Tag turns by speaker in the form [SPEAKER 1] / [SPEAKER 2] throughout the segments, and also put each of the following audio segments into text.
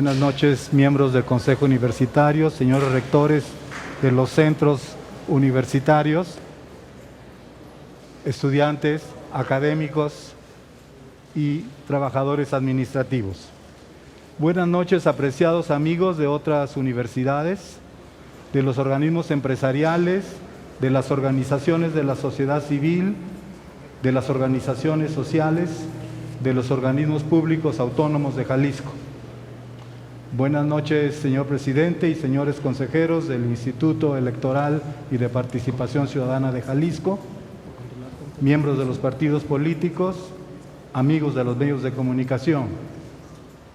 [SPEAKER 1] Buenas noches, miembros del Consejo Universitario, señores rectores de los centros universitarios, estudiantes, académicos y trabajadores administrativos. Buenas noches, apreciados amigos de otras universidades, de los organismos empresariales, de las organizaciones de la sociedad civil, de las organizaciones sociales, de los organismos públicos autónomos de Jalisco. Buenas noches, señor presidente y señores consejeros del Instituto Electoral y de Participación Ciudadana de Jalisco, miembros de los partidos políticos, amigos de los medios de comunicación.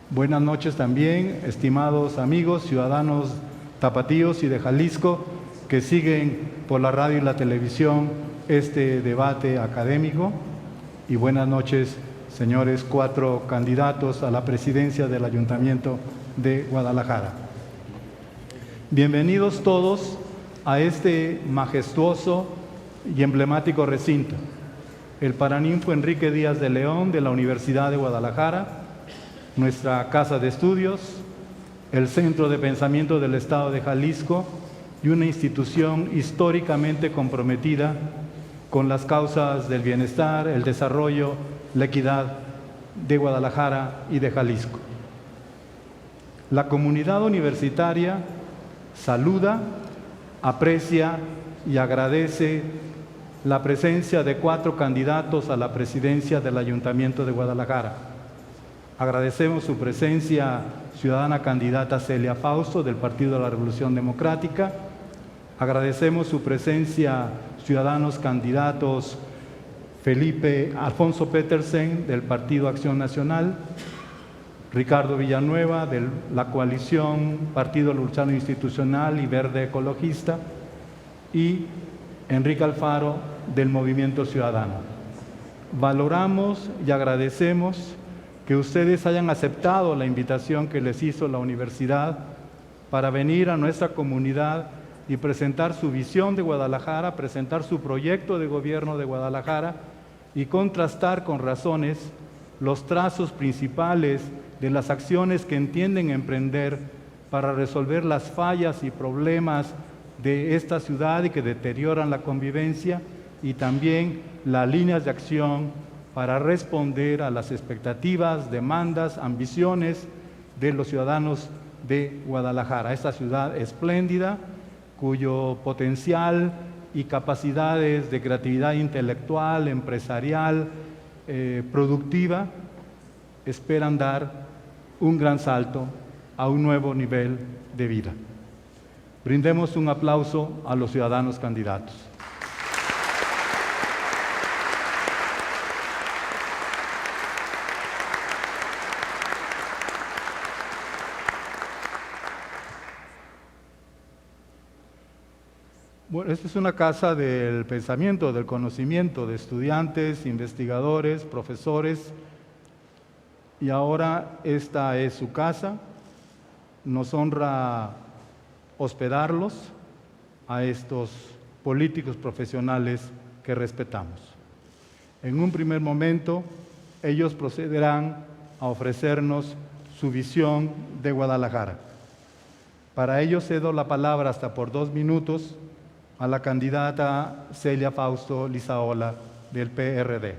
[SPEAKER 1] Buenas noches también, estimados amigos, ciudadanos tapatíos y de Jalisco que siguen por la radio y la televisión este debate académico. Y buenas noches, señores 4 candidatos a la presidencia del Ayuntamiento de Guadalajara. Bienvenidos todos a este majestuoso y emblemático recinto, el Paraninfo Enrique Díaz de León de la Universidad de Guadalajara, nuestra casa de estudios, el centro de pensamiento del Estado de Jalisco y una institución históricamente comprometida con las causas del bienestar, el desarrollo, la equidad de Guadalajara y de Jalisco. La comunidad universitaria saluda, aprecia y agradece la presencia de 4 candidatos a la presidencia del Ayuntamiento de Guadalajara. Agradecemos su presencia, ciudadana candidata Celia Fausto, del Partido de la Revolución Democrática. Agradecemos su presencia, ciudadanos candidatos Alfonso Petersen, del Partido Acción Nacional, Ricardo Villanueva, de la coalición Partido Luchano Institucional y Verde Ecologista, y Enrique Alfaro, del Movimiento Ciudadano. Valoramos y agradecemos que ustedes hayan aceptado la invitación que les hizo la universidad para venir a nuestra comunidad y presentar su visión de Guadalajara, presentar su proyecto de gobierno de Guadalajara y contrastar con razones los trazos principales de las acciones que entienden emprender para resolver las fallas y problemas de esta ciudad y que deterioran la convivencia, y también las líneas de acción para responder a las expectativas, demandas, ambiciones de los ciudadanos de Guadalajara, esta ciudad espléndida cuyo potencial y capacidades de creatividad intelectual, empresarial, productiva, esperan dar un gran salto a un nuevo nivel de vida. Brindemos un aplauso a los ciudadanos candidatos. Bueno, esta es una casa del pensamiento, del conocimiento, de estudiantes, investigadores, profesores, y ahora esta es su casa. Nos honra hospedarlos a estos políticos profesionales que respetamos. En un primer momento, ellos procederán a ofrecernos su visión de Guadalajara. Para ello cedo la palabra hasta por 2 minutos a la candidata Celia Fausto Lizaola, del PRD.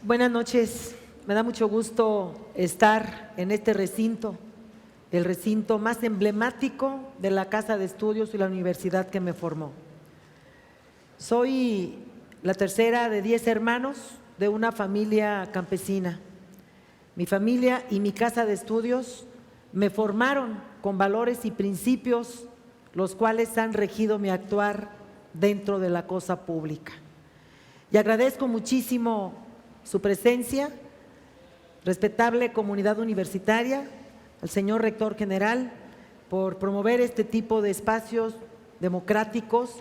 [SPEAKER 2] Buenas noches, me da mucho gusto estar en este recinto, el recinto más emblemático de la Casa de Estudios y la universidad que me formó. Soy la tercera de 10 hermanos de una familia campesina. Mi familia y mi casa de estudios me formaron con valores y principios los cuales han regido mi actuar dentro de la cosa pública. Y agradezco muchísimo su presencia, respetable comunidad universitaria, al señor rector general, por promover este tipo de espacios democráticos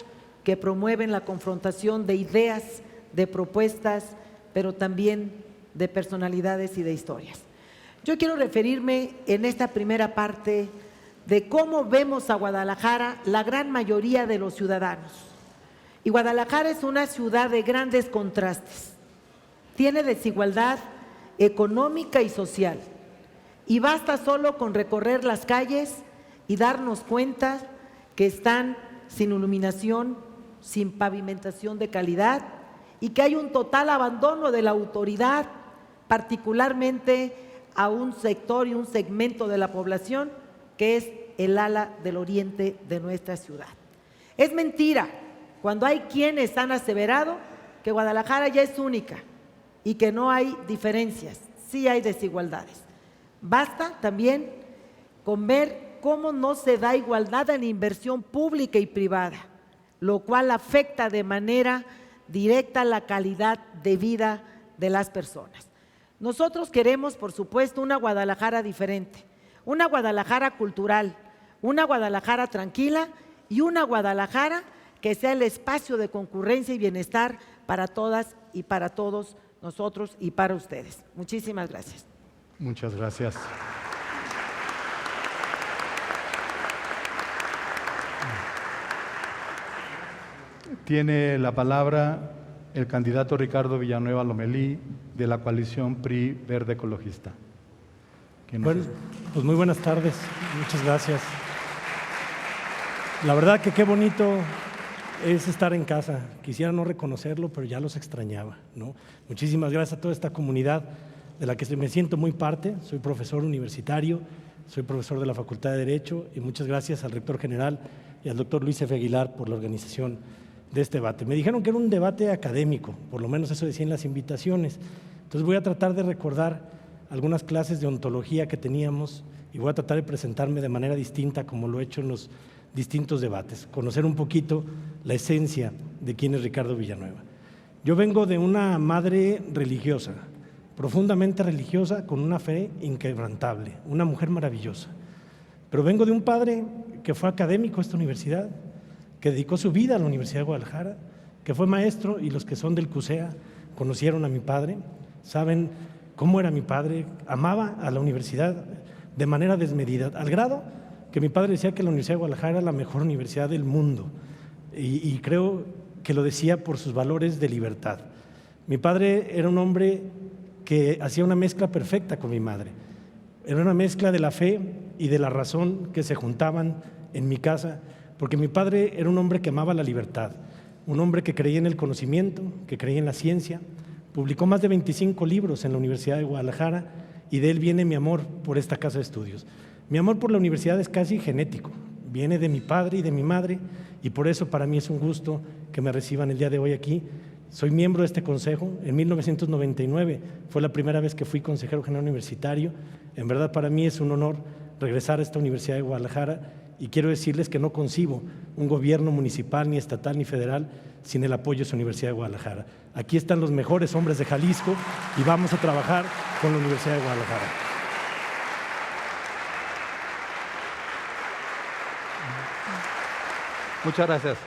[SPEAKER 2] que promueven la confrontación de ideas, de propuestas, pero también de personalidades y de historias. Yo quiero referirme en esta primera parte de cómo vemos a Guadalajara la gran mayoría de los ciudadanos. Y Guadalajara es una ciudad de grandes contrastes. Tiene desigualdad económica y social. Y basta solo con recorrer las calles y darnos cuenta que están sin iluminación, sin pavimentación de calidad y que hay un total abandono de la autoridad, particularmente a un sector y un segmento de la población que es el ala del oriente de nuestra ciudad. Es mentira cuando hay quienes han aseverado que Guadalajara ya es única y que no hay diferencias, sí hay desigualdades. Basta también con ver cómo no se da igualdad en inversión pública y privada, lo cual afecta de manera directa la calidad de vida de las personas. Nosotros queremos, por supuesto, una Guadalajara diferente, una Guadalajara cultural, una Guadalajara tranquila y una Guadalajara que sea el espacio de concurrencia y bienestar para todas y para todos nosotros y para ustedes. Muchísimas gracias.
[SPEAKER 1] Muchas gracias. Tiene la palabra el candidato Ricardo Villanueva Lomelí, de la coalición PRI Verde Ecologista.
[SPEAKER 3] Bueno, pues muy buenas tardes, muchas gracias. La verdad que qué bonito es estar en casa. Quisiera no reconocerlo, pero ya los extrañaba, ¿no? Muchísimas gracias a toda esta comunidad de la que me siento muy parte. Soy profesor universitario, soy profesor de la Facultad de Derecho y muchas gracias al rector general y al doctor Luis F. Aguilar por la organización de este debate. Me dijeron que era un debate académico, por lo menos eso decían las invitaciones. Entonces voy a tratar de recordar algunas clases de ontología que teníamos y voy a tratar de presentarme de manera distinta como lo he hecho en los distintos debates, conocer un poquito la esencia de quién es Ricardo Villanueva. Yo vengo de una madre religiosa, profundamente religiosa, con una fe inquebrantable, una mujer maravillosa. Pero vengo de un padre que fue académico a esta universidad, que dedicó su vida a la Universidad de Guadalajara, que fue maestro, y los que son del CUSEA conocieron a mi padre, saben cómo era mi padre, amaba a la universidad de manera desmedida, al grado que mi padre decía que la Universidad de Guadalajara era la mejor universidad del mundo, y creo que lo decía por sus valores de libertad. Mi padre era un hombre que hacía una mezcla perfecta con mi madre, era una mezcla de la fe y de la razón que se juntaban en mi casa, porque mi padre era un hombre que amaba la libertad, un hombre que creía en el conocimiento, que creía en la ciencia. Publicó más de 25 libros en la Universidad de Guadalajara y de él viene mi amor por esta casa de estudios. Mi amor por la universidad es casi genético, viene de mi padre y de mi madre, y por eso para mí es un gusto que me reciban el día de hoy aquí. Soy miembro de este consejo. En 1999 fue la primera vez que fui consejero general universitario. En verdad para mí es un honor regresar a esta Universidad de Guadalajara, y quiero decirles que no concibo un gobierno municipal, ni estatal, ni federal sin el apoyo de su Universidad de Guadalajara. Aquí están los mejores hombres de Jalisco y vamos a trabajar con la Universidad de Guadalajara.
[SPEAKER 1] Muchas gracias.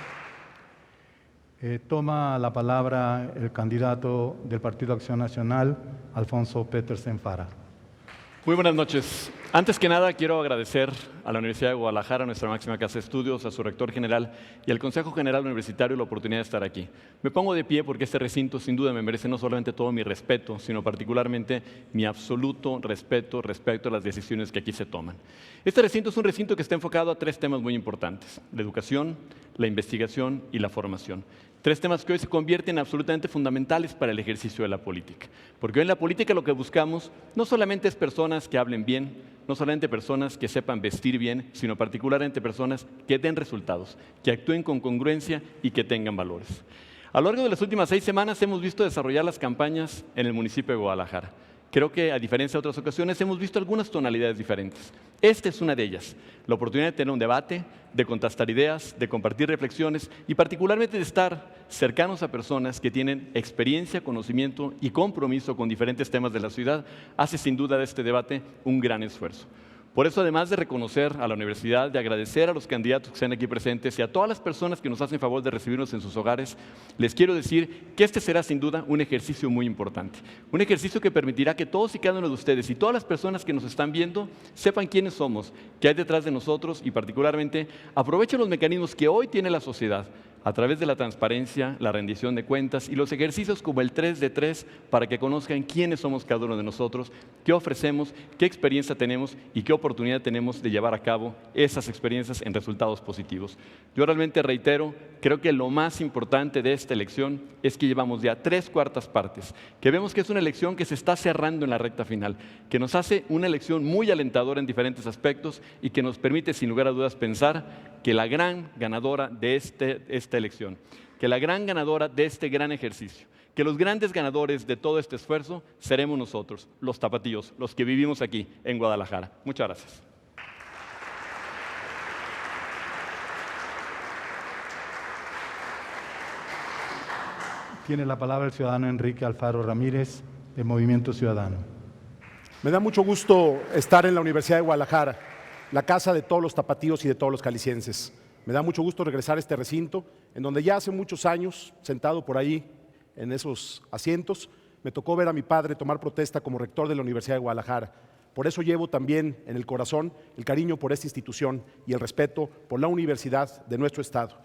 [SPEAKER 1] Toma la palabra el candidato del Partido Acción Nacional, Alfonso Petersen Fara.
[SPEAKER 4] Muy buenas noches. Antes que nada, quiero agradecer a la Universidad de Guadalajara, nuestra máxima casa de estudios, a su rector general y al Consejo General Universitario la oportunidad de estar aquí. Me pongo de pie porque este recinto sin duda me merece no solamente todo mi respeto, sino particularmente mi absoluto respeto respecto a las decisiones que aquí se toman. Este recinto es un recinto que está enfocado a 3 temas muy importantes: la educación, la investigación y la formación. 3 temas que hoy se convierten en absolutamente fundamentales para el ejercicio de la política. Porque hoy en la política lo que buscamos no solamente es personas que hablen bien, no solamente personas que sepan vestir bien, sino particularmente personas que den resultados, que actúen con congruencia y que tengan valores. A lo largo de las últimas 6 semanas hemos visto desarrollar las campañas en el municipio de Guadalajara. Creo que, a diferencia de otras ocasiones, hemos visto algunas tonalidades diferentes. Esta es una de ellas, la oportunidad de tener un debate, de contrastar ideas, de compartir reflexiones y particularmente de estar cercanos a personas que tienen experiencia, conocimiento y compromiso con diferentes temas de la ciudad, hace sin duda de este debate un gran esfuerzo. Por eso, además de reconocer a la universidad, de agradecer a los candidatos que están aquí presentes y a todas las personas que nos hacen favor de recibirnos en sus hogares, les quiero decir que este será sin duda un ejercicio muy importante. Un ejercicio que permitirá que todos y cada uno de ustedes y todas las personas que nos están viendo sepan quiénes somos, qué hay detrás de nosotros y particularmente aprovechen los mecanismos que hoy tiene la sociedad a través de la transparencia, la rendición de cuentas y los ejercicios como el 3 de 3 para que conozcan quiénes somos cada uno de nosotros, qué ofrecemos, qué experiencia tenemos y qué oportunidad tenemos de llevar a cabo esas experiencias en resultados positivos. Yo realmente reitero, creo que lo más importante de esta elección es que llevamos ya 3/4 partes, que vemos que es una elección que se está cerrando en la recta final, que nos hace una elección muy alentadora en diferentes aspectos y que nos permite sin lugar a dudas pensar que la gran ganadora de esta elección, que la gran ganadora de este gran ejercicio, que los grandes ganadores de todo este esfuerzo seremos nosotros, los tapatíos, los que vivimos aquí en Guadalajara. Muchas gracias.
[SPEAKER 1] Tiene la palabra el ciudadano Enrique Alfaro Ramírez, de Movimiento Ciudadano.
[SPEAKER 5] Me da mucho gusto estar en la Universidad de Guadalajara, la casa de todos los tapatíos y de todos los jaliscienses. Me da mucho gusto regresar a este recinto, en donde ya hace muchos años, sentado por ahí en esos asientos, me tocó ver a mi padre tomar protesta como rector de la Universidad de Guadalajara. Por eso llevo también en el corazón el cariño por esta institución y el respeto por la universidad de nuestro estado.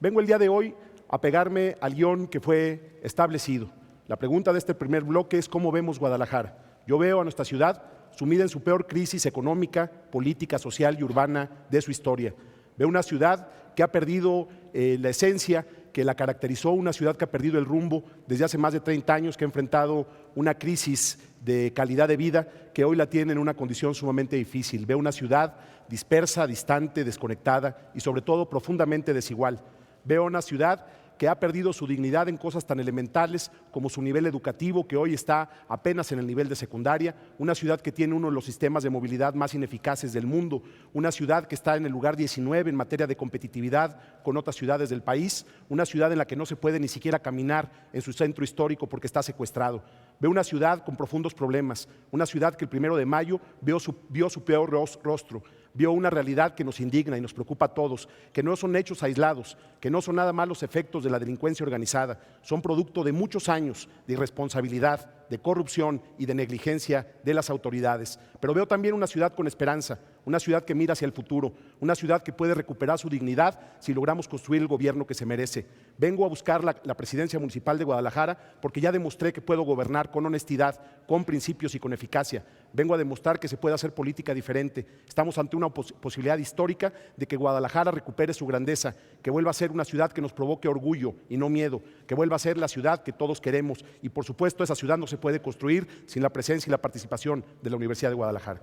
[SPEAKER 5] Vengo el día de hoy a pegarme al guión que fue establecido. La pregunta de este primer bloque es ¿cómo vemos Guadalajara? Yo veo a nuestra ciudad sumida en su peor crisis económica, política, social y urbana de su historia. Veo una ciudad que ha perdido la esencia que la caracterizó, una ciudad que ha perdido el rumbo desde hace más de 30 años, que ha enfrentado una crisis de calidad de vida que hoy la tiene en una condición sumamente difícil. Veo una ciudad dispersa, distante, desconectada y sobre todo profundamente desigual. Veo una ciudad que ha perdido su dignidad en cosas tan elementales como su nivel educativo, que hoy está apenas en el nivel de secundaria, una ciudad que tiene uno de los sistemas de movilidad más ineficaces del mundo, una ciudad que está en el lugar 19 en materia de competitividad con otras ciudades del país, una ciudad en la que no se puede ni siquiera caminar en su centro histórico porque está secuestrado. Veo una ciudad con profundos problemas, una ciudad que el 1 de mayo vio su peor rostro, vio una realidad que nos indigna y nos preocupa a todos, que no son hechos aislados, que no son nada más los efectos de la delincuencia organizada, son producto de muchos años de irresponsabilidad, de corrupción y de negligencia de las autoridades. Pero veo también una ciudad con esperanza, una ciudad que mira hacia el futuro, una ciudad que puede recuperar su dignidad si logramos construir el gobierno que se merece. Vengo a buscar la presidencia municipal de Guadalajara porque ya demostré que puedo gobernar con honestidad, con principios y con eficacia. Vengo a demostrar que se puede hacer política diferente. Estamos ante una posibilidad histórica de que Guadalajara recupere su grandeza, que vuelva a ser una ciudad que nos provoque orgullo y no miedo, que vuelva a ser la ciudad que todos queremos y por supuesto esa ciudad no se puede construir sin la presencia y la participación de la Universidad de Guadalajara.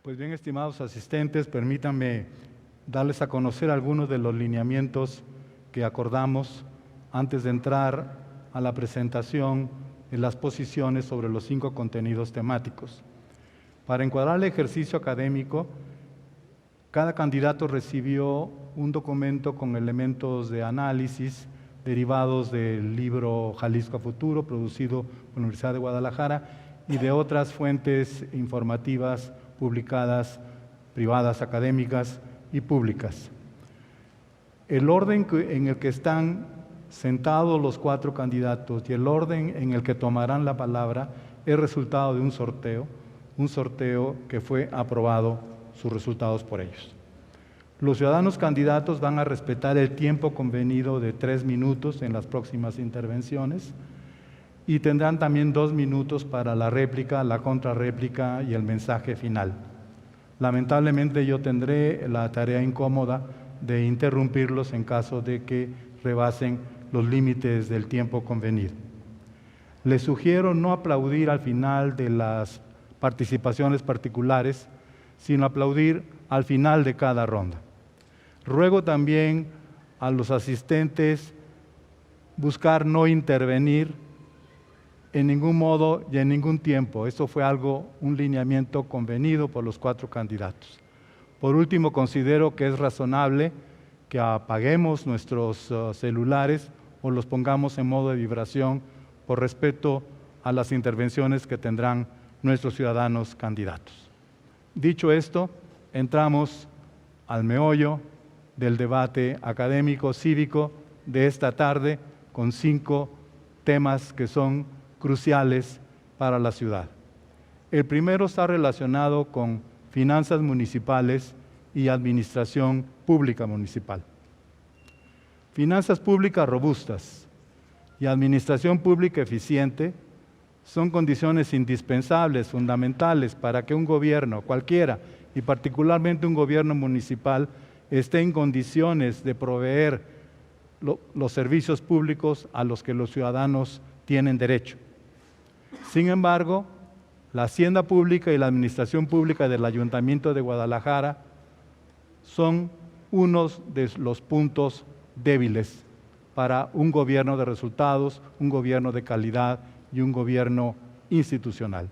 [SPEAKER 1] Pues bien, estimados asistentes, permítanme darles a conocer algunos de los lineamientos que acordamos antes de entrar a la presentación de las posiciones sobre los 5 contenidos temáticos. Para encuadrar el ejercicio académico, cada candidato recibió un documento con elementos de análisis derivados del libro Jalisco a Futuro, producido por la Universidad de Guadalajara, y de otras fuentes informativas publicadas, privadas, académicas y públicas. El orden en el que están sentados los 4 candidatos y el orden en el que tomarán la palabra es resultado de un sorteo que fue aprobado sus resultados por ellos. Los ciudadanos candidatos van a respetar el tiempo convenido de 3 minutos en las próximas intervenciones y tendrán también 2 minutos para la réplica, la contrarréplica y el mensaje final. Lamentablemente yo tendré la tarea incómoda de interrumpirlos en caso de que rebasen los límites del tiempo convenido. Les sugiero no aplaudir al final de las participaciones particulares, sino aplaudir al final de cada ronda. Ruego también a los asistentes buscar no intervenir en ningún modo y en ningún tiempo. Esto fue un lineamiento convenido por los 4 candidatos. Por último, considero que es razonable que apaguemos nuestros celulares o los pongamos en modo de vibración por respeto a las intervenciones que tendrán nuestros ciudadanos candidatos. Dicho esto, entramos al meollo del debate académico cívico de esta tarde con 5 temas que son cruciales para la ciudad. El primero está relacionado con finanzas municipales y administración pública municipal. Finanzas públicas robustas y administración pública eficiente son condiciones indispensables, fundamentales para que un gobierno cualquiera, y particularmente un gobierno municipal, esté en condiciones de proveer los servicios públicos a los que los ciudadanos tienen derecho. Sin embargo, la hacienda pública y la administración pública del Ayuntamiento de Guadalajara son unos de los puntos débiles para un gobierno de resultados, un gobierno de calidad y un gobierno institucional.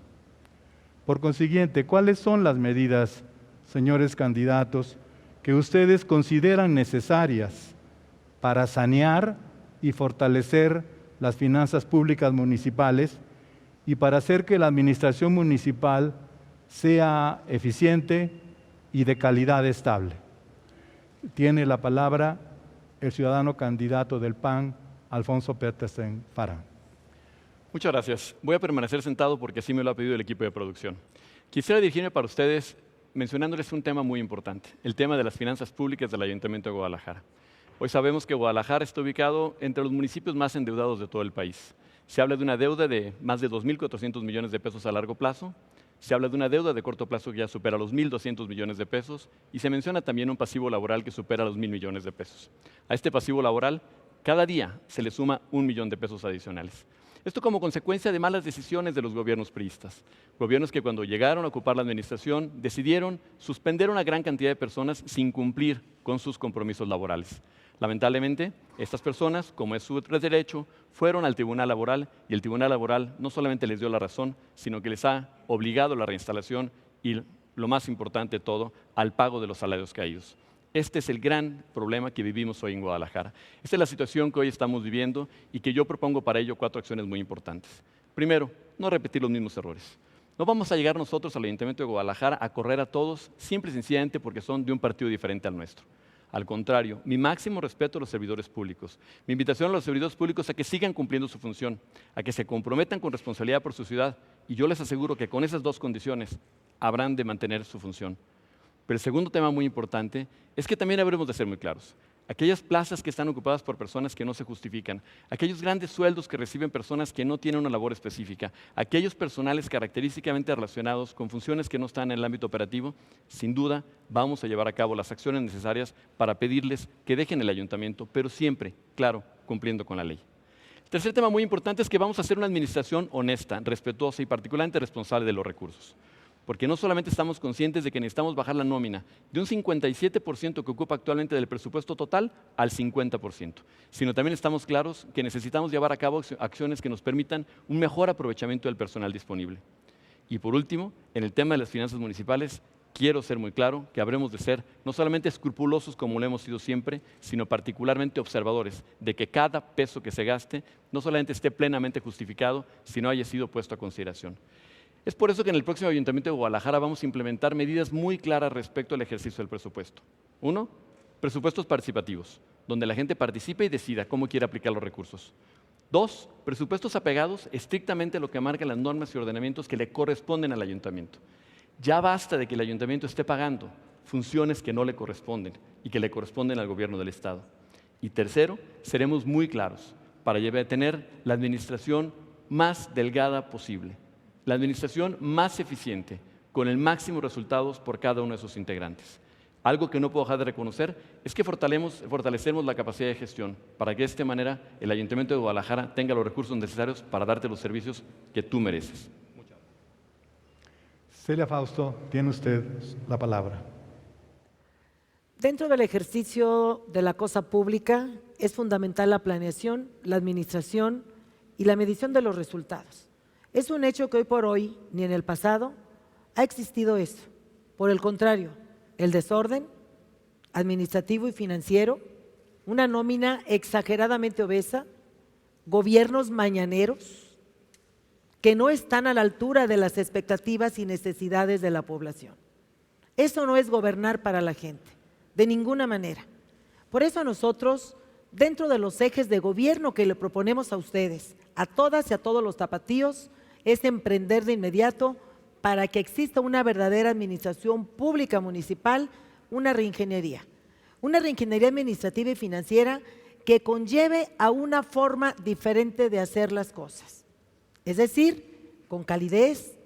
[SPEAKER 1] Por consiguiente, ¿cuáles son las medidas, señores candidatos, que ustedes consideran necesarias para sanear y fortalecer las finanzas públicas municipales y para hacer que la administración municipal sea eficiente y de calidad estable? Tiene la palabra el ciudadano candidato del PAN, Alfonso Petersen Farán.
[SPEAKER 4] Muchas gracias. Voy a permanecer sentado porque así me lo ha pedido el equipo de producción. Quisiera dirigirme para ustedes mencionándoles un tema muy importante, el tema de las finanzas públicas del Ayuntamiento de Guadalajara. Hoy sabemos que Guadalajara está ubicado entre los municipios más endeudados de todo el país. Se habla de una deuda de más de 2.400 millones de pesos a largo plazo, se habla de una deuda de corto plazo que ya supera los 1.200 millones de pesos y se menciona también un pasivo laboral que supera los 1.000 millones de pesos. A este pasivo laboral, cada día se le suma 1 millón de pesos adicionales. Esto como consecuencia de malas decisiones de los gobiernos priistas. Gobiernos que cuando llegaron a ocupar la administración decidieron suspender a una gran cantidad de personas sin cumplir con sus compromisos laborales. Lamentablemente, estas personas, como es su derecho, fueron al Tribunal Laboral y el Tribunal Laboral no solamente les dio la razón, sino que les ha obligado a la reinstalación y, lo más importante de todo, al pago de los salarios caídos. Este es el gran problema que vivimos hoy en Guadalajara. Esta es la situación que hoy estamos viviendo y que yo propongo para ello 4 acciones muy importantes. Primero, no repetir los mismos errores. No vamos a llegar nosotros al Ayuntamiento de Guadalajara a correr a todos, simple y sencillamente porque son de un partido diferente al nuestro. Al contrario, mi máximo respeto a los servidores públicos. Mi invitación a los servidores públicos a que sigan cumpliendo su función, a que se comprometan con responsabilidad por su ciudad, y yo les aseguro que con esas 2 condiciones habrán de mantener su función. Pero el segundo tema muy importante es que también habremos de ser muy claros. Aquellas plazas que están ocupadas por personas que no se justifican, aquellos grandes sueldos que reciben personas que no tienen una labor específica, aquellos personales característicamente relacionados con funciones que no están en el ámbito operativo, sin duda vamos a llevar a cabo las acciones necesarias para pedirles que dejen el ayuntamiento, pero siempre, claro, cumpliendo con la ley. El tercer tema muy importante es que vamos a hacer una administración honesta, respetuosa y particularmente responsable de los recursos. Porque no solamente estamos conscientes de que necesitamos bajar la nómina de un 57% que ocupa actualmente del presupuesto total al 50%, sino también estamos claros que necesitamos llevar a cabo acciones que nos permitan un mejor aprovechamiento del personal disponible. Y por último, en el tema de las finanzas municipales, quiero ser muy claro que habremos de ser no solamente escrupulosos como lo hemos sido siempre, sino particularmente observadores de que cada peso que se gaste no solamente esté plenamente justificado, sino haya sido puesto a consideración. Es por eso que en el próximo Ayuntamiento de Guadalajara vamos a implementar medidas muy claras respecto al ejercicio del presupuesto. 1, presupuestos participativos, donde la gente participe y decida cómo quiere aplicar los recursos. 2, presupuestos apegados estrictamente a lo que marcan las normas y ordenamientos que le corresponden al ayuntamiento. Ya basta de que el ayuntamiento esté pagando funciones que no le corresponden y que le corresponden al gobierno del Estado. Y tercero, seremos muy claros para tener la administración más delgada posible, la administración más eficiente, con el máximo resultados por cada uno de sus integrantes. Algo que no puedo dejar de reconocer es que fortalecemos la capacidad de gestión para que de esta manera el Ayuntamiento de Guadalajara tenga los recursos necesarios para darte los servicios que tú mereces.
[SPEAKER 1] Celia Fausto, tiene usted la palabra.
[SPEAKER 2] Dentro del ejercicio de la cosa pública es fundamental la planeación, la administración y la medición de los resultados. Es un hecho que hoy por hoy, ni en el pasado, ha existido esto. Por el contrario, el desorden administrativo y financiero, una nómina exageradamente obesa, gobiernos mañaneros que no están a la altura de las expectativas y necesidades de la población. Eso no es gobernar para la gente, de ninguna manera. Por eso nosotros, dentro de los ejes de gobierno que le proponemos a ustedes, a todas y a todos los tapatíos, es emprender de inmediato para que exista una verdadera administración pública municipal, una reingeniería administrativa y financiera que conlleve a una forma diferente de hacer las cosas. Es decir, con calidez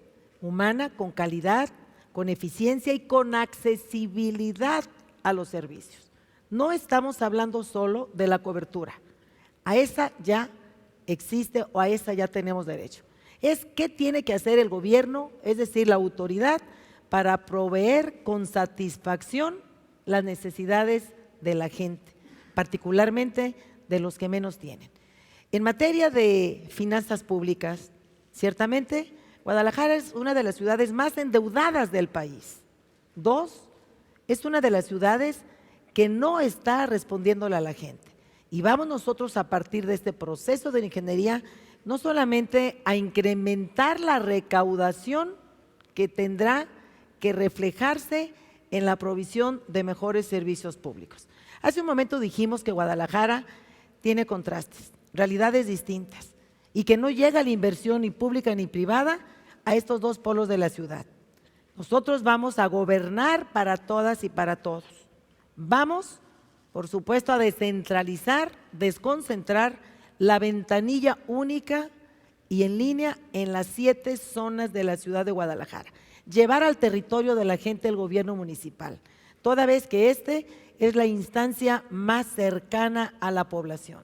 [SPEAKER 2] humana, con calidad, con eficiencia y con accesibilidad a los servicios. No estamos hablando solo de la cobertura, a esa ya existe o a esa ya tenemos derecho. Es qué tiene que hacer el gobierno, es decir, la autoridad, para proveer con satisfacción las necesidades de la gente, particularmente de los que menos tienen. En materia de finanzas públicas, ciertamente Guadalajara es una de las ciudades más endeudadas del país. 2, es una de las ciudades que no está respondiéndole a la gente. Y vamos nosotros a partir de este proceso de ingeniería no solamente a incrementar la recaudación que tendrá que reflejarse en la provisión de mejores servicios públicos. Hace un momento dijimos que Guadalajara tiene contrastes, realidades distintas y que no llega la inversión ni pública ni privada a estos dos polos de la ciudad. Nosotros vamos a gobernar para todas y para todos. Vamos, por supuesto, a descentralizar, desconcentrar la ventanilla única y en línea en las 7 zonas de la ciudad de Guadalajara. Llevar al territorio de la gente el gobierno municipal, toda vez que este es la instancia más cercana a la población.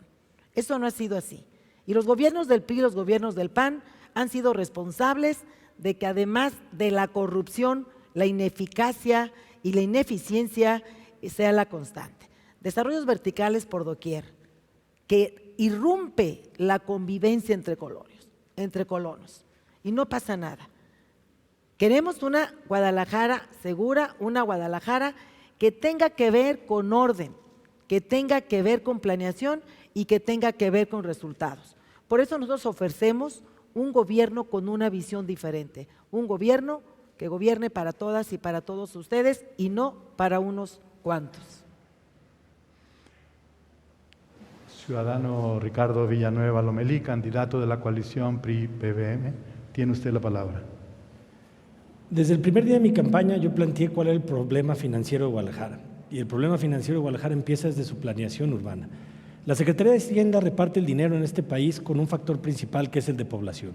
[SPEAKER 2] Eso no ha sido así. Y los gobiernos del PRI y los gobiernos del PAN han sido responsables de que además de la corrupción, la ineficacia y la ineficiencia sea la constante. Desarrollos verticales por doquier, que irrumpe la convivencia entre colonos y no pasa nada. Queremos una Guadalajara segura, una Guadalajara que tenga que ver con orden, que tenga que ver con planeación y que tenga que ver con resultados. Por eso nosotros ofrecemos un gobierno con una visión diferente, un gobierno que gobierne para todas y para todos ustedes y no para unos cuantos.
[SPEAKER 1] Ciudadano Ricardo Villanueva Lomelí, candidato de la coalición PRI-PBM, tiene usted la palabra.
[SPEAKER 3] Desde el primer día de mi campaña yo planteé cuál era el problema financiero de Guadalajara. Y el problema financiero de Guadalajara empieza desde su planeación urbana. La Secretaría de Hacienda reparte el dinero en este país con un factor principal que es el de población.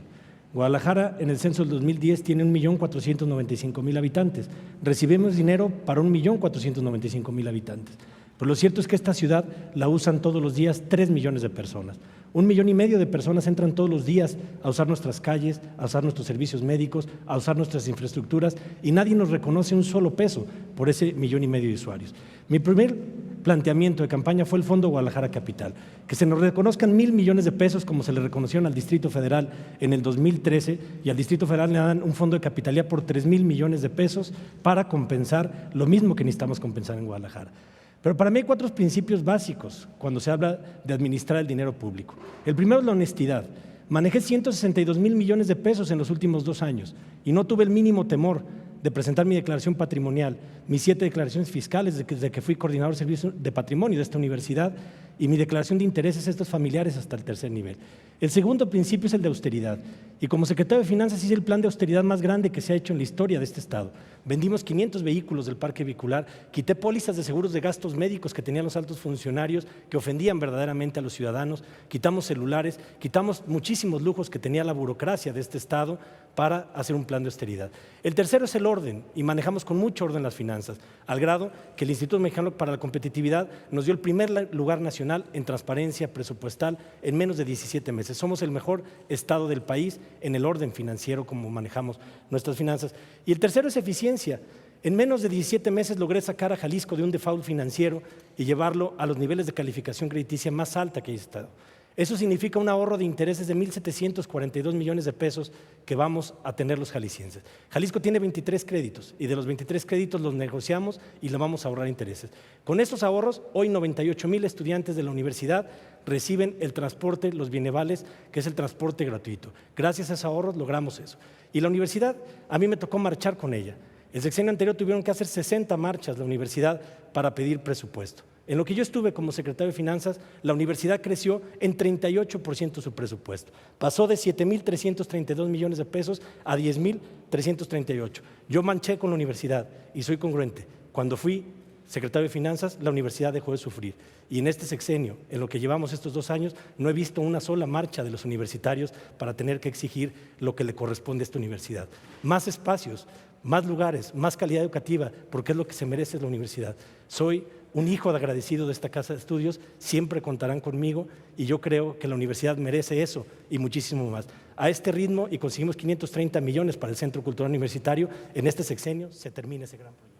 [SPEAKER 3] Guadalajara en el censo del 2010 tiene 1.495.000 habitantes. Recibimos dinero para 1.495.000 habitantes. Pero lo cierto es que esta ciudad la usan todos los días 3 millones de personas. 1,5 millones de personas entran todos los días a usar nuestras calles, a usar nuestros servicios médicos, a usar nuestras infraestructuras y nadie nos reconoce un solo peso por ese 1,5 millones de usuarios. Mi primer planteamiento de campaña fue el Fondo Guadalajara Capital, que se nos reconozcan 1,000 millones de pesos como se le reconocieron al Distrito Federal en el 2013 y al Distrito Federal le dan un fondo de capitalía por 3,000 millones de pesos para compensar lo mismo que necesitamos compensar en Guadalajara. Pero para mí hay 4 principios básicos cuando se habla de administrar el dinero público. El primero es la honestidad. Manejé 162,000 millones de pesos en los últimos 2 años y no tuve el mínimo temor de presentar mi declaración patrimonial, mis 7 declaraciones fiscales desde que fui coordinador de servicios de patrimonio de esta universidad y mi declaración de intereses a estos familiares hasta el 3er nivel. El segundo principio es el de austeridad y como secretario de Finanzas hice el plan de austeridad más grande que se ha hecho en la historia de este estado. Vendimos 500 vehículos del parque vehicular, quité pólizas de seguros de gastos médicos que tenían los altos funcionarios que ofendían verdaderamente a los ciudadanos, quitamos celulares, quitamos muchísimos lujos que tenía la burocracia de este estado para hacer un plan de austeridad. El tercero es el orden y manejamos con mucho orden las finanzas, al grado que el Instituto Mexicano para la Competitividad nos dio el primer lugar nacional en transparencia presupuestal en menos de 17 meses. Somos el mejor estado del país en el orden financiero como manejamos nuestras finanzas. Y el tercero es eficiencia. En menos de 17 meses logré sacar a Jalisco de un default financiero y llevarlo a los niveles de calificación crediticia más alta que hay estado. Eso significa un ahorro de intereses de 1,742 millones de pesos que vamos a tener los jaliscienses. Jalisco tiene 23 créditos y de los 23 créditos los negociamos y le vamos a ahorrar intereses. Con estos ahorros, hoy 98,000 estudiantes de la universidad reciben el transporte, los bienevales, que es el transporte gratuito. Gracias a esos ahorros logramos eso. Y la universidad, a mí me tocó marchar con ella. El sexenio anterior tuvieron que hacer 60 marchas la universidad para pedir presupuesto. En lo que yo estuve como secretario de Finanzas, la universidad creció en 38% su presupuesto. Pasó de 7,332 millones de pesos a 10,338. Yo manché con la universidad y soy congruente. Cuando fui secretario de Finanzas, la universidad dejó de sufrir. Y en este sexenio, en lo que llevamos estos 2 años, no he visto una sola marcha de los universitarios para tener que exigir lo que le corresponde a esta universidad. Más espacios, más lugares, más calidad educativa, porque es lo que se merece la universidad. Soy un hijo de agradecido de esta casa de estudios, siempre contarán conmigo y yo creo que la universidad merece eso y muchísimo más. A este ritmo, y conseguimos 530 millones para el Centro Cultural Universitario, en este sexenio se termina ese gran proyecto.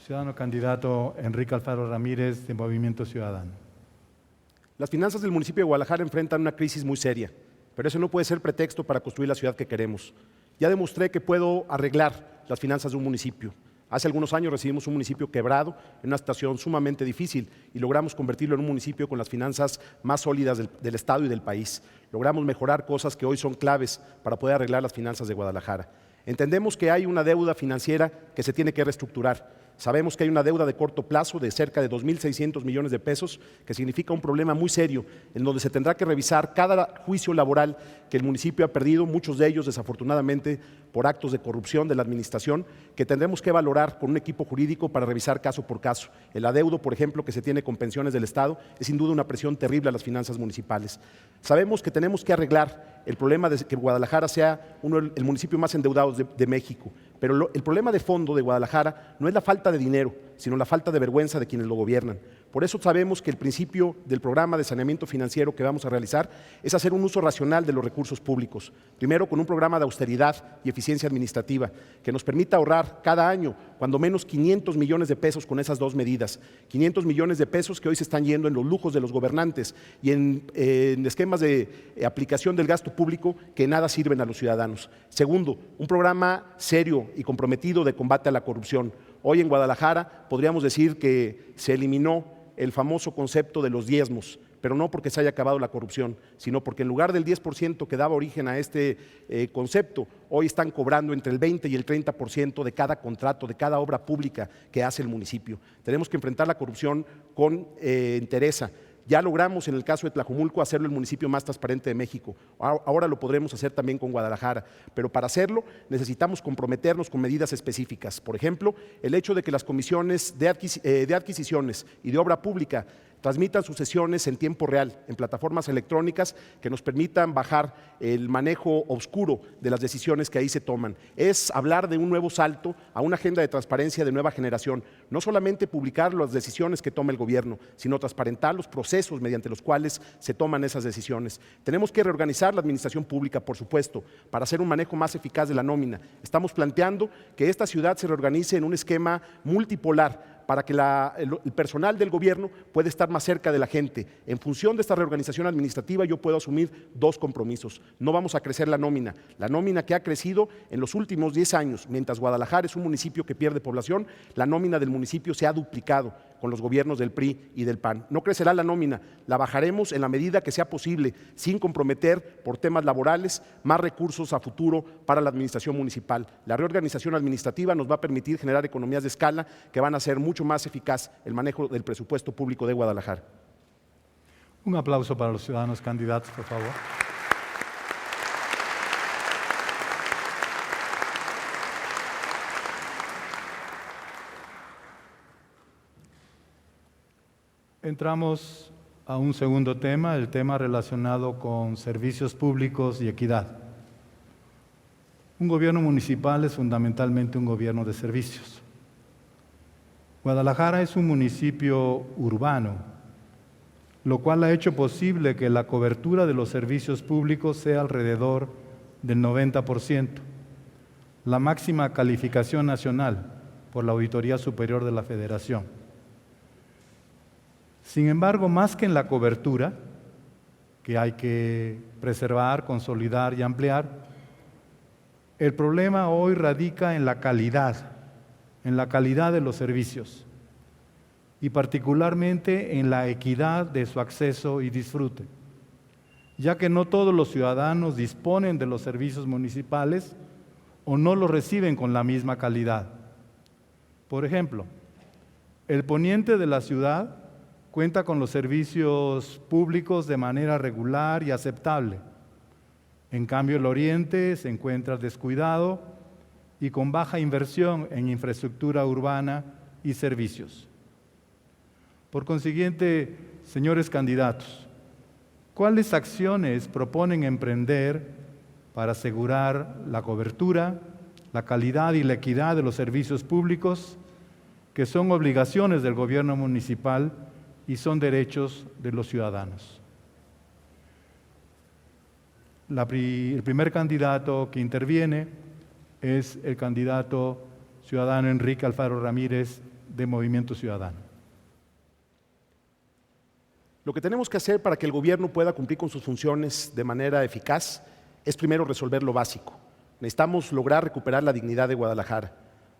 [SPEAKER 1] Ciudadano candidato Enrique Alfaro Ramírez, de Movimiento Ciudadano.
[SPEAKER 5] Las finanzas del municipio de Guadalajara enfrentan una crisis muy seria, pero eso no puede ser pretexto para construir la ciudad que queremos. Ya demostré que puedo arreglar las finanzas de un municipio. Hace algunos años recibimos un municipio quebrado, en una situación sumamente difícil, y logramos convertirlo en un municipio con las finanzas más sólidas del Estado y del país. Logramos mejorar cosas que hoy son claves para poder arreglar las finanzas de Guadalajara. Entendemos que hay una deuda financiera que se tiene que reestructurar. Sabemos que hay una deuda de corto plazo de cerca de 2,600 millones de pesos, que significa un problema muy serio, en donde se tendrá que revisar cada juicio laboral que el municipio ha perdido, muchos de ellos desafortunadamente por actos de corrupción de la administración, que tendremos que valorar con un equipo jurídico para revisar caso por caso. El adeudo, por ejemplo, que se tiene con pensiones del Estado, es sin duda una presión terrible a las finanzas municipales. Sabemos que tenemos que arreglar el problema de que Guadalajara sea el municipio más endeudado de México, pero el problema de fondo de Guadalajara no es la falta de dinero, sino la falta de vergüenza de quienes lo gobiernan. Por eso sabemos que el principio del programa de saneamiento financiero que vamos a realizar es hacer un uso racional de los recursos públicos. Primero, con un programa de austeridad y eficiencia administrativa que nos permita ahorrar cada año cuando menos 500 millones de pesos con esas dos medidas. 500 millones de pesos que hoy se están yendo en los lujos de los gobernantes y en esquemas de aplicación del gasto público que nada sirven a los ciudadanos. Segundo, un programa serio y comprometido de combate a la corrupción. Hoy en Guadalajara podríamos decir que se eliminó el famoso concepto de los diezmos, pero no porque se haya acabado la corrupción, sino porque en lugar del 10% que daba origen a este concepto, hoy están cobrando entre el 20 y el 30% de cada contrato, de cada obra pública que hace el municipio. Tenemos que enfrentar la corrupción con entereza. Ya logramos en el caso de Tlajomulco hacerlo el municipio más transparente de México. Ahora lo podremos hacer también con Guadalajara, pero para hacerlo necesitamos comprometernos con medidas específicas. Por ejemplo, el hecho de que las comisiones de adquisiciones y de obra pública transmitan sus sesiones en tiempo real, en plataformas electrónicas que nos permitan bajar el manejo oscuro de las decisiones que ahí se toman. Es hablar de un nuevo salto a una agenda de transparencia de nueva generación. No solamente publicar las decisiones que toma el gobierno, sino transparentar los procesos mediante los cuales se toman esas decisiones. Tenemos que reorganizar la administración pública, por supuesto, para hacer un manejo más eficaz de la nómina. Estamos planteando que esta ciudad se reorganice en un esquema multipolar, para que el personal del gobierno pueda estar más cerca de la gente. En función de esta reorganización administrativa yo puedo asumir dos compromisos. No vamos a crecer la nómina que ha crecido en los últimos 10 años. Mientras Guadalajara es un municipio que pierde población, la nómina del municipio se ha duplicado con los gobiernos del PRI y del PAN. No crecerá la nómina, la bajaremos en la medida que sea posible, sin comprometer por temas laborales más recursos a futuro para la administración municipal. La reorganización administrativa nos va a permitir generar economías de escala que van a ser mucho más eficaz el manejo del presupuesto público de Guadalajara.
[SPEAKER 1] Un aplauso para los ciudadanos candidatos, por favor. Entramos a un segundo tema, el tema relacionado con servicios públicos y equidad. Un gobierno municipal es fundamentalmente un gobierno de servicios. Guadalajara es un municipio urbano, lo cual ha hecho posible que la cobertura de los servicios públicos sea alrededor del 90%, la máxima calificación nacional por la Auditoría Superior de la Federación. Sin embargo, más que en la cobertura, que hay que preservar, consolidar y ampliar, el problema hoy radica en la calidad de los servicios y particularmente en la equidad de su acceso y disfrute, ya que no todos los ciudadanos disponen de los servicios municipales o no lo reciben con la misma calidad. Por ejemplo, el poniente de la ciudad cuenta con los servicios públicos de manera regular y aceptable. En cambio, el oriente se encuentra descuidado y con baja inversión en infraestructura urbana y servicios. Por consiguiente, señores candidatos, ¿cuáles acciones proponen emprender para asegurar la cobertura, la calidad y la equidad de los servicios públicos, que son obligaciones del gobierno municipal y son derechos de los ciudadanos? El primer candidato que interviene es el candidato ciudadano Enrique Alfaro Ramírez de Movimiento Ciudadano.
[SPEAKER 5] Lo que tenemos que hacer para que el gobierno pueda cumplir con sus funciones de manera eficaz es primero resolver lo básico. Necesitamos lograr recuperar la dignidad de Guadalajara.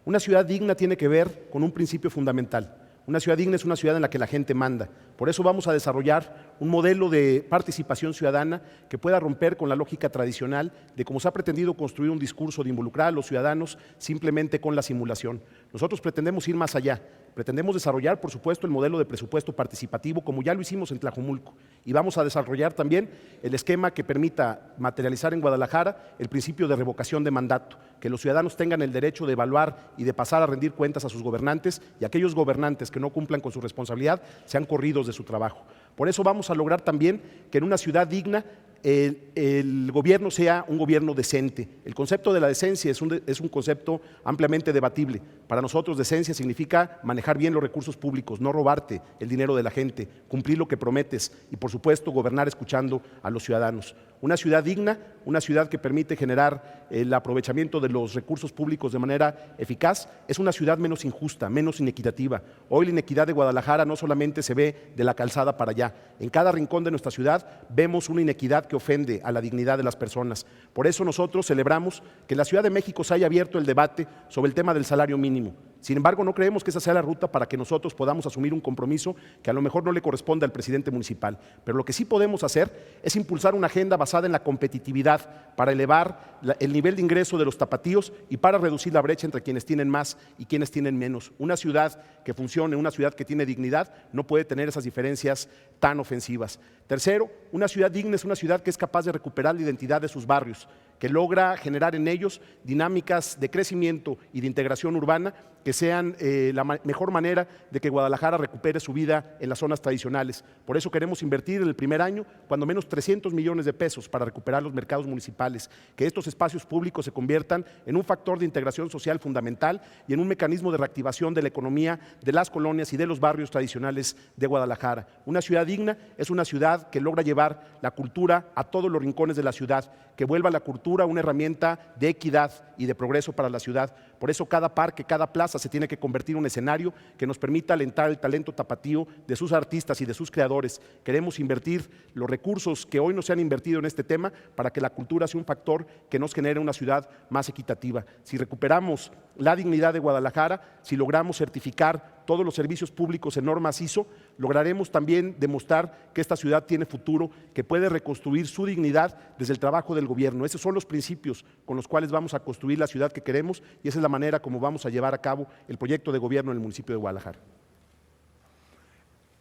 [SPEAKER 5] Una ciudad digna tiene que ver con un principio fundamental. Una ciudad digna es una ciudad en la que la gente manda. Por eso vamos a desarrollar un modelo de participación ciudadana que pueda romper con la lógica tradicional de cómo se ha pretendido construir un discurso de involucrar a los ciudadanos simplemente con la simulación. Nosotros pretendemos ir más allá. Pretendemos desarrollar, por supuesto, el modelo de presupuesto participativo, como ya lo hicimos en Tlajomulco. Y vamos a desarrollar también el esquema que permita materializar en Guadalajara el principio de revocación de mandato, que los ciudadanos tengan el derecho de evaluar y de pasar a rendir cuentas a sus gobernantes, y aquellos gobernantes que no cumplan con su responsabilidad sean corridos de su trabajo. Por eso vamos a lograr también que en una ciudad digna el gobierno sea un gobierno decente. El concepto de la decencia es un concepto ampliamente debatible. Para nosotros decencia significa manejar bien los recursos públicos, no robarte el dinero de la gente, cumplir lo que prometes y por supuesto gobernar escuchando a los ciudadanos. Una ciudad digna, una ciudad que permite generar el aprovechamiento de los recursos públicos de manera eficaz, es una ciudad menos injusta, menos inequitativa. Hoy la inequidad de Guadalajara no solamente se ve de la calzada para allá. En cada rincón de nuestra ciudad vemos una inequidad que ofende a la dignidad de las personas. Por eso nosotros celebramos que en la Ciudad de México se haya abierto el debate sobre el tema del salario mínimo. Sin embargo, no creemos que esa sea la ruta para que nosotros podamos asumir un compromiso que a lo mejor no le corresponde al presidente municipal. Pero lo que sí podemos hacer es impulsar una agenda basada en la competitividad para elevar el nivel de ingreso de los tapatíos y para reducir la brecha entre quienes tienen más y quienes tienen menos. Una ciudad que funcione, una ciudad que tiene dignidad, no puede tener esas diferencias tan ofensivas. Tercero, una ciudad digna es una ciudad que es capaz de recuperar la identidad de sus barrios, que logra generar en ellos dinámicas de crecimiento y de integración urbana que sean la mejor manera de que Guadalajara recupere su vida en las zonas tradicionales. Por eso queremos invertir en el primer año cuando menos 300 millones de pesos para recuperar los mercados municipales, que estos espacios públicos se conviertan en un factor de integración social fundamental y en un mecanismo de reactivación de la economía de las colonias y de los barrios tradicionales de Guadalajara. Una ciudad digna es una ciudad que logra llevar la cultura a todos los rincones de la ciudad, que vuelva la cultura una herramienta de equidad y de progreso para la ciudad. Por eso cada parque, cada plaza se tiene que convertir en un escenario que nos permita alentar el talento tapatío de sus artistas y de sus creadores. Queremos invertir los recursos que hoy no se han invertido en este tema para que la cultura sea un factor que nos genere una ciudad más equitativa. Si recuperamos la dignidad de Guadalajara, si logramos certificar todos los servicios públicos en normas ISO, lograremos también demostrar que esta ciudad tiene futuro, que puede reconstruir su dignidad desde el trabajo del gobierno. Esos son los principios con los cuales vamos a construir la ciudad que queremos y esa es la manera como vamos a llevar a cabo el proyecto de gobierno en el municipio de Guadalajara.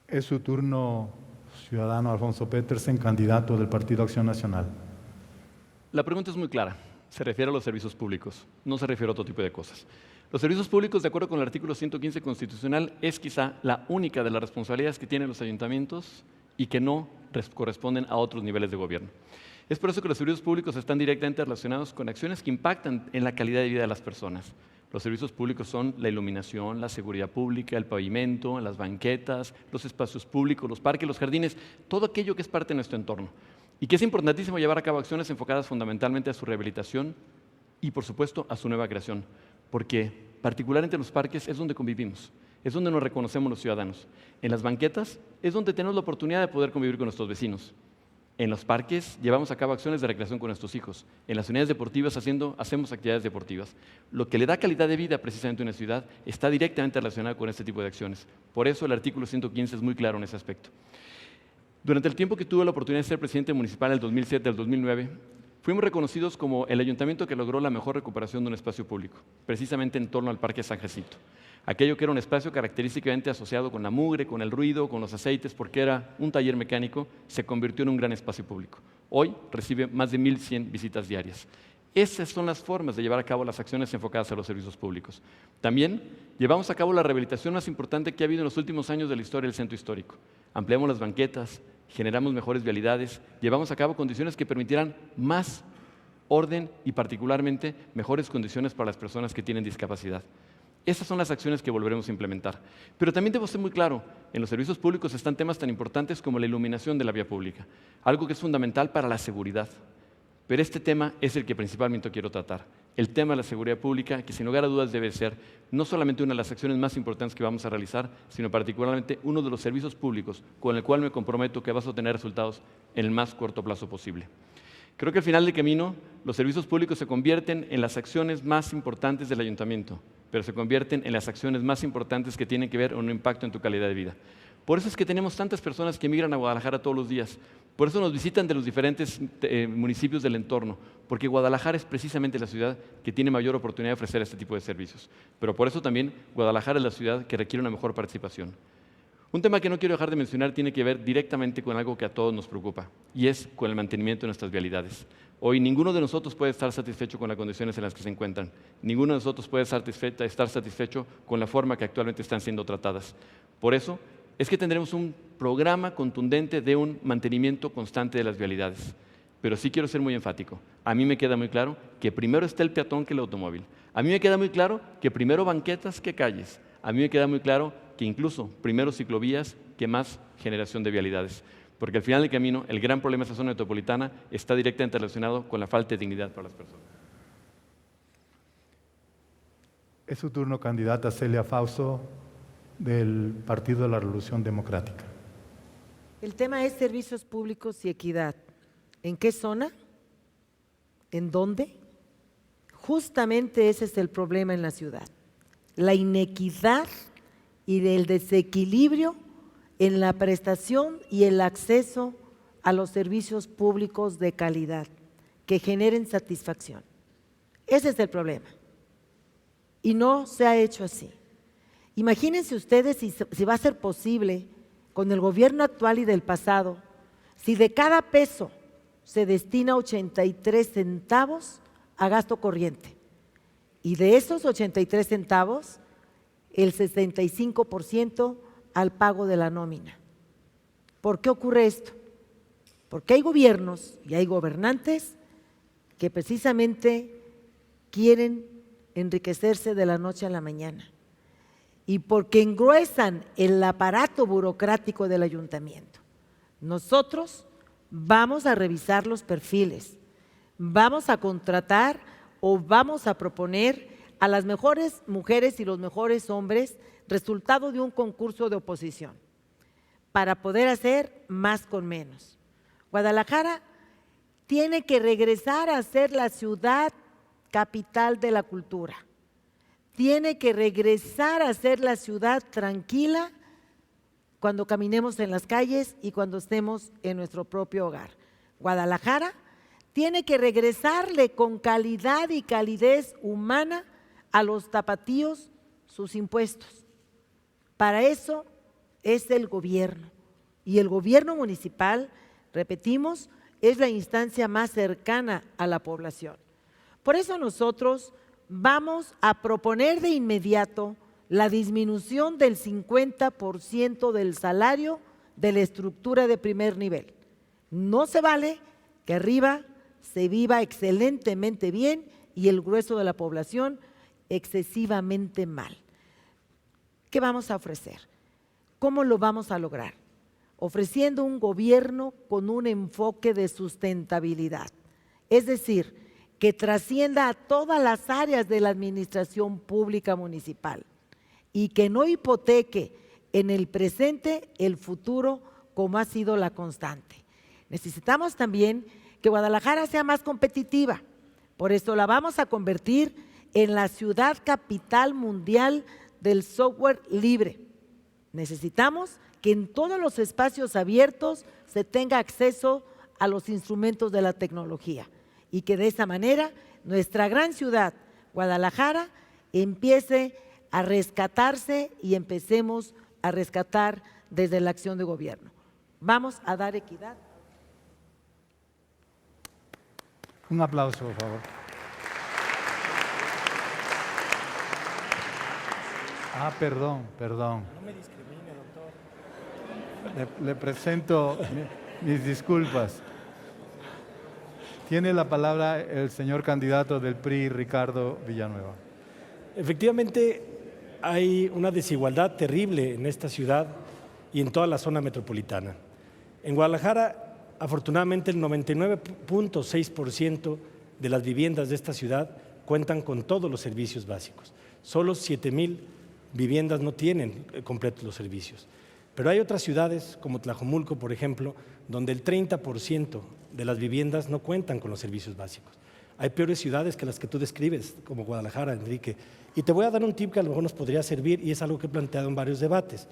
[SPEAKER 1] Es su turno, ciudadano Alfonso Petersen, candidato del Partido Acción Nacional.
[SPEAKER 4] La pregunta es muy clara. Se refiere a los servicios públicos, no se refiere a otro tipo de cosas. Los servicios públicos, de acuerdo con el artículo 115 constitucional, es quizá la única de las responsabilidades que tienen los ayuntamientos y que no corresponden a otros niveles de gobierno. Es por eso que los servicios públicos están directamente relacionados con acciones que impactan en la calidad de vida de las personas. Los servicios públicos son la iluminación, la seguridad pública, el pavimento, las banquetas, los espacios públicos, los parques, los jardines, todo aquello que es parte de nuestro entorno. Y que es importantísimo llevar a cabo acciones enfocadas fundamentalmente a su rehabilitación y, por supuesto, a su nueva creación, porque particularmente en los parques es donde convivimos, es donde nos reconocemos los ciudadanos. En las banquetas es donde tenemos la oportunidad de poder convivir con nuestros vecinos. En los parques llevamos a cabo acciones de recreación con nuestros hijos. En las unidades deportivas hacemos actividades deportivas. Lo que le da calidad de vida precisamente a una ciudad está directamente relacionado con este tipo de acciones. Por eso el artículo 115 es muy claro en ese aspecto. Durante el tiempo que tuve la oportunidad de ser presidente municipal del 2007 al 2009, Fuimos reconocidos como el ayuntamiento que logró la mejor recuperación de un espacio público, precisamente en torno al Parque San Jacinto. Aquello que era un espacio característicamente asociado con la mugre, con el ruido, con los aceites, porque era un taller mecánico, se convirtió en un gran espacio público. Hoy recibe más de 1,100 visitas diarias. Esas son las formas de llevar a cabo las acciones enfocadas a los servicios públicos. También llevamos a cabo la rehabilitación más importante que ha habido en los últimos años de la historia del centro histórico. Ampliamos las banquetas, generamos mejores vialidades, llevamos a cabo condiciones que permitieran más orden y particularmente mejores condiciones para las personas que tienen discapacidad. Esas son las acciones que volveremos a implementar. Pero también debo ser muy claro, en los servicios públicos están temas tan importantes como la iluminación de la vía pública, algo que es fundamental para la seguridad. Pero este tema es el que principalmente quiero tratar, el tema de la seguridad pública, que sin lugar a dudas debe ser no solamente una de las acciones más importantes que vamos a realizar, sino particularmente uno de los servicios públicos con el cual me comprometo que vas a obtener resultados en el más corto plazo posible. Creo que al final del camino, los servicios públicos se convierten en las acciones más importantes del ayuntamiento, pero se convierten en las acciones más importantes que tienen que ver con un impacto en tu calidad de vida. Por eso es que tenemos tantas personas que emigran a Guadalajara todos los días. Por eso nos visitan de los diferentes municipios del entorno, porque Guadalajara es precisamente la ciudad que tiene mayor oportunidad de ofrecer este tipo de servicios. Pero por eso también Guadalajara es la ciudad que requiere una mejor participación. Un tema que no quiero dejar de mencionar tiene que ver directamente con algo que a todos nos preocupa, y es con el mantenimiento de nuestras vialidades. Hoy ninguno de nosotros puede estar satisfecho con las condiciones en las que se encuentran. Ninguno de nosotros puede estar satisfecho con la forma que actualmente están siendo tratadas. Por eso es que tendremos un programa contundente de un mantenimiento constante de las vialidades. Pero sí quiero ser muy enfático. A mí me queda muy claro que primero está el peatón que el automóvil. A mí me queda muy claro que primero banquetas que calles. A mí me queda muy claro que incluso primero ciclovías que más generación de vialidades. Porque al final del camino, el gran problema de esta zona metropolitana está directamente relacionado con la falta de dignidad para las personas.
[SPEAKER 1] Es su turno, candidata Celia Fausto, del Partido de la Revolución Democrática.
[SPEAKER 2] El tema es servicios públicos y equidad. ¿En qué zona? ¿En dónde? Justamente ese es el problema en la ciudad. La inequidad y el desequilibrio en la prestación y el acceso a los servicios públicos de calidad que generen satisfacción. Ese es el problema. Y no se ha hecho así. Imagínense ustedes si va a ser posible con el gobierno actual y del pasado, si de cada peso se destina 83 centavos a gasto corriente y de esos 83 centavos el 65% al pago de la nómina. ¿Por qué ocurre esto? Porque hay gobiernos y hay gobernantes que precisamente quieren enriquecerse de la noche a la mañana y porque engruesan el aparato burocrático del ayuntamiento. Nosotros vamos a revisar los perfiles, vamos a contratar o vamos a proponer a las mejores mujeres y los mejores hombres resultado de un concurso de oposición para poder hacer más con menos. Guadalajara tiene que regresar a ser la ciudad capital de la cultura. Tiene que regresar a ser la ciudad tranquila cuando caminemos en las calles y cuando estemos en nuestro propio hogar. Guadalajara tiene que regresarle con calidad y calidez humana a los tapatíos sus impuestos. Para eso es el gobierno. Y el gobierno municipal, repetimos, es la instancia más cercana a la población. Por eso nosotros vamos a proponer de inmediato la disminución del 50% del salario de la estructura de primer nivel. No se vale que arriba se viva excelentemente bien y el grueso de la población excesivamente mal. ¿Qué vamos a ofrecer? ¿Cómo lo vamos a lograr? Ofreciendo un gobierno con un enfoque de sustentabilidad, es decir, que trascienda a todas las áreas de la administración pública municipal y que no hipoteque en el presente el futuro como ha sido la constante. Necesitamos también que Guadalajara sea más competitiva, por eso la vamos a convertir en la ciudad capital mundial del software libre. Necesitamos que en todos los espacios abiertos se tenga acceso a los instrumentos de la tecnología y que de esa manera nuestra gran ciudad, Guadalajara, empiece a rescatarse y empecemos a rescatar desde la acción de gobierno. Vamos a dar equidad.
[SPEAKER 1] Un aplauso, por favor. Perdón.
[SPEAKER 3] No me discrimine, doctor.
[SPEAKER 1] Le presento mis disculpas. Tiene la palabra el señor candidato del PRI, Ricardo Villanueva.
[SPEAKER 3] Efectivamente, hay una desigualdad terrible en esta ciudad y en toda la zona metropolitana. En Guadalajara, afortunadamente, el 99.6% de las viviendas de esta ciudad cuentan con todos los servicios básicos. Solo 7,000 viviendas no tienen completos los servicios. Pero hay otras ciudades, como Tlajomulco, por ejemplo, donde el 30% de las viviendas no cuentan con los servicios básicos. Hay peores ciudades que las que tú describes, como Guadalajara, Enrique. Y te voy a dar un tip que a lo mejor nos podría servir y es algo que he planteado en varios debates.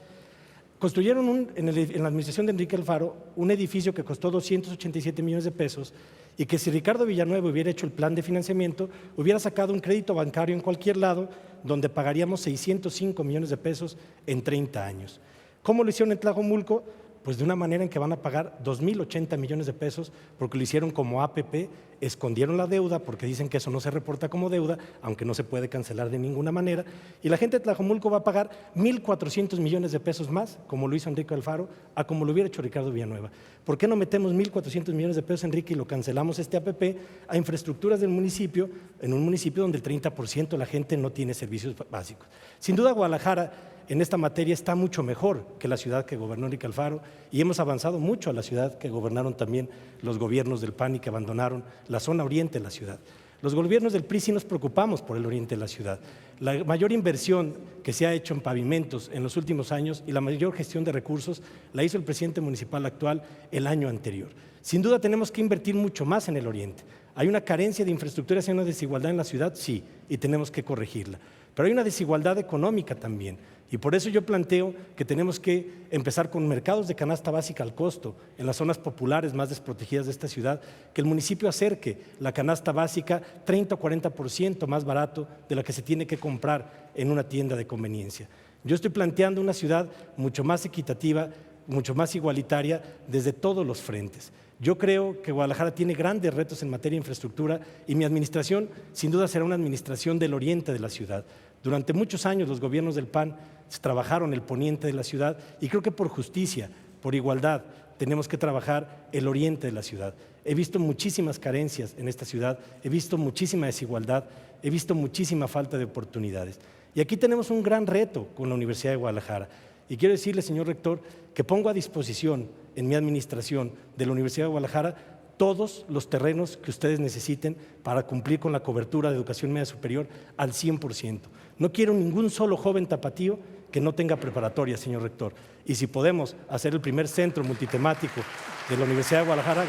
[SPEAKER 3] Construyeron en la administración de Enrique Alfaro un edificio que costó 287 millones de pesos y que si Ricardo Villanueva hubiera hecho el plan de financiamiento, hubiera sacado un crédito bancario en cualquier lado donde pagaríamos 605 millones de pesos en 30 años. ¿Cómo lo hicieron en Tlajomulco? Pues de una manera en que van a pagar 2,080 millones de pesos porque lo hicieron como APP, escondieron la deuda porque dicen que eso no se reporta como deuda, aunque no se puede cancelar de ninguna manera, y la gente de Tlajomulco va a pagar 1,400 millones de pesos más, como lo hizo Enrique Alfaro, a como lo hubiera hecho Ricardo Villanueva. ¿Por qué no metemos 1,400 millones de pesos, Enrique, y lo cancelamos este APP a infraestructuras del municipio, en un municipio donde el 30% de la gente no tiene servicios básicos? Sin duda, Guadalajara en esta materia está mucho mejor que la ciudad que gobernó Enrique Alfaro y hemos avanzado mucho a la ciudad que gobernaron también los gobiernos del PAN y que abandonaron la zona oriente de la ciudad. Los gobiernos del PRI sí nos preocupamos por el oriente de la ciudad. La mayor inversión que se ha hecho en pavimentos en los últimos años y la mayor gestión de recursos la hizo el presidente municipal actual el año anterior. Sin duda tenemos que invertir mucho más en el oriente. ¿Hay una carencia de infraestructuras y una desigualdad en la ciudad? Sí, y tenemos que corregirla. Pero hay una desigualdad económica también. Y por eso yo planteo que tenemos que empezar con mercados de canasta básica al costo en las zonas populares más desprotegidas de esta ciudad, que el municipio acerque la canasta básica 30 o 40% más barato de la que se tiene que comprar en una tienda de conveniencia. Yo estoy planteando una ciudad mucho más equitativa, mucho más igualitaria desde todos los frentes. Yo creo que Guadalajara tiene grandes retos en materia de infraestructura y mi administración sin duda será una administración del oriente de la ciudad. Durante muchos años los gobiernos del PAN trabajaron el poniente de la ciudad y creo que por justicia, por igualdad, tenemos que trabajar el oriente de la ciudad. He visto muchísimas carencias en esta ciudad, he visto muchísima desigualdad, he visto muchísima falta de oportunidades. Y aquí tenemos un gran reto con la Universidad de Guadalajara. Y quiero decirle, señor rector, que pongo a disposición en mi administración de la Universidad de Guadalajara todos los terrenos que ustedes necesiten para cumplir con la cobertura de educación media superior al 100%. No quiero ningún solo joven tapatío que no tenga preparatoria, señor rector. Y si podemos hacer el primer centro multitemático de la Universidad de Guadalajara,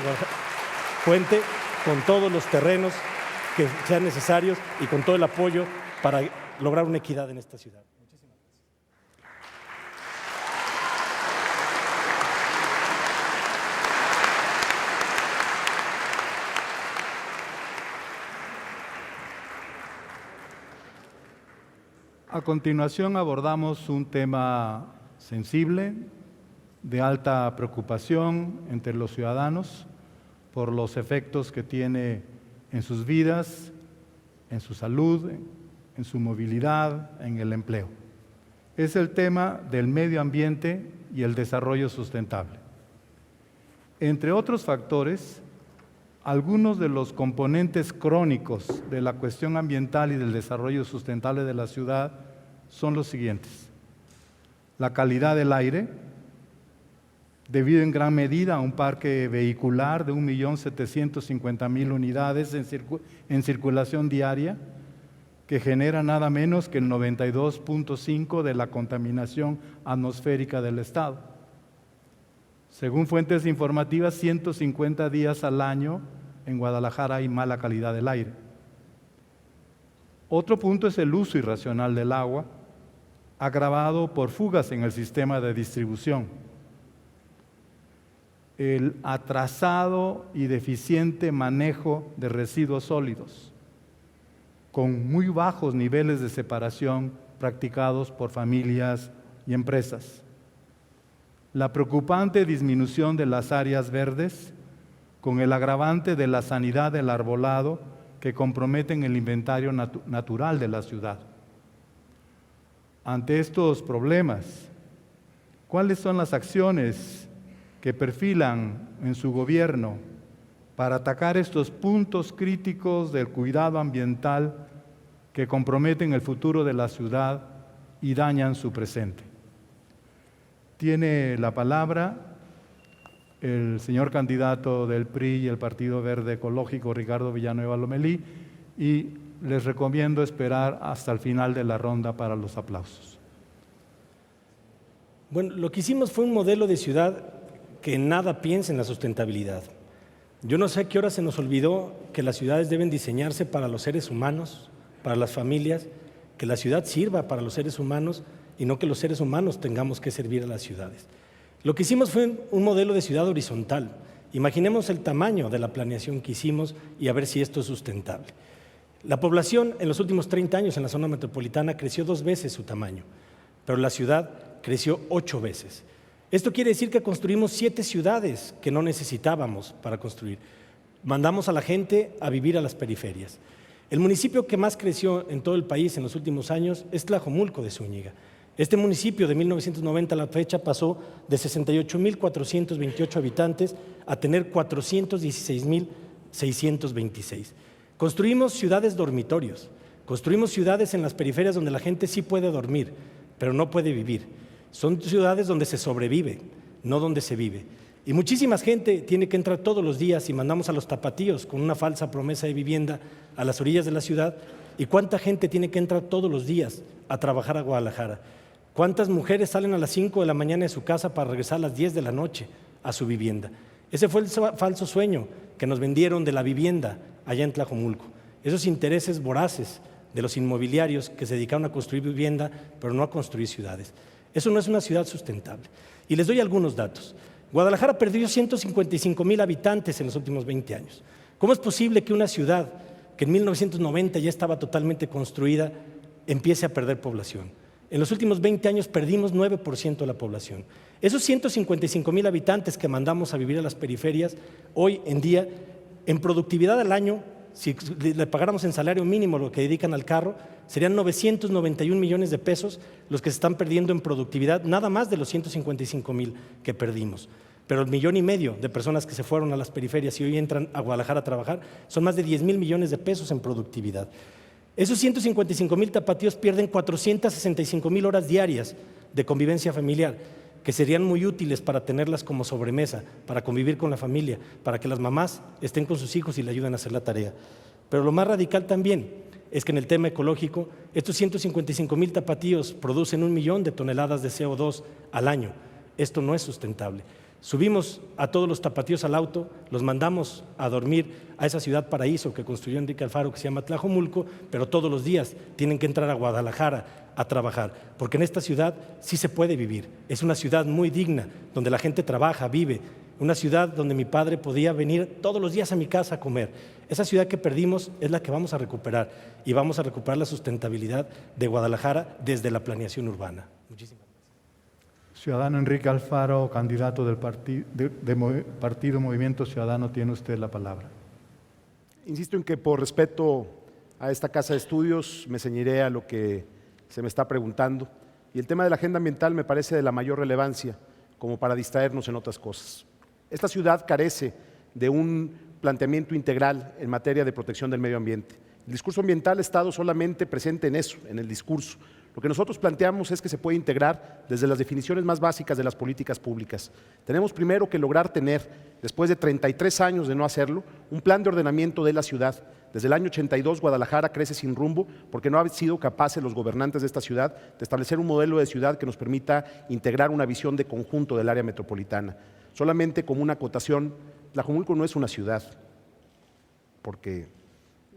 [SPEAKER 3] cuente con todos los terrenos que sean necesarios y con todo el apoyo para lograr una equidad en esta ciudad.
[SPEAKER 1] A continuación abordamos un tema sensible, de alta preocupación entre los ciudadanos por los efectos que tiene en sus vidas, en su salud, en su movilidad, en el empleo. Es el tema del medio ambiente y el desarrollo sustentable. Entre otros factores, algunos de los componentes crónicos de la cuestión ambiental y del desarrollo sustentable de la ciudad son los siguientes. La calidad del aire, debido en gran medida a un parque vehicular de 1.750.000 unidades en circulación diaria, que genera nada menos que el 92.5% de la contaminación atmosférica del Estado. Según fuentes informativas, 150 días al año en Guadalajara hay mala calidad del aire. Otro punto es el uso irracional del agua, agravado por fugas en el sistema de distribución. el atrasado y deficiente manejo de residuos sólidos, con muy bajos niveles de separación practicados por familias y empresas. La preocupante disminución de las áreas verdes, con el agravante de la sanidad del arbolado que comprometen el inventario natural de la ciudad. Ante estos problemas, ¿cuáles son las acciones que perfilan en su gobierno para atacar estos puntos críticos del cuidado ambiental que comprometen el futuro de la ciudad y dañan su presente? Tiene la palabra el señor candidato del PRI y el Partido Verde Ecológico, Ricardo Villanueva Lomelí, y les recomiendo esperar hasta el final de la ronda para los aplausos.
[SPEAKER 3] Bueno, lo que hicimos fue un modelo de ciudad que en nada piensa en la sustentabilidad. Yo no sé a qué hora se nos olvidó que las ciudades deben diseñarse para los seres humanos, para las familias, que la ciudad sirva para los seres humanos y no que los seres humanos tengamos que servir a las ciudades. Lo que hicimos fue un modelo de ciudad horizontal. Imaginemos el tamaño de la planeación que hicimos y a ver si esto es sustentable. La población en los últimos 30 años en la zona metropolitana creció 2 veces su tamaño, pero la ciudad creció 8 veces. Esto quiere decir que construimos 7 ciudades que no necesitábamos para construir. Mandamos a la gente a vivir a las periferias. El municipio que más creció en todo el país en los últimos años es Tlajomulco de Zúñiga. Este municipio de 1990 a la fecha pasó de 68,428 habitantes a tener 416,626. Construimos ciudades dormitorios, construimos ciudades en las periferias donde la gente sí puede dormir, pero no puede vivir. Son ciudades donde se sobrevive, no donde se vive. Y muchísima gente tiene que entrar todos los días y mandamos a los tapatíos con una falsa promesa de vivienda a las orillas de la ciudad. ¿Y cuánta gente tiene que entrar todos los días a trabajar a Guadalajara? ¿Cuántas mujeres salen a las 5 de la mañana de su casa para regresar a las 10 de la noche a su vivienda? Ese fue el falso sueño que nos vendieron de la vivienda allá en Tlajomulco. Esos intereses voraces de los inmobiliarios que se dedicaron a construir vivienda, pero no a construir ciudades. Eso no es una ciudad sustentable. Y les doy algunos datos. Guadalajara perdió 155,000 habitantes en los últimos 20 años. ¿Cómo es posible que una ciudad que en 1990 ya estaba totalmente construida empiece a perder población? En los últimos 20 años perdimos 9% de la población. Esos 155,000 habitantes que mandamos a vivir a las periferias, hoy en día, en productividad al año, si le pagáramos en salario mínimo lo que dedican al carro, serían 991 millones de pesos los que se están perdiendo en productividad, nada más de los 155,000 que perdimos. Pero el 1,5 millones de personas que se fueron a las periferias y hoy entran a Guadalajara a trabajar, son más de 10,000 millones de pesos en productividad. Esos 155,000 tapatíos pierden 465,000 horas diarias de convivencia familiar, que serían muy útiles para tenerlas como sobremesa, para convivir con la familia, para que las mamás estén con sus hijos y le ayuden a hacer la tarea. Pero lo más radical también es que en el tema ecológico, estos 155,000 tapatíos producen 1 millón de toneladas de CO2 al año. Esto no es sustentable. Subimos a todos los tapatíos al auto, los mandamos a dormir a esa ciudad paraíso que construyó Enrique Alfaro, que se llama Tlajomulco, pero todos los días tienen que entrar a Guadalajara a trabajar, porque en esta ciudad sí se puede vivir. Es una ciudad muy digna, donde la gente trabaja, vive, una ciudad donde mi padre podía venir todos los días a mi casa a comer. Esa ciudad que perdimos es la que vamos a recuperar, y vamos a recuperar la sustentabilidad de Guadalajara desde la planeación urbana. Muchísimas gracias.
[SPEAKER 1] Ciudadano Enrique Alfaro, candidato del Partido Movimiento Ciudadano, tiene usted la palabra.
[SPEAKER 5] Insisto en que por respeto a esta casa de estudios me ceñiré a lo que se me está preguntando, y el tema de la agenda ambiental me parece de la mayor relevancia como para distraernos en otras cosas. Esta ciudad carece de un planteamiento integral en materia de protección del medio ambiente. El discurso ambiental ha estado solamente presente en eso, en el discurso. Lo que nosotros planteamos es que se puede integrar desde las definiciones más básicas de las políticas públicas. Tenemos primero que lograr tener, después de 33 años de no hacerlo, un plan de ordenamiento de la ciudad. Desde el año 82 Guadalajara crece sin rumbo porque no han sido capaces los gobernantes de esta ciudad de establecer un modelo de ciudad que nos permita integrar una visión de conjunto del área metropolitana. Solamente como una acotación, Tlajomulco no es una ciudad, porque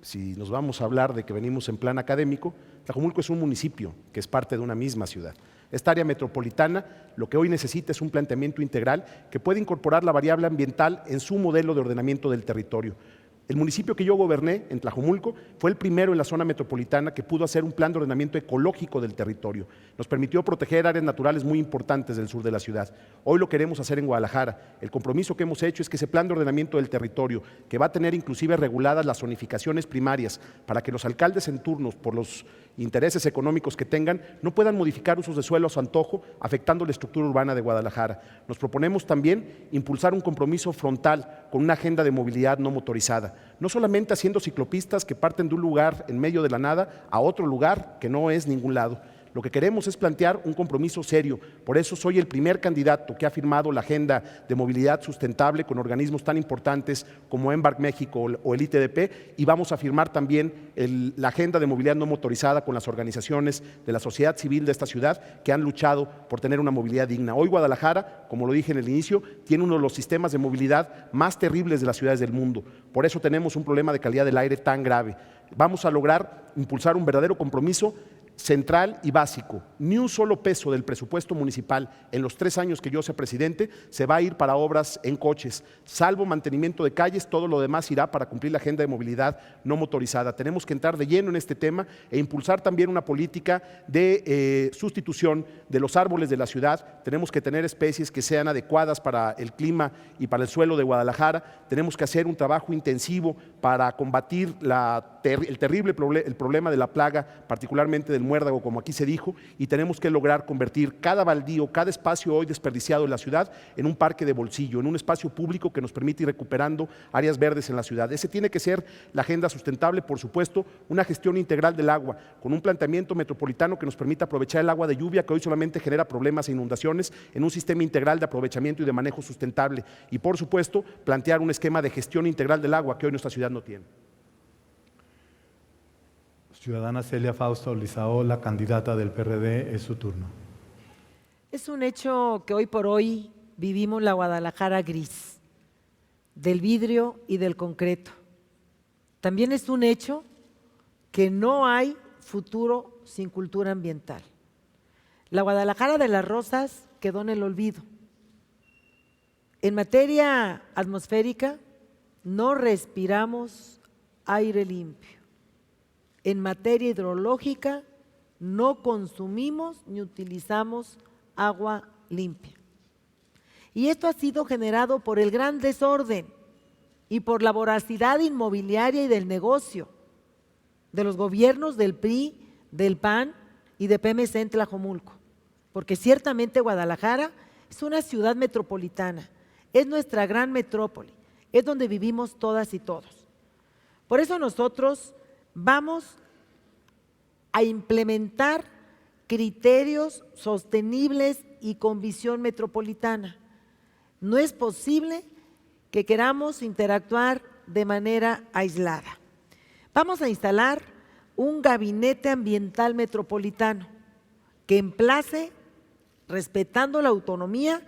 [SPEAKER 5] si nos vamos a hablar de que venimos en plan académico, Tlajomulco es un municipio que es parte de una misma ciudad. Esta área metropolitana lo que hoy necesita es un planteamiento integral que pueda incorporar la variable ambiental en su modelo de ordenamiento del territorio. El municipio que yo goberné, en Tlajomulco, fue el primero en la zona metropolitana que pudo hacer un plan de ordenamiento ecológico del territorio. Nos permitió proteger áreas naturales muy importantes del sur de la ciudad. Hoy lo queremos hacer en Guadalajara. El compromiso que hemos hecho es que ese plan de ordenamiento del territorio, que va a tener inclusive reguladas las zonificaciones primarias para que los alcaldes en turnos, por los intereses económicos que tengan, no puedan modificar usos de suelo a su antojo, afectando la estructura urbana de Guadalajara. Nos proponemos también impulsar un compromiso frontal con una agenda de movilidad no motorizada, no solamente haciendo ciclopistas que parten de un lugar en medio de la nada a otro lugar que no es ningún lado. Lo que queremos es plantear un compromiso serio. Por eso soy el primer candidato que ha firmado la agenda de movilidad sustentable con organismos tan importantes como Embark México o el ITDP, y vamos a firmar también la agenda de movilidad no motorizada con las organizaciones de la sociedad civil de esta ciudad que han luchado por tener una movilidad digna. Hoy Guadalajara, como lo dije en el inicio, tiene uno de los sistemas de movilidad más terribles de las ciudades del mundo. Por eso tenemos un problema de calidad del aire tan grave. Vamos a lograr impulsar un verdadero compromiso central y básico. Ni un solo peso del presupuesto municipal en los 3 años que yo sea presidente se va a ir para obras en coches, salvo mantenimiento de calles. Todo lo demás irá para cumplir la agenda de movilidad no motorizada. Tenemos que entrar de lleno en este tema e impulsar también una política de sustitución de los árboles de la ciudad. Tenemos que tener especies que sean adecuadas para el clima y para el suelo de Guadalajara. Tenemos que hacer un trabajo intensivo para combatir el terrible problema de la plaga, particularmente del muérdago, como aquí se dijo, y tenemos que lograr convertir cada baldío, cada espacio hoy desperdiciado en la ciudad en un parque de bolsillo, en un espacio público que nos permite ir recuperando áreas verdes en la ciudad. Ese tiene que ser la agenda sustentable, por supuesto, una gestión integral del agua, con un planteamiento metropolitano que nos permita aprovechar el agua de lluvia, que hoy solamente genera problemas e inundaciones, en un sistema integral de aprovechamiento y de manejo sustentable, y por supuesto, plantear un esquema de gestión integral del agua que hoy nuestra ciudad no tiene.
[SPEAKER 1] Ciudadana Celia Fausto Lizaola, candidata del PRD, es su turno.
[SPEAKER 2] Es un hecho que hoy por hoy vivimos la Guadalajara gris, del vidrio y del concreto. También es un hecho que no hay futuro sin cultura ambiental. La Guadalajara de las Rosas quedó en el olvido. En materia atmosférica, no respiramos aire limpio. En materia hidrológica, no consumimos ni utilizamos agua limpia. Y esto ha sido generado por el gran desorden y por la voracidad inmobiliaria y del negocio de los gobiernos del PRI, del PAN y de PMC en Tlajomulco. Porque ciertamente Guadalajara es una ciudad metropolitana, es nuestra gran metrópoli, es donde vivimos todas y todos. Por eso nosotros vamos a implementar criterios sostenibles y con visión metropolitana. No es posible que queramos interactuar de manera aislada. Vamos a instalar un gabinete ambiental metropolitano que emplace, respetando la autonomía,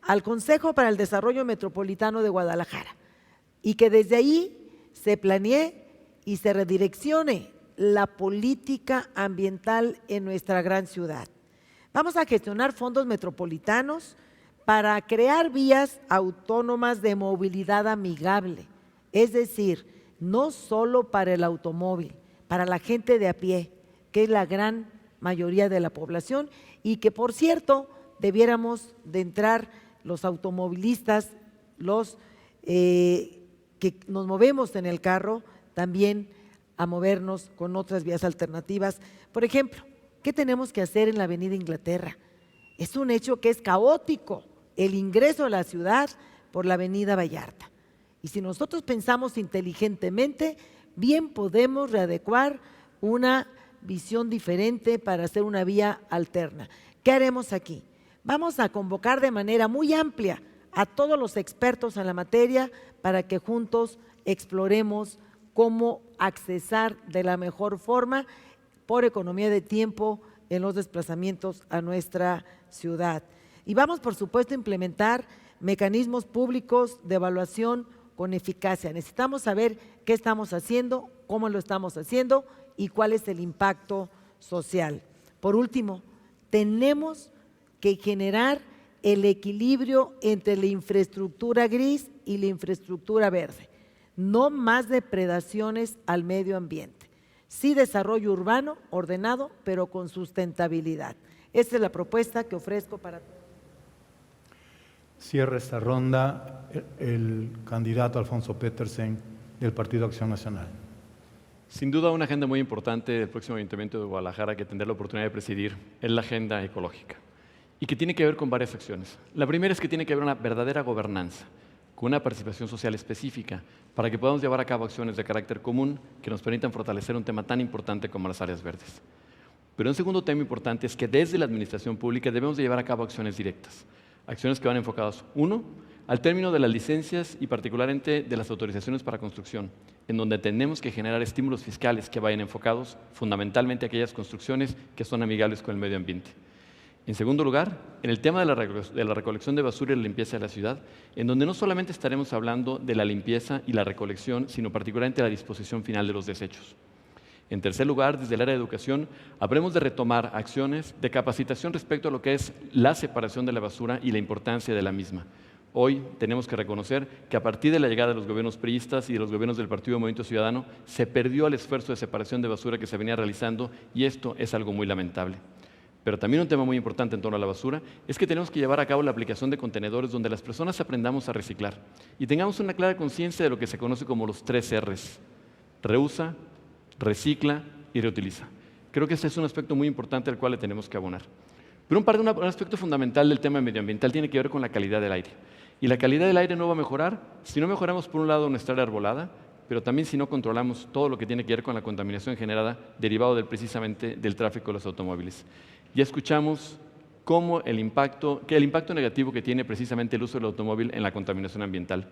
[SPEAKER 2] al Consejo para el Desarrollo Metropolitano de Guadalajara, y que desde ahí se planee y se redireccione la política ambiental en nuestra gran ciudad. Vamos a gestionar fondos metropolitanos para crear vías autónomas de movilidad amigable, es decir, no solo para el automóvil, para la gente de a pie, que es la gran mayoría de la población, y que por cierto debiéramos de entrar los automovilistas, los que nos movemos en el carro, también a movernos con otras vías alternativas. Por ejemplo, ¿qué tenemos que hacer en la Avenida Inglaterra? Es un hecho que es caótico el ingreso a la ciudad por la Avenida Vallarta. Y si nosotros pensamos inteligentemente, bien podemos readecuar una visión diferente para hacer una vía alterna. ¿Qué haremos aquí? Vamos a convocar de manera muy amplia a todos los expertos en la materia para que juntos exploremos cómo accesar de la mejor forma por economía de tiempo en los desplazamientos a nuestra ciudad. Y vamos, por supuesto, a implementar mecanismos públicos de evaluación con eficacia. Necesitamos saber qué estamos haciendo, cómo lo estamos haciendo y cuál es el impacto social. Por último, tenemos que generar el equilibrio entre la infraestructura gris y la infraestructura verde. No más depredaciones al medio ambiente. Sí desarrollo urbano ordenado, pero con sustentabilidad. Esta es la propuesta que ofrezco para todos.
[SPEAKER 1] Cierra esta ronda el candidato Alfonso Petersen del Partido Acción Nacional.
[SPEAKER 4] Sin duda, una agenda muy importante del próximo Ayuntamiento de Guadalajara que tendré la oportunidad de presidir es la agenda ecológica y que tiene que ver con varias acciones. La primera es que tiene que haber una verdadera gobernanza con una participación social específica para que podamos llevar a cabo acciones de carácter común que nos permitan fortalecer un tema tan importante como las áreas verdes. Pero un segundo tema importante es que desde la administración pública debemos de llevar a cabo acciones directas, acciones que van enfocadas, uno, al término de las licencias y particularmente de las autorizaciones para construcción, en donde tenemos que generar estímulos fiscales que vayan enfocados fundamentalmente a aquellas construcciones que son amigables con el medio ambiente. En segundo lugar, en el tema de la recolección de basura y la limpieza de la ciudad, en donde no solamente estaremos hablando de la limpieza y la recolección, sino particularmente la disposición final de los desechos. En tercer lugar, desde el área de educación, habremos de retomar acciones de capacitación respecto a lo que es la separación de la basura y la importancia de la misma. Hoy tenemos que reconocer que a partir de la llegada de los gobiernos priistas y de los gobiernos del Partido Movimiento Ciudadano, se perdió el esfuerzo de separación de basura que se venía realizando y esto es algo muy lamentable. Pero también un tema muy importante en torno a la basura es que tenemos que llevar a cabo la aplicación de contenedores donde las personas aprendamos a reciclar y tengamos una clara conciencia de lo que se conoce como los 3 R's: reusa, recicla y reutiliza. Creo que ese es un aspecto muy importante al cual le tenemos que abonar. Pero un aspecto fundamental del tema medioambiental tiene que ver con la calidad del aire. Y la calidad del aire no va a mejorar si no mejoramos, por un lado, nuestra área arbolada, pero también si no controlamos todo lo que tiene que ver con la contaminación generada derivado precisamente del tráfico de los automóviles. Ya escuchamos el impacto negativo que tiene precisamente el uso del automóvil en la contaminación ambiental.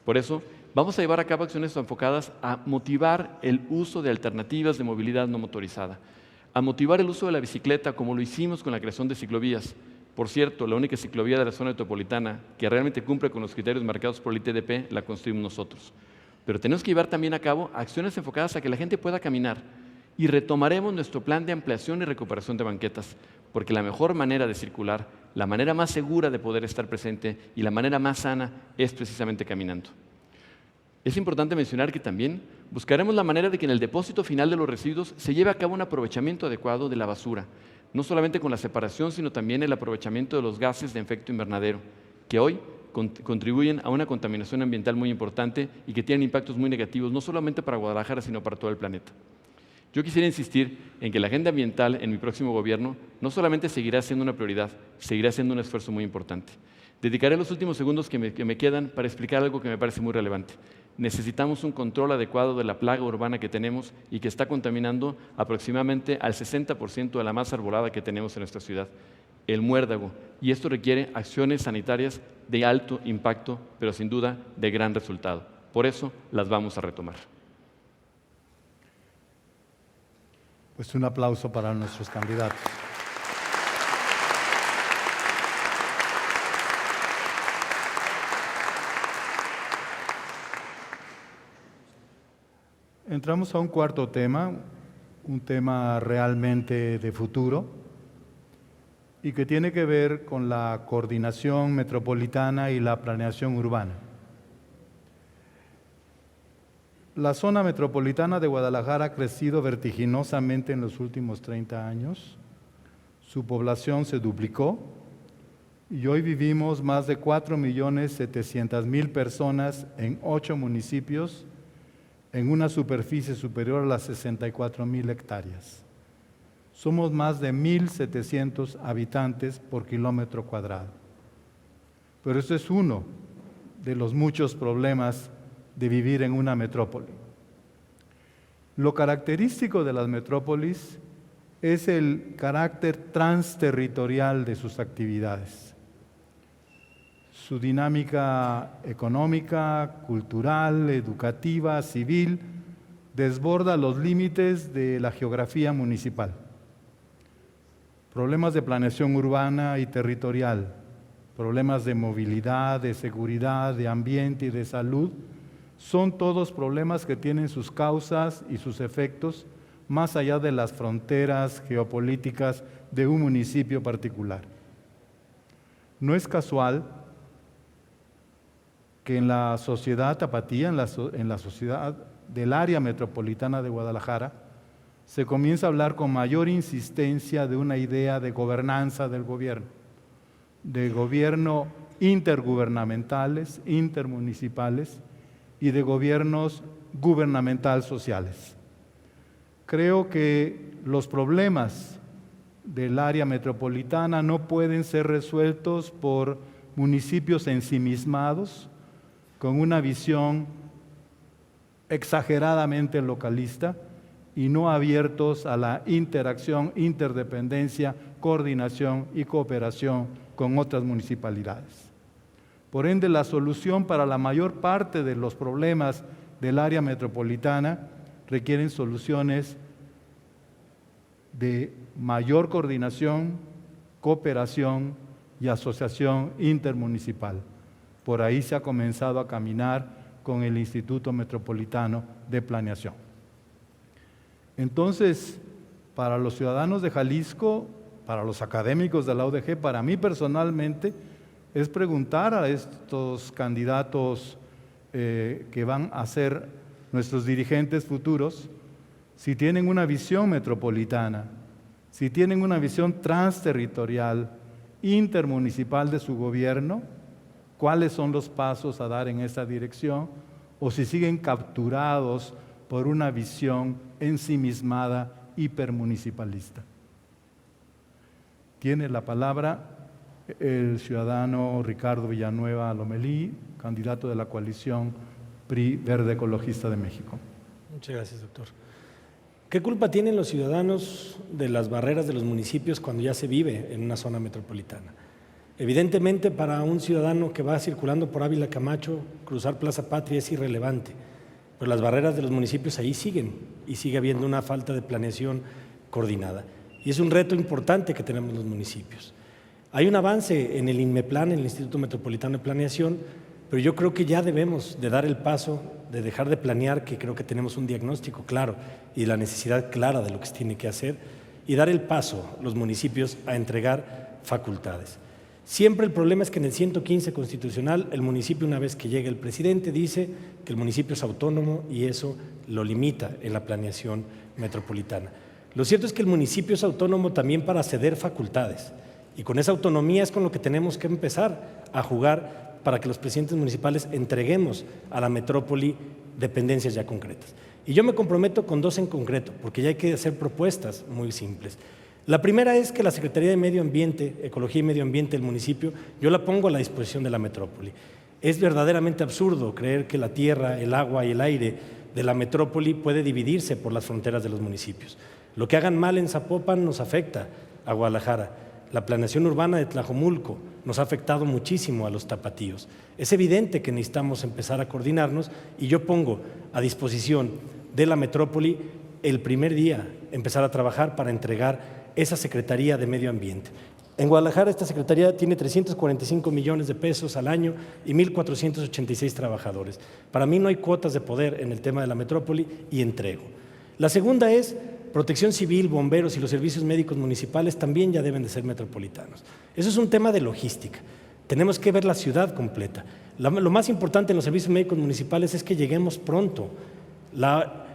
[SPEAKER 4] Por eso, vamos a llevar a cabo acciones enfocadas a motivar el uso de alternativas de movilidad no motorizada, a motivar el uso de la bicicleta como lo hicimos con la creación de ciclovías. Por cierto, la única ciclovía de la zona metropolitana que realmente cumple con los criterios marcados por el ITDP la construimos nosotros. Pero tenemos que llevar también a cabo acciones enfocadas a que la gente pueda caminar y retomaremos nuestro plan de ampliación y recuperación de banquetas, porque la mejor manera de circular, la manera más segura de poder estar presente y la manera más sana es precisamente caminando. Es importante mencionar que también buscaremos la manera de que en el depósito final de los residuos se lleve a cabo un aprovechamiento adecuado de la basura, no solamente con la separación, sino también el aprovechamiento de los gases de efecto invernadero, que hoy contribuyen a una contaminación ambiental muy importante y que tienen impactos muy negativos, no solamente para Guadalajara, sino para todo el planeta. Yo quisiera insistir en que la agenda ambiental en mi próximo gobierno no solamente seguirá siendo una prioridad, seguirá siendo un esfuerzo muy importante. Dedicaré los últimos segundos que me quedan para explicar algo que me parece muy relevante. Necesitamos un control adecuado de la plaga urbana que tenemos y que está contaminando aproximadamente al 60% de la masa arbolada que tenemos en nuestra ciudad, el muérdago. Y esto requiere acciones sanitarias de alto impacto, pero sin duda de gran resultado. Por eso las vamos a retomar.
[SPEAKER 1] Pues un aplauso para nuestros candidatos. Entramos a un cuarto tema, un tema realmente de futuro y que tiene que ver con la coordinación metropolitana y la planeación urbana. La zona metropolitana de Guadalajara ha crecido vertiginosamente en los últimos 30 años. Su población se duplicó y hoy vivimos más de 4.700.000 personas en 8 municipios en una superficie superior a las 64.000 hectáreas. Somos más de 1.700 habitantes por kilómetro cuadrado. Pero este es uno de los muchos problemas de vivir en una metrópoli. Lo característico de las metrópolis es el carácter transterritorial de sus actividades. Su dinámica económica, cultural, educativa, civil, desborda los límites de la geografía municipal. Problemas de planeación urbana y territorial, problemas de movilidad, de seguridad, de ambiente y de salud, son todos problemas que tienen sus causas y sus efectos más allá de las fronteras geopolíticas de un municipio particular. No es casual que en la sociedad tapatía, en la sociedad del área metropolitana de Guadalajara, se comienza a hablar con mayor insistencia de una idea de gobernanza del gobierno, de gobierno intergubernamentales, intermunicipales y de gobiernos gubernamental sociales. Creo que los problemas del área metropolitana no pueden ser resueltos por municipios ensimismados, con una visión exageradamente localista y no abiertos a la interacción, interdependencia, coordinación y cooperación con otras municipalidades. Por ende, la solución para la mayor parte de los problemas del área metropolitana requieren soluciones de mayor coordinación, cooperación y asociación intermunicipal. Por ahí se ha comenzado a caminar con el Instituto Metropolitano de Planeación. Entonces, para los ciudadanos de Jalisco, para los académicos de la UDG, para mí personalmente, es preguntar a estos candidatos que van a ser nuestros dirigentes futuros, si tienen una visión metropolitana, si tienen una visión transterritorial, intermunicipal de su gobierno, cuáles son los pasos a dar en esa dirección, o si siguen capturados por una visión ensimismada hipermunicipalista. Tiene la palabra el ciudadano Ricardo Villanueva Lomelí, candidato de la coalición PRI Verde Ecologista de México.
[SPEAKER 3] Muchas gracias, doctor. ¿Qué culpa tienen los ciudadanos de las barreras de los municipios cuando ya se vive en una zona metropolitana? Evidentemente, para un ciudadano que va circulando por Ávila Camacho, cruzar Plaza Patria es irrelevante, pero las barreras de los municipios ahí siguen y sigue habiendo una falta de planeación coordinada. Y es un reto importante que tenemos los municipios. Hay un avance en el INMEPLAN, en el Instituto Metropolitano de Planeación, pero yo creo que ya debemos de dar el paso de dejar de planear, que creo que tenemos un diagnóstico claro y la necesidad clara de lo que se tiene que hacer, y dar el paso los municipios a entregar facultades. Siempre el problema es que en el 115 constitucional el municipio, una vez que llega el presidente, dice que el municipio es autónomo y eso lo limita en la planeación metropolitana. Lo cierto es que el municipio es autónomo también para ceder facultades y con esa autonomía es con lo que tenemos que empezar a jugar para que los presidentes municipales entreguemos a la metrópoli dependencias ya concretas. Y yo me comprometo con dos en concreto, porque ya hay que hacer propuestas muy simples. La primera es que la Secretaría de Medio Ambiente, Ecología y Medio Ambiente del municipio, yo la pongo a la disposición de la metrópoli. Es verdaderamente absurdo creer que la tierra, el agua y el aire de la metrópoli puede dividirse por las fronteras de los municipios. Lo que hagan mal en Zapopan nos afecta a Guadalajara. La planeación urbana de Tlajomulco nos ha afectado muchísimo a los tapatíos. Es evidente que necesitamos empezar a coordinarnos y yo pongo a disposición de la metrópoli el primer día empezar a trabajar para entregar esa Secretaría de Medio Ambiente. En Guadalajara esta Secretaría tiene 345 millones de pesos al año y 1,486 trabajadores. Para mí no hay cuotas de poder en el tema de la metrópoli y entrego. La segunda es Protección Civil, bomberos y los servicios médicos municipales también ya deben de ser metropolitanos. Eso es un tema de logística. Tenemos que ver la ciudad completa. Lo más importante en los servicios médicos municipales es que lleguemos pronto.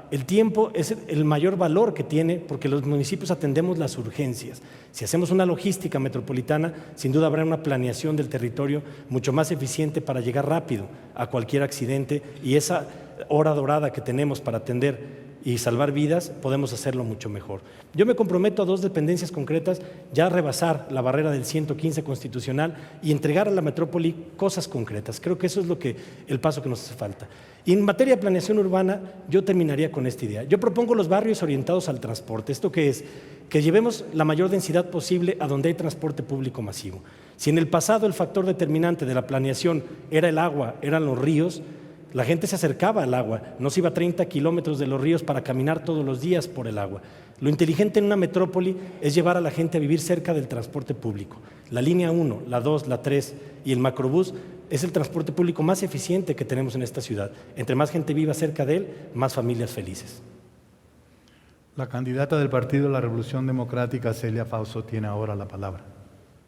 [SPEAKER 3] El tiempo es el mayor valor que tiene porque los municipios atendemos las urgencias. Si hacemos una logística metropolitana, sin duda habrá una planeación del territorio mucho más eficiente para llegar rápido a cualquier accidente y esa hora dorada que tenemos para atender y salvar vidas, podemos hacerlo mucho mejor. Yo me comprometo a dos dependencias concretas, ya rebasar la barrera del 115 constitucional y entregar a la metrópoli cosas concretas. Creo que eso es el paso que nos hace falta. Y en materia de planeación urbana, yo terminaría con esta idea. Yo propongo los barrios orientados al transporte. ¿Esto qué es? Que llevemos la mayor densidad posible a donde hay transporte público masivo. Si en el pasado el factor determinante de la planeación era el agua, eran los ríos, la gente se acercaba al agua, no se iba a 30 kilómetros de los ríos para caminar todos los días por el agua. Lo inteligente en una metrópoli es llevar a la gente a vivir cerca del transporte público. La línea 1, la 2, la 3 y el macrobús es el transporte público más eficiente que tenemos en esta ciudad. Entre más gente viva cerca de él, más familias felices.
[SPEAKER 1] La candidata del Partido de la Revolución Democrática, Celia Fausto, tiene ahora la palabra.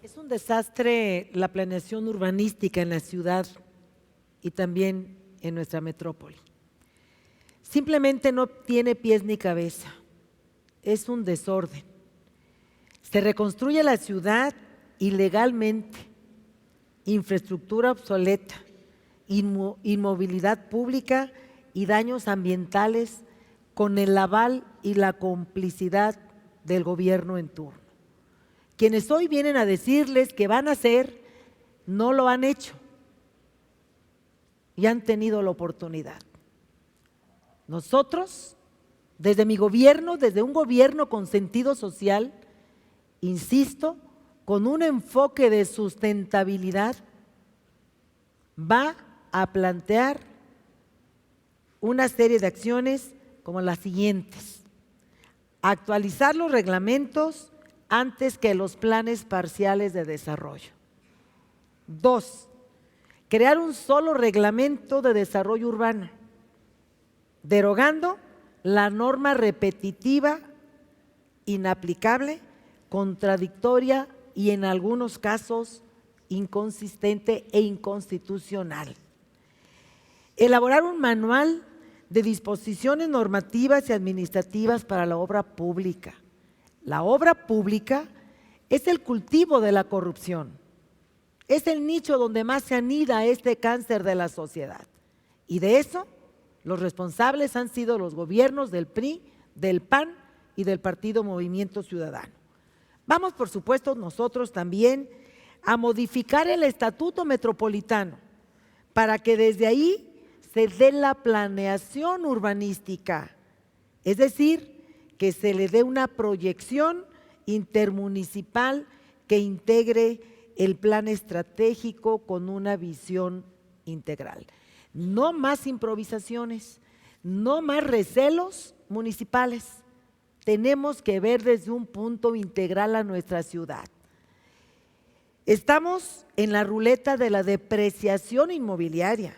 [SPEAKER 2] Es un desastre la planeación urbanística en la ciudad y también en nuestra metrópoli. Simplemente no tiene pies ni cabeza. Es un desorden. Se reconstruye la ciudad ilegalmente, infraestructura obsoleta, inmovilidad pública y daños ambientales con el aval y la complicidad del gobierno en turno. Quienes hoy vienen a decirles que van a hacer, no lo han hecho y han tenido la oportunidad. Nosotros, desde mi gobierno, desde un gobierno con sentido social, insisto, con un enfoque de sustentabilidad, va a plantear una serie de acciones como las siguientes: actualizar los reglamentos antes que los planes parciales de desarrollo. 2, crear un solo reglamento de desarrollo urbano, derogando la norma repetitiva, inaplicable, contradictoria y en algunos casos inconsistente e inconstitucional. Elaborar un manual de disposiciones normativas y administrativas para la obra pública. La obra pública es el cultivo de la corrupción, es el nicho donde más se anida este cáncer de la sociedad. Y de eso los responsables han sido los gobiernos del PRI, del PAN y del Partido Movimiento Ciudadano. Vamos, por supuesto, nosotros también a modificar el Estatuto Metropolitano para que desde ahí se dé la planeación urbanística, es decir, que se le dé una proyección intermunicipal que integre el plan estratégico con una visión integral. No más improvisaciones, no más recelos municipales. Tenemos que ver desde un punto integral a nuestra ciudad. Estamos en la ruleta de la depreciación inmobiliaria.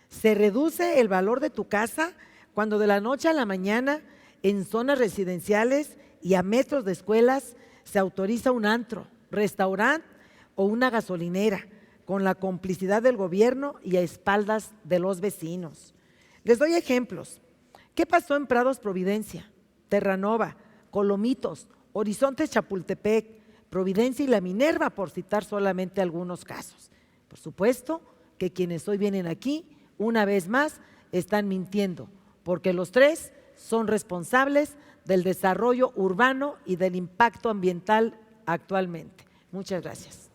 [SPEAKER 2] Se reduce el valor de tu casa cuando de la noche a la mañana en zonas residenciales y a metros de escuelas se autoriza un antro, restaurante o una gasolinera con la complicidad del gobierno y a espaldas de los vecinos. Les doy ejemplos. ¿Qué pasó en Prados Providencia, Terranova, Colomitos, Horizontes Chapultepec, Providencia y La Minerva, por citar solamente algunos casos? Por supuesto que quienes hoy vienen aquí, una vez más, están mintiendo, porque los tres son responsables del desarrollo urbano y del impacto ambiental actualmente. Muchas gracias.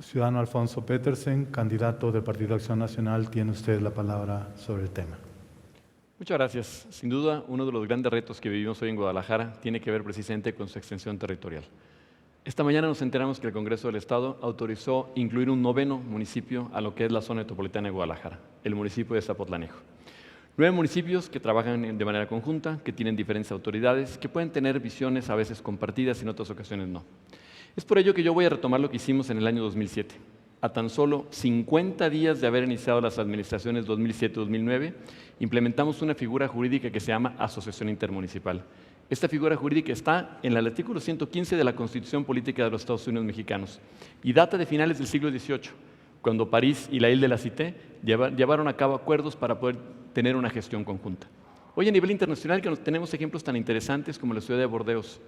[SPEAKER 1] Ciudadano Alfonso Petersen, candidato del Partido Acción Nacional, tiene usted la palabra sobre el tema.
[SPEAKER 4] Muchas gracias. Sin duda, uno de los grandes retos que vivimos hoy en Guadalajara tiene que ver precisamente con su extensión territorial. Esta mañana nos enteramos que el Congreso del Estado autorizó incluir un 9º municipio a lo que es la zona metropolitana de Guadalajara, el municipio de Zapotlanejo. 9 municipios que trabajan de manera conjunta, que tienen diferentes autoridades, que pueden tener visiones a veces compartidas y en otras ocasiones no. Es por ello que yo voy a retomar lo que hicimos en el año 2007. A tan solo 50 días de haber iniciado las administraciones 2007-2009, implementamos una figura jurídica que se llama Asociación Intermunicipal. Esta figura jurídica está en el artículo 115 de la Constitución Política de los Estados Unidos Mexicanos y data de finales del siglo XVIII, cuando París y la Ile de la Cité llevaron a cabo acuerdos para poder tener una gestión conjunta. Hoy a nivel internacional que tenemos ejemplos tan interesantes como la ciudad de Bordeaux,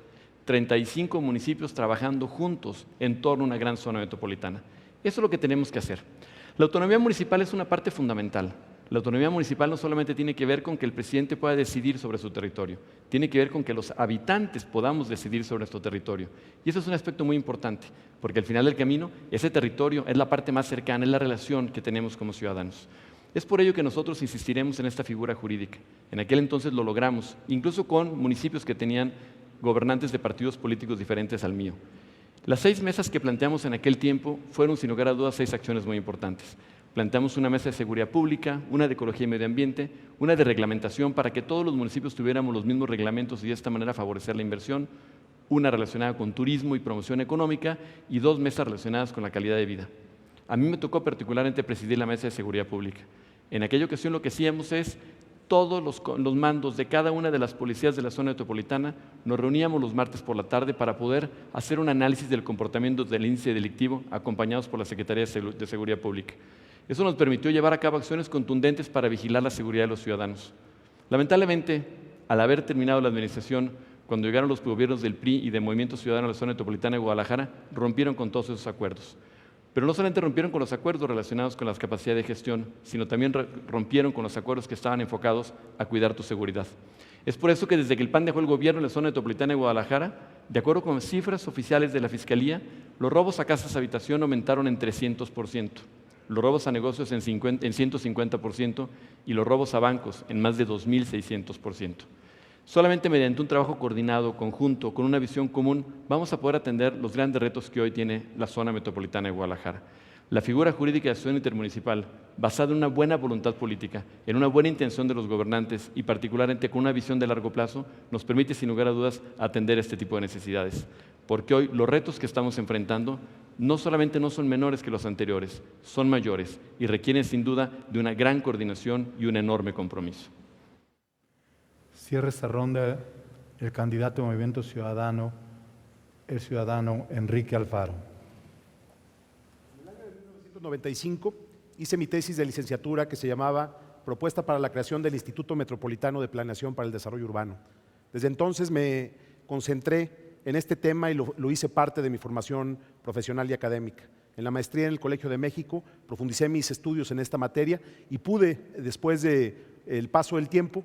[SPEAKER 4] 35 municipios trabajando juntos en torno a una gran zona metropolitana. Eso es lo que tenemos que hacer. La autonomía municipal es una parte fundamental. La autonomía municipal no solamente tiene que ver con que el presidente pueda decidir sobre su territorio, tiene que ver con que los habitantes podamos decidir sobre nuestro territorio. Y eso es un aspecto muy importante, porque al final del camino, ese territorio es la parte más cercana, es la relación que tenemos como ciudadanos. Es por ello que nosotros insistiremos en esta figura jurídica. En aquel entonces lo logramos, incluso con municipios que tenían gobernantes de partidos políticos diferentes al mío. Las 6 mesas que planteamos en aquel tiempo fueron, sin lugar a dudas, 6 acciones muy importantes. Planteamos una mesa de seguridad pública, una de ecología y medio ambiente, una de reglamentación para que todos los municipios tuviéramos los mismos reglamentos y de esta manera favorecer la inversión, una relacionada con turismo y promoción económica y 2 mesas relacionadas con la calidad de vida. A mí me tocó particularmente presidir la mesa de seguridad pública. En aquella ocasión lo que hacíamos es todos los mandos de cada una de las policías de la zona metropolitana nos reuníamos los martes por la tarde para poder hacer un análisis del comportamiento del índice delictivo acompañados por la Secretaría de Seguridad Pública. Eso nos permitió llevar a cabo acciones contundentes para vigilar la seguridad de los ciudadanos. Lamentablemente, al haber terminado la administración, cuando llegaron los gobiernos del PRI y del Movimiento Ciudadano de la zona metropolitana de Guadalajara, rompieron con todos esos acuerdos. Pero no solamente rompieron con los acuerdos relacionados con las capacidades de gestión, sino también rompieron con los acuerdos que estaban enfocados a cuidar tu seguridad. Es por eso que desde que el PAN dejó el gobierno en la zona metropolitana de Guadalajara, de acuerdo con cifras oficiales de la Fiscalía, los robos a casas habitación aumentaron en 300%, los robos a negocios en 150% y los robos a bancos en más de 2.600%. Solamente mediante un trabajo coordinado, conjunto, con una visión común, vamos a poder atender los grandes retos que hoy tiene la zona metropolitana de Guadalajara. La figura jurídica de asociación intermunicipal, basada en una buena voluntad política, en una buena intención de los gobernantes y particularmente con una visión de largo plazo, nos permite sin lugar a dudas atender este tipo de necesidades. Porque hoy los retos que estamos enfrentando no solamente no son menores que los anteriores, son mayores y requieren sin duda de una gran coordinación y un enorme compromiso.
[SPEAKER 1] Cierra esta ronda el candidato de Movimiento Ciudadano, el ciudadano Enrique Alfaro.
[SPEAKER 5] En el año de 1995 hice mi tesis de licenciatura que se llamaba Propuesta para la creación del Instituto Metropolitano de Planeación para el Desarrollo Urbano. Desde entonces me concentré en este tema y lo hice parte de mi formación profesional y académica. En la maestría en el Colegio de México profundicé mis estudios en esta materia y pude, después del paso del tiempo,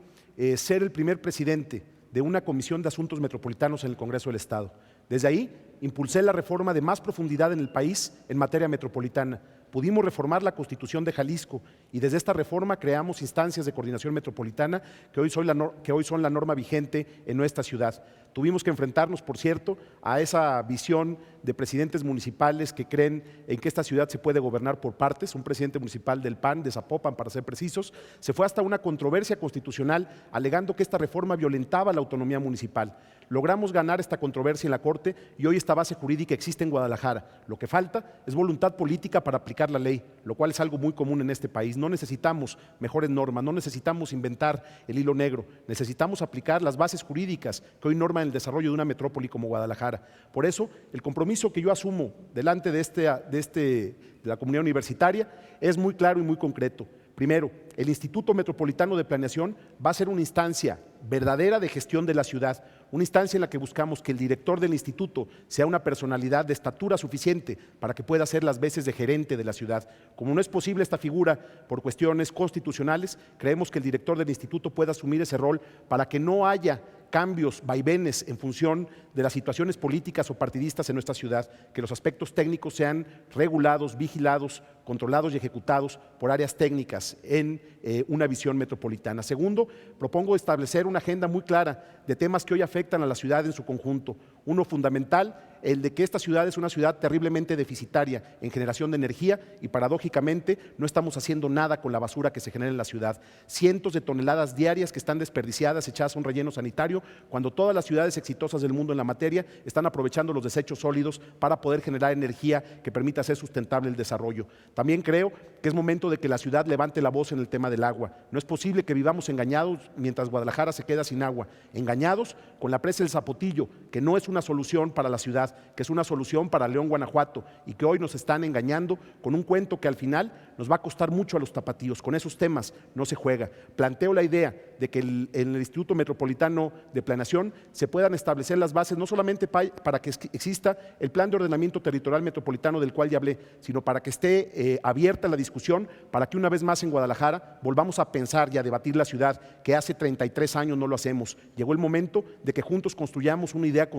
[SPEAKER 5] ser el primer presidente de una comisión de asuntos metropolitanos en el Congreso del Estado. Desde ahí impulsé la reforma de más profundidad en el país en materia metropolitana. Pudimos reformar la Constitución de Jalisco y desde esta reforma creamos instancias de coordinación metropolitana que hoy son la norma vigente en nuestra ciudad. Tuvimos que enfrentarnos, por cierto, a esa visión de presidentes municipales que creen en que esta ciudad se puede gobernar por partes. Un presidente municipal del PAN, de Zapopan, para ser precisos, se fue hasta una controversia constitucional alegando que esta reforma violentaba la autonomía municipal. Logramos ganar esta controversia en la Corte y hoy esta base jurídica existe en Guadalajara. Lo que falta es voluntad política para aplicar la ley, lo cual es algo muy común en este país. No necesitamos mejores normas, no necesitamos inventar el hilo negro, necesitamos aplicar las bases jurídicas que hoy norman el desarrollo de una metrópoli como Guadalajara. Por eso, el compromiso que yo asumo delante de la comunidad universitaria es muy claro y muy concreto. Primero, el Instituto Metropolitano de Planeación va a ser una instancia verdadera de gestión de la ciudad, una instancia en la que buscamos que el director del instituto sea una personalidad de estatura suficiente para que pueda hacer las veces de gerente de la ciudad. Como no es posible esta figura por cuestiones constitucionales, creemos que el director del instituto pueda asumir ese rol para que no haya cambios, vaivenes en función de las situaciones políticas o partidistas en nuestra ciudad, que los aspectos técnicos sean regulados, vigilados, controlados y ejecutados por áreas técnicas en una visión metropolitana. Segundo, propongo establecer una agenda muy clara de temas que hoy afectan a la ciudad en su conjunto. Uno fundamental, el de que esta ciudad es una ciudad terriblemente deficitaria en generación de energía y paradójicamente no estamos haciendo nada con la basura que se genera en la ciudad. Cientos de toneladas diarias que están desperdiciadas, echadas a un relleno sanitario, cuando todas las ciudades exitosas del mundo en la materia están aprovechando los desechos sólidos para poder generar energía que permita hacer sustentable el desarrollo. También creo que es momento de que la ciudad levante la voz en el tema del agua. No es posible que vivamos engañados mientras Guadalajara se queda sin agua, engañados con la presa del Zapotillo, que no es una solución para la ciudad, que es una solución para León, Guanajuato, y que hoy nos están engañando con un cuento que al final nos va a costar mucho a los tapatíos. Con esos temas no se juega. Planteo la idea de que en el Instituto Metropolitano de Planeación se puedan establecer las bases no solamente para que exista el Plan de Ordenamiento Territorial Metropolitano del cual ya hablé, sino para que esté abierta la discusión, para que una vez más en Guadalajara volvamos a pensar y a debatir la ciudad, que hace 33 años no lo hacemos. Llegó el momento de que juntos construyamos una idea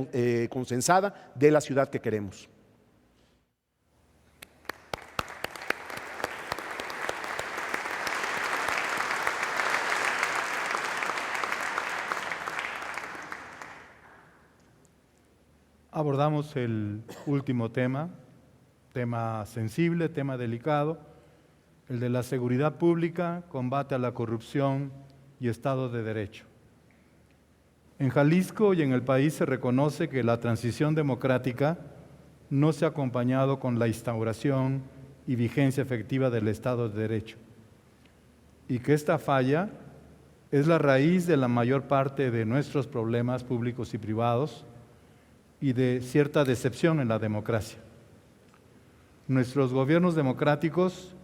[SPEAKER 5] consensada de la ciudad que queremos.
[SPEAKER 1] Abordamos el último tema sensible, tema delicado, el de la seguridad pública, combate a la corrupción y Estado de Derecho. En Jalisco y en el país se reconoce que la transición democrática no se ha acompañado con la instauración y vigencia efectiva del Estado de Derecho y que esta falla es la raíz de la mayor parte de nuestros problemas públicos y privados y de cierta decepción en la democracia. Nuestros gobiernos democráticos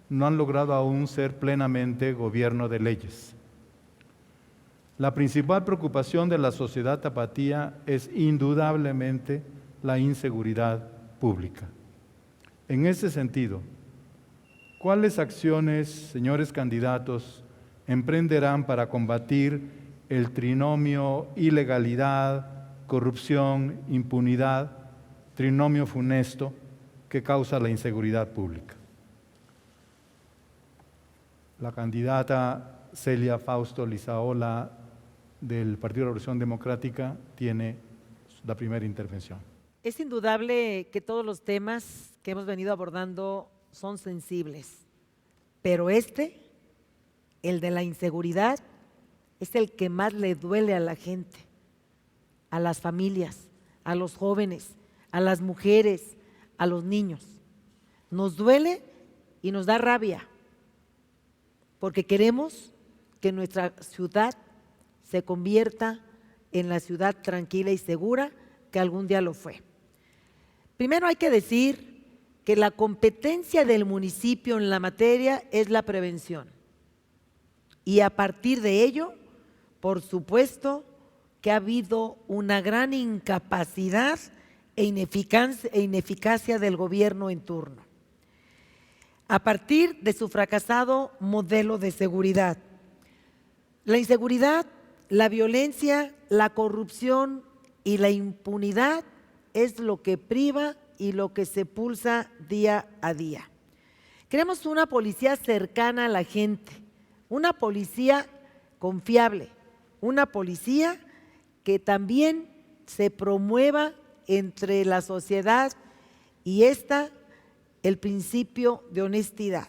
[SPEAKER 1] no han logrado aún ser plenamente gobierno de leyes. La principal preocupación de la sociedad tapatía es indudablemente la inseguridad pública. En ese sentido, ¿cuáles acciones, señores candidatos, emprenderán para combatir el trinomio ilegalidad, corrupción, impunidad, trinomio funesto que causa la inseguridad pública? La candidata Celia Fausto Lizaola del Partido de la Revolución Democrática tiene la primera intervención.
[SPEAKER 2] Es indudable que todos los temas que hemos venido abordando son sensibles, pero el de la inseguridad, es el que más le duele a la gente, a las familias, a los jóvenes, a las mujeres, a los niños. Nos duele y nos da rabia, porque queremos que nuestra ciudad se convierta en la ciudad tranquila y segura que algún día lo fue. Primero hay que decir que la competencia del municipio en la materia es la prevención. Y a partir de ello, por supuesto que ha habido una gran incapacidad e ineficacia del gobierno en turno. A partir de su fracasado modelo de seguridad. La inseguridad, la violencia, la corrupción y la impunidad es lo que priva y lo que se pulsa día a día. Queremos una policía cercana a la gente, una policía confiable, una policía que también se promueva entre la sociedad y el principio de honestidad.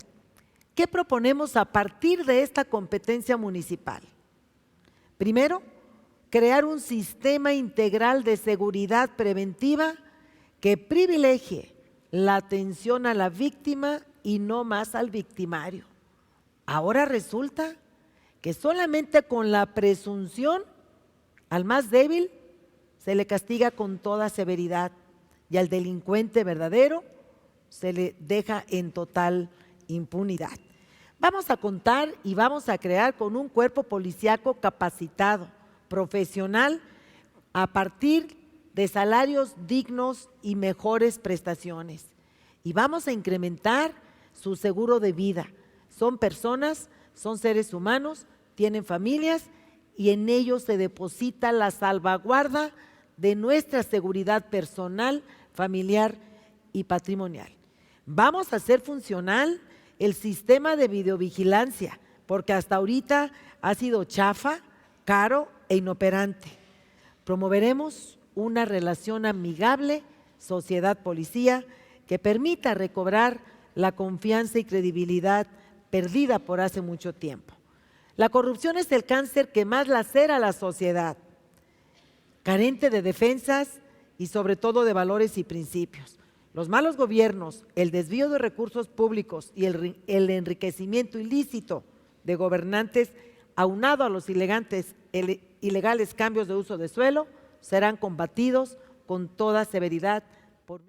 [SPEAKER 2] ¿Qué proponemos a partir de esta competencia municipal? Primero, crear un sistema integral de seguridad preventiva que privilegie la atención a la víctima y no más al victimario. Ahora resulta que solamente con la presunción al más débil se le castiga con toda severidad y al delincuente verdadero se le deja en total impunidad. Vamos a contar y vamos a crear con un cuerpo policíaco capacitado, profesional, a partir de salarios dignos y mejores prestaciones. Y vamos a incrementar su seguro de vida. Son personas, son seres humanos, tienen familias y en ellos se deposita la salvaguarda de nuestra seguridad personal, familiar y patrimonial. Vamos a hacer funcional el sistema de videovigilancia, porque hasta ahorita ha sido chafa, caro e inoperante. Promoveremos una relación amigable, sociedad-policía, que permita recobrar la confianza y credibilidad perdida por hace mucho tiempo. La corrupción es el cáncer que más lacera a la sociedad, carente de defensas y sobre todo de valores y principios. Los malos gobiernos, el desvío de recursos públicos y el enriquecimiento ilícito de gobernantes, aunado a los ilegales cambios de uso de suelo, serán combatidos con toda severidad por mí.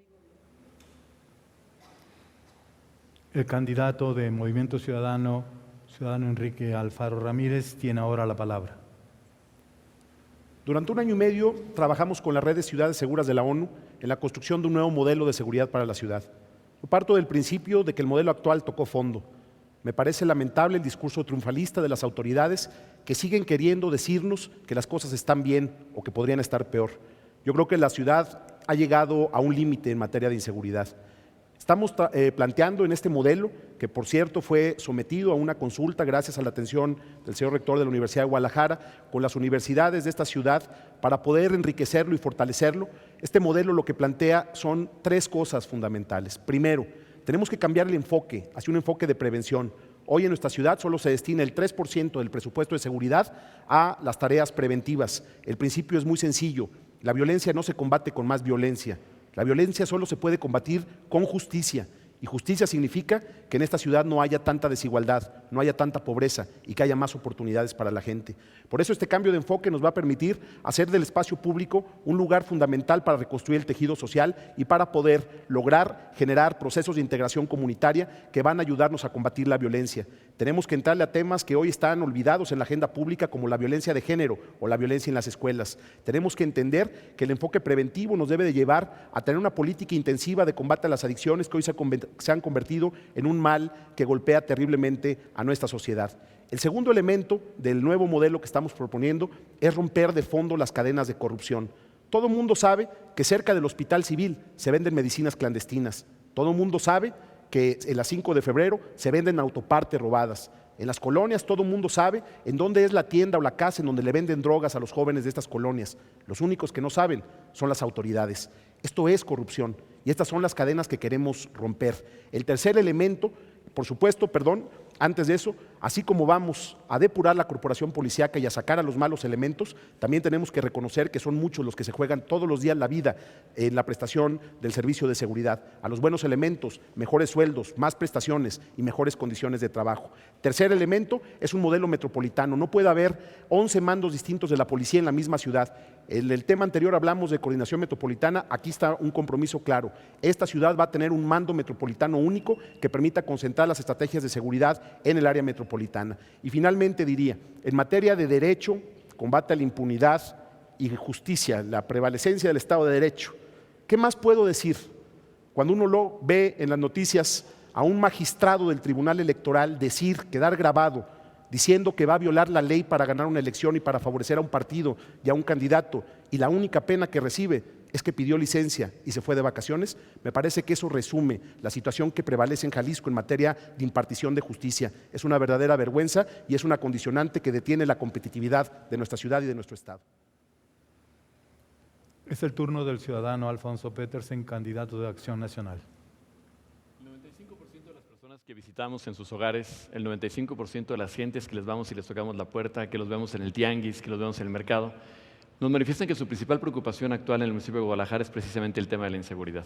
[SPEAKER 1] El candidato de Movimiento Ciudadano Enrique Alfaro Ramírez, tiene ahora la palabra.
[SPEAKER 5] Durante 1 año y medio trabajamos con la Red de Ciudades Seguras de la ONU en la construcción de un nuevo modelo de seguridad para la ciudad. Yo parto del principio de que el modelo actual tocó fondo. Me parece lamentable el discurso triunfalista de las autoridades que siguen queriendo decirnos que las cosas están bien o que podrían estar peor. Yo creo que la ciudad ha llegado a un límite en materia de inseguridad. Estamos planteando en este modelo, que por cierto fue sometido a una consulta gracias a la atención del señor rector de la Universidad de Guadalajara, con las universidades de esta ciudad para poder enriquecerlo y fortalecerlo. Este modelo lo que plantea son 3 cosas fundamentales. Primero, tenemos que cambiar el enfoque hacia un enfoque de prevención. Hoy en nuestra ciudad solo se destina el 3% del presupuesto de seguridad a las tareas preventivas. El principio es muy sencillo: la violencia no se combate con más violencia. La violencia solo se puede combatir con justicia Y justicia significa que en esta ciudad no haya tanta desigualdad, no haya tanta pobreza y que haya más oportunidades para la gente. Por eso este cambio de enfoque nos va a permitir hacer del espacio público un lugar fundamental para reconstruir el tejido social y para poder lograr generar procesos de integración comunitaria que van a ayudarnos a combatir la violencia. Tenemos que entrarle a temas que hoy están olvidados en la agenda pública, como la violencia de género o la violencia en las escuelas. Tenemos que entender que el enfoque preventivo nos debe de llevar a tener una política intensiva de combate a las adicciones que hoy se han convertido en un mal que golpea terriblemente a nuestra sociedad. El segundo elemento del nuevo modelo que estamos proponiendo es romper de fondo las cadenas de corrupción. Todo el mundo sabe que cerca del Hospital Civil se venden medicinas clandestinas. Todo el mundo sabe que en la 5 de febrero se venden autopartes robadas. En las colonias todo el mundo sabe en dónde es la tienda o la casa en donde le venden drogas a los jóvenes de estas colonias. Los únicos que no saben son las autoridades. Esto es corrupción y estas son las cadenas que queremos romper. El tercer elemento, por supuesto, antes de eso, así como vamos a depurar la corporación policíaca y a sacar a los malos elementos, también tenemos que reconocer que son muchos los que se juegan todos los días la vida en la prestación del servicio de seguridad. A los buenos elementos, mejores sueldos, más prestaciones y mejores condiciones de trabajo. Tercer elemento es un modelo metropolitano. No puede haber 11 mandos distintos de la policía en la misma ciudad. En el tema anterior hablamos de coordinación metropolitana, aquí está un compromiso claro. Esta ciudad va a tener un mando metropolitano único que permita concentrar las estrategias de seguridad en el área metropolitana. Y finalmente diría, en materia de derecho, combate a la impunidad y justicia, la prevalecencia del Estado de Derecho, ¿qué más puedo decir? Cuando uno lo ve en las noticias a un magistrado del Tribunal Electoral quedar grabado, diciendo que va a violar la ley para ganar una elección y para favorecer a un partido y a un candidato, y la única pena que recibe es que pidió licencia y se fue de vacaciones, me parece que eso resume la situación que prevalece en Jalisco en materia de impartición de justicia. Es una verdadera vergüenza y es una condicionante que detiene la competitividad de nuestra ciudad y de nuestro Estado.
[SPEAKER 1] Es el turno del ciudadano Alfonso Petersen, candidato de Acción Nacional.
[SPEAKER 4] El 95% de las personas que visitamos en sus hogares, el 95% de las gentes que les vamos y les tocamos la puerta, que los vemos en el tianguis, que los vemos en el mercado, nos manifiestan que su principal preocupación actual en el municipio de Guadalajara es precisamente el tema de la inseguridad.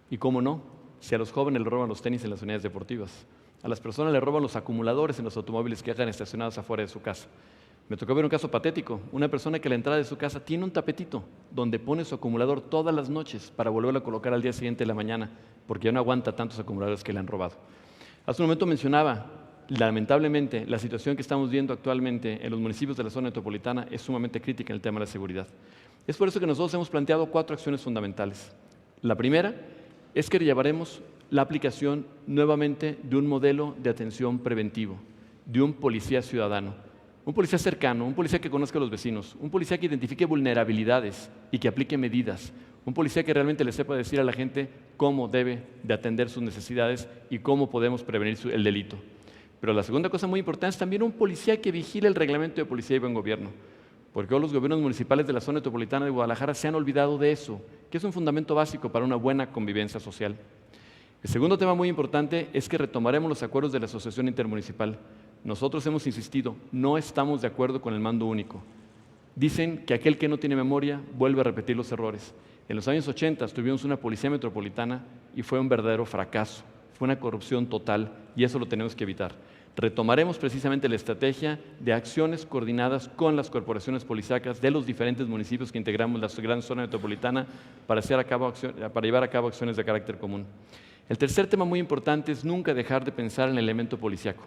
[SPEAKER 4] Y cómo no, si a los jóvenes les roban los tenis en las unidades deportivas, a las personas les roban los acumuladores en los automóviles que dejan estacionados afuera de su casa. Me tocó ver un caso patético, una persona que a la entrada de su casa tiene un tapetito donde pone su acumulador todas las noches para volverlo a colocar al día siguiente de la mañana, porque ya no aguanta tantos acumuladores que le han robado. Hace un momento mencionaba, lamentablemente, la situación que estamos viendo actualmente en los municipios de la zona metropolitana es sumamente crítica en el tema de la seguridad. Es por eso que nosotros hemos planteado 4 acciones fundamentales. La primera es que llevaremos la aplicación nuevamente de un modelo de atención preventivo, de un policía ciudadano, un policía cercano, un policía que conozca a los vecinos, un policía que identifique vulnerabilidades y que aplique medidas, un policía que realmente le sepa decir a la gente cómo debe de atender sus necesidades y cómo podemos prevenir el delito. Pero la segunda cosa muy importante es también un policía que vigile el reglamento de policía y buen gobierno, porque hoy los gobiernos municipales de la zona metropolitana de Guadalajara se han olvidado de eso, que es un fundamento básico para una buena convivencia social. El segundo tema muy importante es que retomaremos los acuerdos de la Asociación Intermunicipal. Nosotros hemos insistido, no estamos de acuerdo con el mando único. Dicen que aquel que no tiene memoria vuelve a repetir los errores. En los años 80 tuvimos una policía metropolitana y fue un verdadero fracaso, fue una corrupción total y eso lo tenemos que evitar. Retomaremos precisamente la estrategia de acciones coordinadas con las corporaciones policíacas de los diferentes municipios que integramos la gran zona metropolitana para llevar a cabo acciones de carácter común. El tercer tema muy importante es nunca dejar de pensar en el elemento policíaco.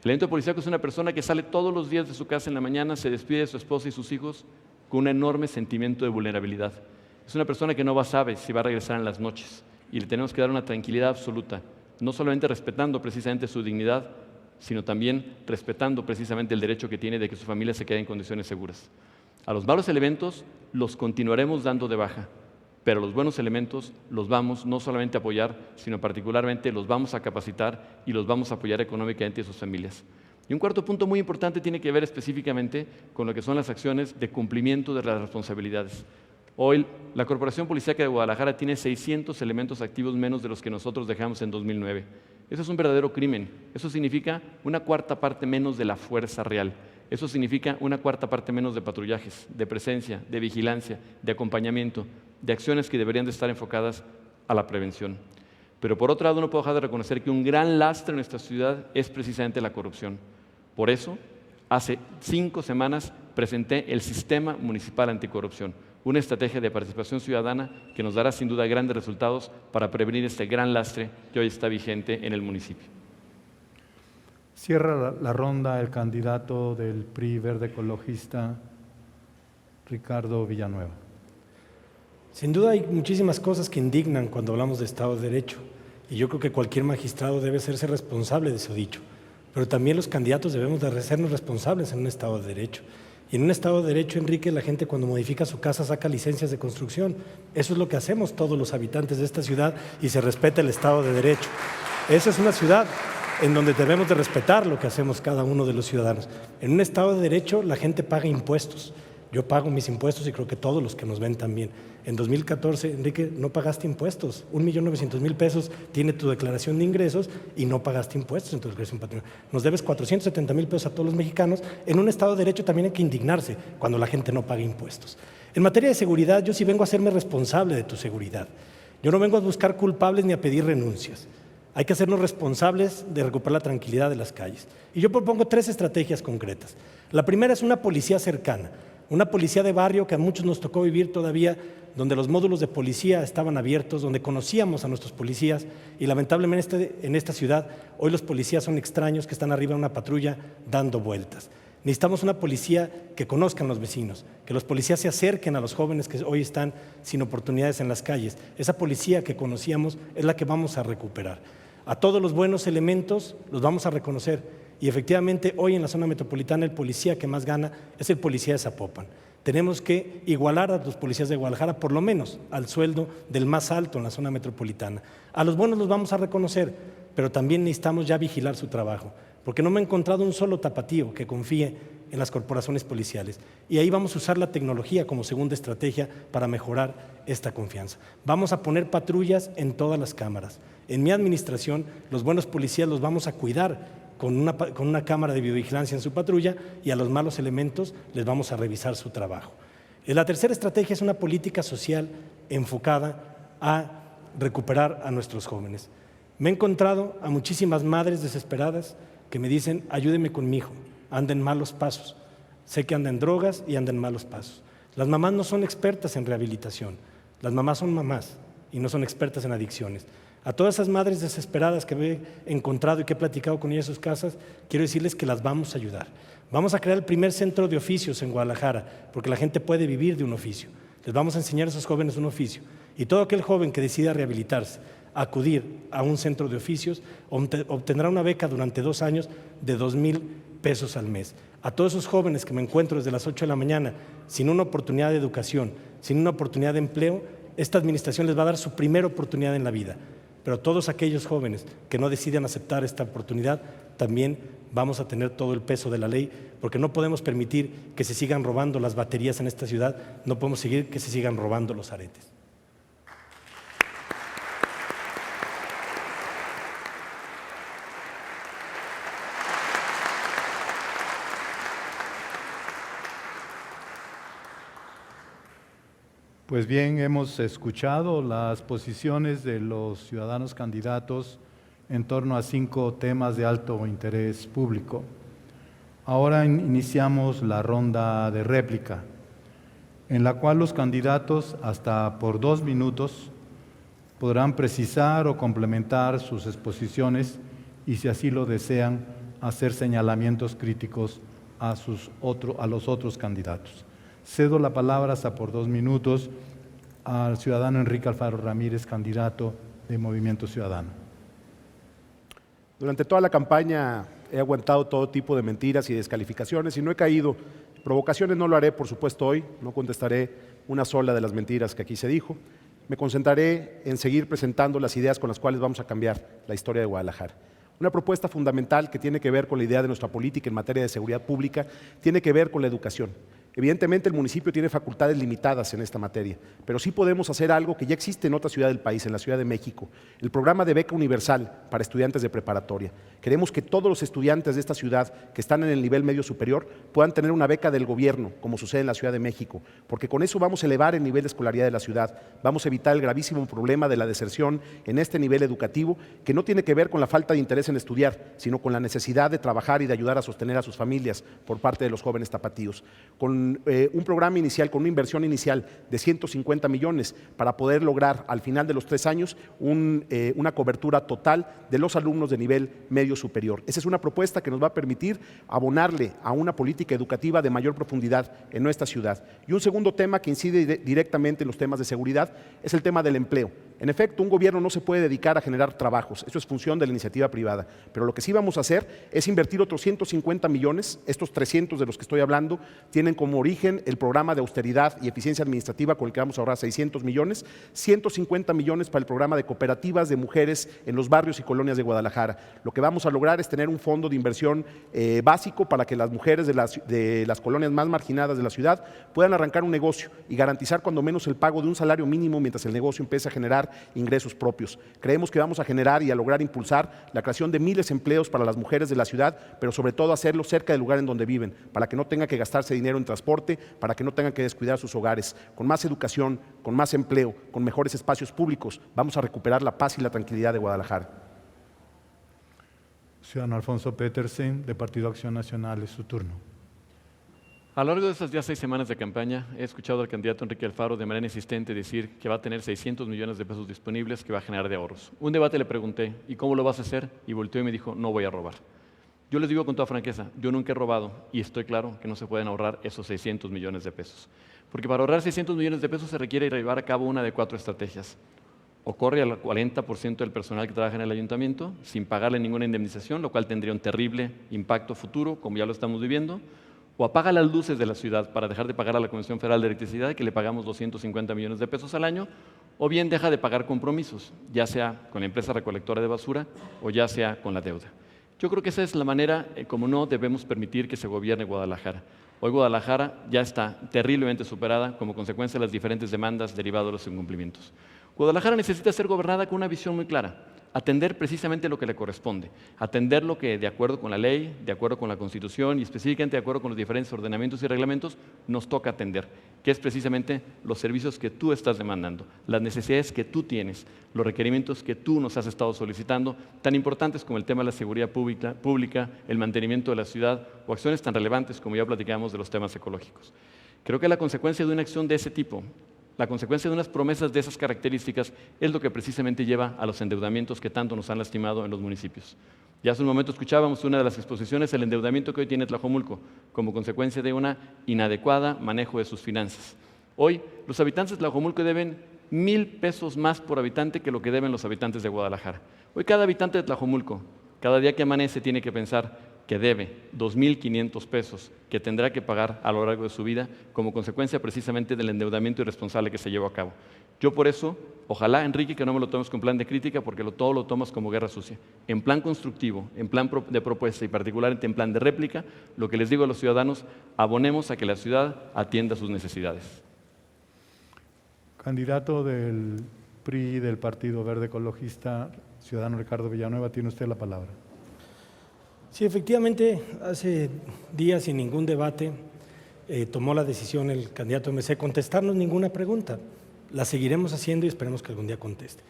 [SPEAKER 4] El elemento policíaco es una persona que sale todos los días de su casa en la mañana, se despide de su esposa y sus hijos con un enorme sentimiento de vulnerabilidad. Es una persona que no sabe si va a regresar en las noches y le tenemos que dar una tranquilidad absoluta, no solamente respetando precisamente su dignidad, sino también respetando precisamente el derecho que tiene de que su familia se quede en condiciones seguras. A los malos elementos los continuaremos dando de baja, pero los buenos elementos los vamos no solamente a apoyar, sino particularmente los vamos a capacitar y los vamos a apoyar económicamente a sus familias. Y un cuarto punto muy importante tiene que ver específicamente con lo que son las acciones de cumplimiento de las responsabilidades. Hoy la Corporación Policíaca de Guadalajara tiene 600 elementos activos menos de los que nosotros dejamos en 2009. Eso es un verdadero crimen. Eso significa una cuarta parte menos de la fuerza real. Eso significa una cuarta parte menos de patrullajes, de presencia, de vigilancia, de acompañamiento, de acciones que deberían de estar enfocadas a la prevención. Pero por otro lado, no puedo dejar de reconocer que un gran lastre en nuestra ciudad es precisamente la corrupción. Por eso, hace 5 semanas presenté el Sistema Municipal Anticorrupción, una estrategia de participación ciudadana que nos dará sin duda grandes resultados para prevenir este gran lastre que hoy está vigente en el municipio.
[SPEAKER 1] Cierra la ronda el candidato del PRI Verde Ecologista, Ricardo Villanueva.
[SPEAKER 3] Sin duda hay muchísimas cosas que indignan cuando hablamos de Estado de Derecho, y yo creo que cualquier magistrado debe hacerse responsable de eso dicho, pero también los candidatos debemos de hacernos responsables en un Estado de Derecho. Y en un Estado de Derecho, Enrique, la gente cuando modifica su casa saca licencias de construcción. Eso es lo que hacemos todos los habitantes de esta ciudad y se respeta el Estado de Derecho. Esa es una ciudad en donde debemos de respetar lo que hacemos cada uno de los ciudadanos. En un Estado de Derecho la gente paga impuestos. Yo pago mis impuestos y creo que todos los que nos ven también. En 2014, Enrique, no pagaste impuestos. 1.900.000 pesos tiene tu declaración de ingresos y no pagaste impuestos en tu declaración patrimonial. Nos debes 470.000 pesos a todos los mexicanos. En un Estado de Derecho también hay que indignarse cuando la gente no paga impuestos. En materia de seguridad, yo sí vengo a hacerme responsable de tu seguridad. Yo no vengo a buscar culpables ni a pedir renuncias. Hay que hacernos responsables de recuperar la tranquilidad de las calles. Y yo propongo 3 estrategias concretas. La primera es una policía cercana, una policía de barrio que a muchos nos tocó vivir todavía, donde los módulos de policía estaban abiertos, donde conocíamos a nuestros policías y lamentablemente en esta ciudad hoy los policías son extraños que están arriba de una patrulla dando vueltas. Necesitamos una policía que conozcan los vecinos, que los policías se acerquen a los jóvenes que hoy están sin oportunidades en las calles. Esa policía que conocíamos es la que vamos a recuperar. A todos los buenos elementos los vamos a reconocer y efectivamente hoy en la zona metropolitana el policía que más gana es el policía de Zapopan. Tenemos que igualar a los policías de Guadalajara por lo menos al sueldo del más alto en la zona metropolitana. A los buenos los vamos a reconocer, pero también necesitamos ya vigilar su trabajo, porque no me he encontrado un solo tapatío que confíe en las corporaciones policiales. Y ahí vamos a usar la tecnología como segunda estrategia para mejorar esta confianza. Vamos a poner patrullas en todas las cámaras. En mi administración, los buenos policías los vamos a cuidar con una cámara de videovigilancia en su patrulla y a los malos elementos les vamos a revisar su trabajo. La tercera estrategia es una política social enfocada a recuperar a nuestros jóvenes. Me he encontrado a muchísimas madres desesperadas que me dicen, ayúdeme con mi hijo, anda en malos pasos, sé que anda en drogas y anda en malos pasos. Las mamás no son expertas en rehabilitación, las mamás son mamás y no son expertas en adicciones. A todas esas madres desesperadas que he encontrado y que he platicado con ellas en sus casas, quiero decirles que las vamos a ayudar. Vamos a crear el primer centro de oficios en Guadalajara, porque la gente puede vivir de un oficio. Les vamos a enseñar a esos jóvenes un oficio. Y todo aquel joven que decida rehabilitarse, acudir a un centro de oficios, obtendrá una beca durante 2 años de 2,000 pesos al mes. A todos esos jóvenes que me encuentro desde las 8 de la mañana sin una oportunidad de educación, sin una oportunidad de empleo, esta administración les va a dar su primera oportunidad en la vida. Pero todos aquellos jóvenes que no decidan aceptar esta oportunidad, también vamos a tener todo el peso de la ley, porque no podemos permitir que se sigan robando las baterías en esta ciudad, no podemos seguir que se sigan robando los aretes.
[SPEAKER 1] Pues bien, hemos escuchado las posiciones de los ciudadanos candidatos en torno a 5 temas de alto interés público. Ahora iniciamos la ronda de réplica, en la cual los candidatos, hasta por 2 minutos, podrán precisar o complementar sus exposiciones y, si así lo desean, hacer señalamientos críticos a los otros candidatos. Cedo la palabra hasta por 2 minutos al ciudadano Enrique Alfaro Ramírez, candidato de Movimiento Ciudadano.
[SPEAKER 5] Durante toda la campaña he aguantado todo tipo de mentiras y descalificaciones y no he caído. Provocaciones no lo haré, por supuesto, hoy. No contestaré una sola de las mentiras que aquí se dijo. Me concentraré en seguir presentando las ideas con las cuales vamos a cambiar la historia de Guadalajara. Una propuesta fundamental que tiene que ver con la idea de nuestra política en materia de seguridad pública tiene que ver con la educación. Evidentemente, el municipio tiene facultades limitadas en esta materia, pero sí podemos hacer algo que ya existe en otra ciudad del país, en la Ciudad de México, el programa de beca universal para estudiantes de preparatoria. Queremos que todos los estudiantes de esta ciudad que están en el nivel medio superior puedan tener una beca del gobierno, como sucede en la Ciudad de México, porque con eso vamos a elevar el nivel de escolaridad de la ciudad, vamos a evitar el gravísimo problema de la deserción en este nivel educativo, que no tiene que ver con la falta de interés en estudiar, sino con la necesidad de trabajar y de ayudar a sostener a sus familias por parte de los jóvenes tapatíos. Con un programa inicial, con una inversión inicial de 150 millones para poder lograr al final de los 3 años una cobertura total de los alumnos de nivel medio superior. Esa es una propuesta que nos va a permitir abonarle a una política educativa de mayor profundidad en nuestra ciudad. Y un segundo tema que incide directamente en los temas de seguridad es el tema del empleo. En efecto, un gobierno no se puede dedicar a generar trabajos, eso es función de la iniciativa privada, pero lo que sí vamos a hacer es invertir otros 150 millones, estos 300 de los que estoy hablando, tienen como origen el programa de austeridad y eficiencia administrativa con el que vamos a ahorrar 600 millones, 150 millones para el programa de cooperativas de mujeres en los barrios y colonias de Guadalajara. Lo que vamos a lograr es tener un fondo de inversión básico para que las mujeres de las colonias más marginadas de la ciudad puedan arrancar un negocio y garantizar cuando menos el pago de un salario mínimo mientras el negocio empiece a generar ingresos propios. Creemos que vamos a generar y a lograr impulsar la creación de miles de empleos para las mujeres de la ciudad, pero sobre todo hacerlo cerca del lugar en donde viven, para que no tengan que gastarse dinero en transporte, para que no tengan que descuidar sus hogares. Con más educación, con más empleo, con mejores espacios públicos, vamos a recuperar la paz y la tranquilidad de Guadalajara.
[SPEAKER 1] Ciudadano Alfonso Petersen, de Partido Acción Nacional, es su turno.
[SPEAKER 4] A lo largo de estas ya 6 semanas de campaña, he escuchado al candidato Enrique Alfaro de manera insistente decir que va a tener 600 millones de pesos disponibles que va a generar de ahorros. Un debate le pregunté, ¿y cómo lo vas a hacer? Y volteó y me dijo, no voy a robar. Yo les digo con toda franqueza, yo nunca he robado y estoy claro que no se pueden ahorrar esos 600 millones de pesos. Porque para ahorrar 600 millones de pesos se requiere llevar a cabo una de 4 estrategias. O corre al 40% del personal que trabaja en el ayuntamiento sin pagarle ninguna indemnización, lo cual tendría un terrible impacto futuro, como ya lo estamos viviendo, o apaga las luces de la ciudad para dejar de pagar a la Comisión Federal de Electricidad, que le pagamos 250 millones de pesos al año, o bien deja de pagar compromisos, ya sea con la empresa recolectora de basura o ya sea con la deuda. Yo creo que esa es la manera como no debemos permitir que se gobierne Guadalajara. Hoy Guadalajara ya está terriblemente superada como consecuencia de las diferentes demandas derivadas de los incumplimientos. Guadalajara necesita ser gobernada con una visión muy clara, atender precisamente lo que le corresponde, atender lo que de acuerdo con la ley, de acuerdo con la Constitución y específicamente de acuerdo con los diferentes ordenamientos y reglamentos nos toca atender, que es precisamente los servicios que tú estás demandando, las necesidades que tú tienes, los requerimientos que tú nos has estado solicitando, tan importantes como el tema de la seguridad pública, el mantenimiento de la ciudad o acciones tan relevantes como ya platicamos de los temas ecológicos. Creo que la consecuencia de una acción de ese tipo, la consecuencia de unas promesas de esas características es lo que precisamente lleva a los endeudamientos que tanto nos han lastimado en los municipios. Ya hace un momento escuchábamos una de las exposiciones, el endeudamiento que hoy tiene Tlajomulco, como consecuencia de una inadecuada manejo de sus finanzas. Hoy, los habitantes de Tlajomulco deben 1,000 pesos más por habitante que lo que deben los habitantes de Guadalajara. Hoy cada habitante de Tlajomulco, cada día que amanece, tiene que pensar que debe 2,500 pesos que tendrá que pagar a lo largo de su vida como consecuencia precisamente del endeudamiento irresponsable que se llevó a cabo. Yo por eso, ojalá, Enrique, que no me lo tomes con plan de crítica porque todo lo tomas como guerra sucia. En plan constructivo, en plan de propuesta y particularmente en plan de réplica, lo que les digo a los ciudadanos, abonemos a que la ciudad atienda sus necesidades.
[SPEAKER 1] Candidato del PRI, del Partido Verde Ecologista, ciudadano Ricardo Villanueva, tiene usted la palabra.
[SPEAKER 3] Sí, efectivamente, hace días sin ningún debate tomó la decisión el candidato MC contestarnos ninguna pregunta. La seguiremos haciendo y esperemos que algún día conteste.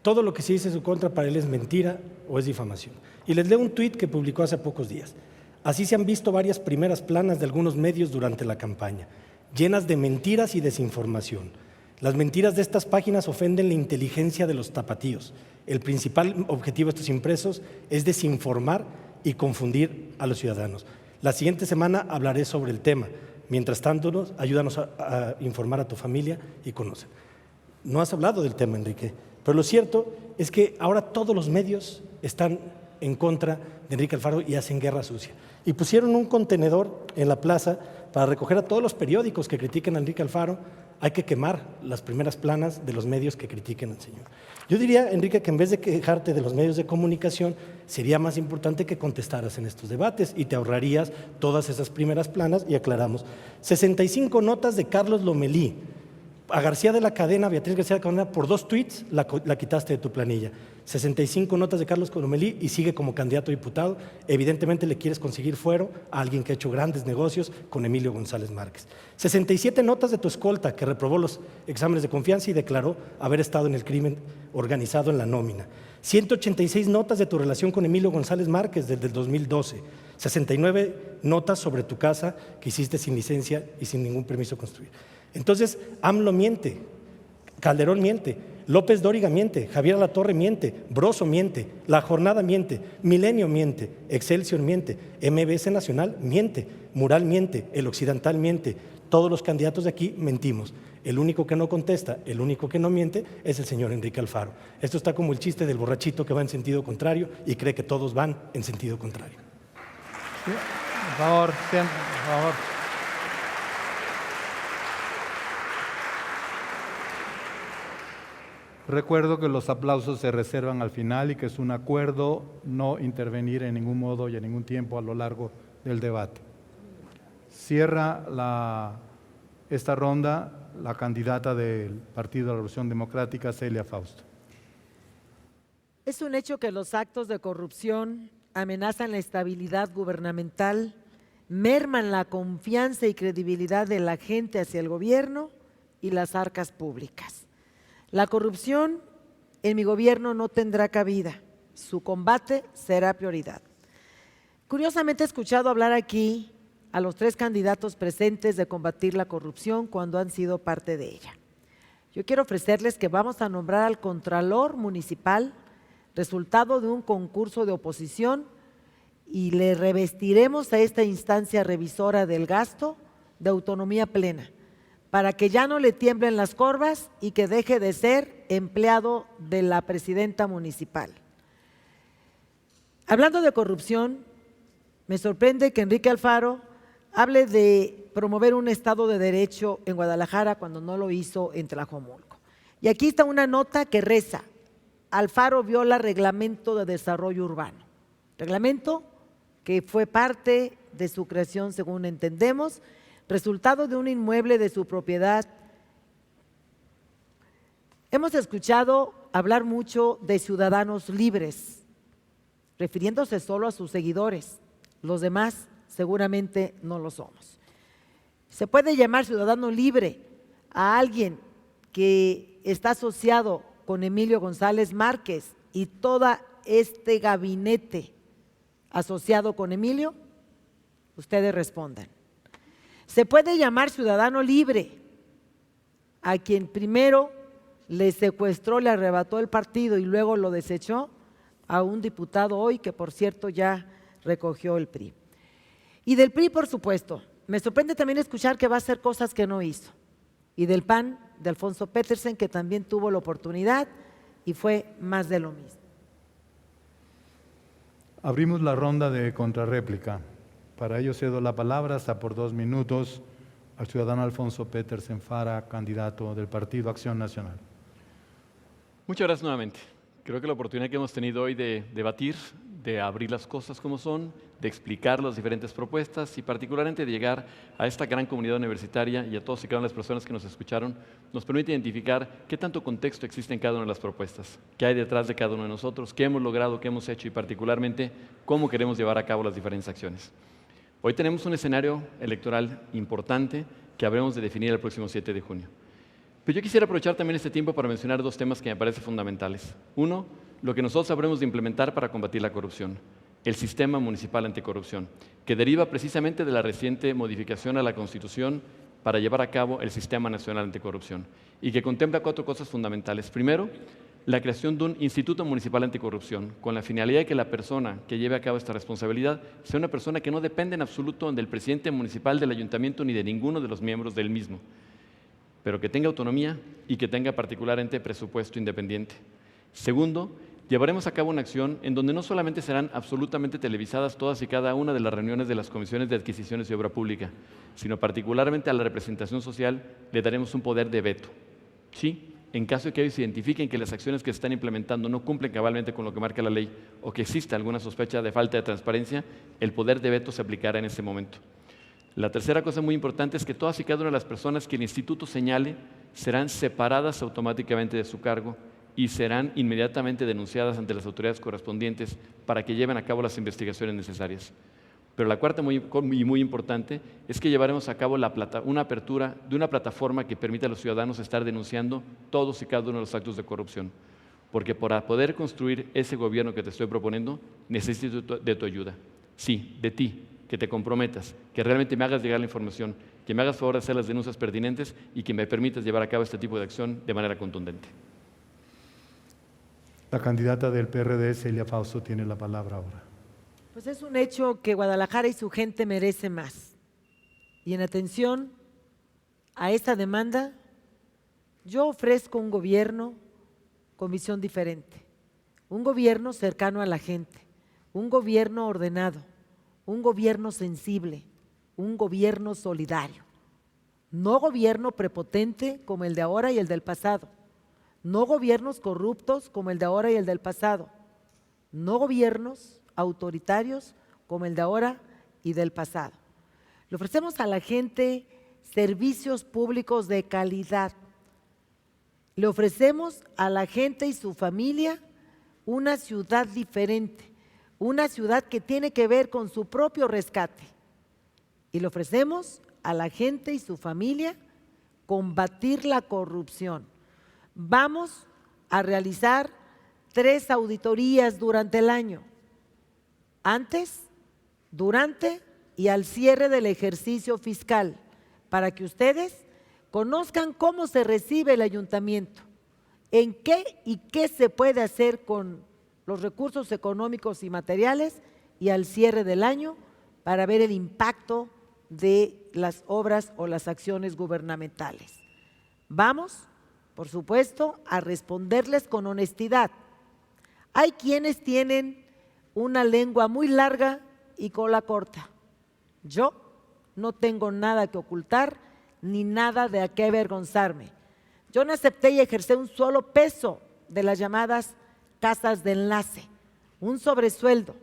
[SPEAKER 3] Todo lo que se dice en su contra para él es mentira o es difamación. Y les leo un tuit que publicó hace pocos días. Así se han visto varias primeras planas de algunos medios durante la campaña, llenas de mentiras y desinformación. Las mentiras de estas páginas ofenden la inteligencia de los tapatíos. El principal objetivo de estos impresos es desinformar y confundir a los ciudadanos. La siguiente semana hablaré sobre el tema. Mientras tanto, ayúdanos a informar a tu familia y conocer. No has hablado del tema, Enrique, pero lo cierto es que ahora todos los medios están en contra de Enrique Alfaro y hacen guerra sucia. Y pusieron un contenedor en la plaza para recoger a todos los periódicos que critiquen a Enrique Alfaro, hay que quemar las primeras planas de los medios que critiquen al señor. Yo diría, Enrique, que en vez de quejarte de los medios de comunicación, sería más importante que contestaras en estos debates y te ahorrarías todas esas primeras planas y aclaramos. 65 notas de Carlos Lomelí. A García de la Cadena, Beatriz García de la Cadena, por 2 tweets la quitaste de tu planilla. 65 notas de Carlos Lomelí y sigue como candidato a diputado. Evidentemente le quieres conseguir fuero a alguien que ha hecho grandes negocios con Emilio González Márquez. 67 notas de tu escolta, que reprobó los exámenes de confianza y declaró haber estado en el crimen organizado en la nómina. 186 notas de tu relación con Emilio González Márquez desde el 2012. 69 notas sobre tu casa que hiciste sin licencia y sin ningún permiso de construir. Entonces, AMLO miente, Calderón miente, López Dóriga miente, Javier Alatorre miente, Broso miente, La Jornada miente, Milenio miente, Excelsior miente, MBS Nacional miente, Mural miente, El Occidental miente. Todos los candidatos de aquí mentimos. El único que no contesta, el único que no miente es el señor Enrique Alfaro. Esto está como el chiste del borrachito que va en sentido contrario y cree que todos van en sentido contrario.
[SPEAKER 1] Por favor, por favor. Recuerdo que los aplausos se reservan al final y que es un acuerdo no intervenir en ningún modo y en ningún tiempo a lo largo del debate. Cierra esta ronda la candidata del Partido de la Revolución Democrática, Celia Fausto.
[SPEAKER 2] Es un hecho que los actos de corrupción amenazan la estabilidad gubernamental, merman la confianza y credibilidad de la gente hacia el gobierno y las arcas públicas. La corrupción en mi gobierno no tendrá cabida, su combate será prioridad. Curiosamente he escuchado hablar aquí a los 3 candidatos presentes de combatir la corrupción cuando han sido parte de ella. Yo quiero ofrecerles que vamos a nombrar al Contralor Municipal, resultado de un concurso de oposición, y le revestiremos a esta instancia revisora del gasto de autonomía plena, para que ya no le tiemblen las corvas y que deje de ser empleado de la presidenta municipal. Hablando de corrupción, me sorprende que Enrique Alfaro hable de promover un Estado de Derecho en Guadalajara cuando no lo hizo en Tlajomulco. Y aquí está una nota que reza: Alfaro viola Reglamento de Desarrollo Urbano. Reglamento que fue parte de su creación, según entendemos, resultado de un inmueble de su propiedad. Hemos escuchado hablar mucho de ciudadanos libres, refiriéndose solo a sus seguidores. Los demás seguramente no lo somos. Se puede llamar ciudadano libre a alguien que está asociado con Emilio González Márquez y todo este gabinete asociado con Emilio. Ustedes respondan. Se puede llamar ciudadano libre a quien primero le secuestró, le arrebató el partido y luego lo desechó a un diputado hoy que, por cierto, ya recogió el PRI. Y del PRI, por supuesto, me sorprende también escuchar que va a hacer cosas que no hizo. Y del PAN, de Alfonso Petersen, que también tuvo la oportunidad y fue más de lo mismo.
[SPEAKER 1] Abrimos la ronda de contrarréplica. Para ello cedo la palabra hasta por 2 minutos al ciudadano Alfonso Petersen Fara, candidato del Partido Acción Nacional.
[SPEAKER 4] Muchas gracias nuevamente. Creo que la oportunidad que hemos tenido hoy de debatir, de abrir las cosas como son, de explicar las diferentes propuestas y particularmente de llegar a esta gran comunidad universitaria y a todas y cada una de las personas que nos escucharon, nos permite identificar qué tanto contexto existe en cada una de las propuestas, qué hay detrás de cada uno de nosotros, qué hemos logrado, qué hemos hecho y particularmente cómo queremos llevar a cabo las diferentes acciones. Hoy tenemos un escenario electoral importante que habremos de definir el próximo 7 de junio. Pero yo quisiera aprovechar también este tiempo para mencionar 2 temas que me parecen fundamentales. Uno, lo que nosotros habremos de implementar para combatir la corrupción, el Sistema Municipal Anticorrupción, que deriva precisamente de la reciente modificación a la Constitución para llevar a cabo el Sistema Nacional Anticorrupción y que contempla 4 cosas fundamentales. Primero, la creación de un Instituto Municipal Anticorrupción, con la finalidad de que la persona que lleve a cabo esta responsabilidad sea una persona que no depende en absoluto del presidente municipal, del ayuntamiento ni de ninguno de los miembros del mismo, pero que tenga autonomía y que tenga particularmente presupuesto independiente. Segundo, Llevaremos a cabo una acción en donde no solamente serán absolutamente televisadas todas y cada una de las reuniones de las comisiones de adquisiciones y obra pública, sino particularmente a la representación social le daremos un poder de veto. Sí, en caso de que ellos identifiquen que las acciones que se están implementando no cumplen cabalmente con lo que marca la ley o que exista alguna sospecha de falta de transparencia, el poder de veto se aplicará en ese momento. La tercera cosa muy importante es que todas y cada una de las personas que el instituto señale serán separadas automáticamente de su cargo y serán inmediatamente denunciadas ante las autoridades correspondientes para que lleven a cabo las investigaciones necesarias. Pero la cuarta y muy importante es que llevaremos a cabo una apertura de una plataforma que permita a los ciudadanos estar denunciando todos y cada uno de los actos de corrupción. Porque para poder construir ese gobierno que te estoy proponiendo, necesito de tu ayuda. Sí, de ti, que te comprometas, que realmente me hagas llegar la información, que me hagas favor de hacer las denuncias pertinentes y que me permitas llevar a cabo este tipo de acción de manera contundente.
[SPEAKER 1] La candidata del PRD, Celia Fausto, tiene la palabra ahora.
[SPEAKER 2] Pues es un hecho que Guadalajara y su gente merece más. Y en atención a esta demanda, yo ofrezco un gobierno con visión diferente, un gobierno cercano a la gente, un gobierno ordenado, un gobierno sensible, un gobierno solidario, no gobierno prepotente como el de ahora y el del pasado, no gobiernos corruptos como el de ahora y el del pasado, no gobiernos autoritarios como el de ahora y del pasado. Le ofrecemos a la gente servicios públicos de calidad. Le ofrecemos a la gente y su familia una ciudad diferente, una ciudad que tiene que ver con su propio rescate. Y le ofrecemos a la gente y su familia combatir la corrupción. Vamos a realizar 3 auditorías durante el año, antes, durante y al cierre del ejercicio fiscal, para que ustedes conozcan cómo se recibe el ayuntamiento, en qué y qué se puede hacer con los recursos económicos y materiales, y al cierre del año para ver el impacto de las obras o las acciones gubernamentales. Vamos, por supuesto, a responderles con honestidad. Hay quienes tienen una lengua muy larga y cola corta. Yo no tengo nada que ocultar ni nada de a qué avergonzarme. Yo no acepté y ejercí un solo peso de las llamadas casas de enlace, un sobresueldo.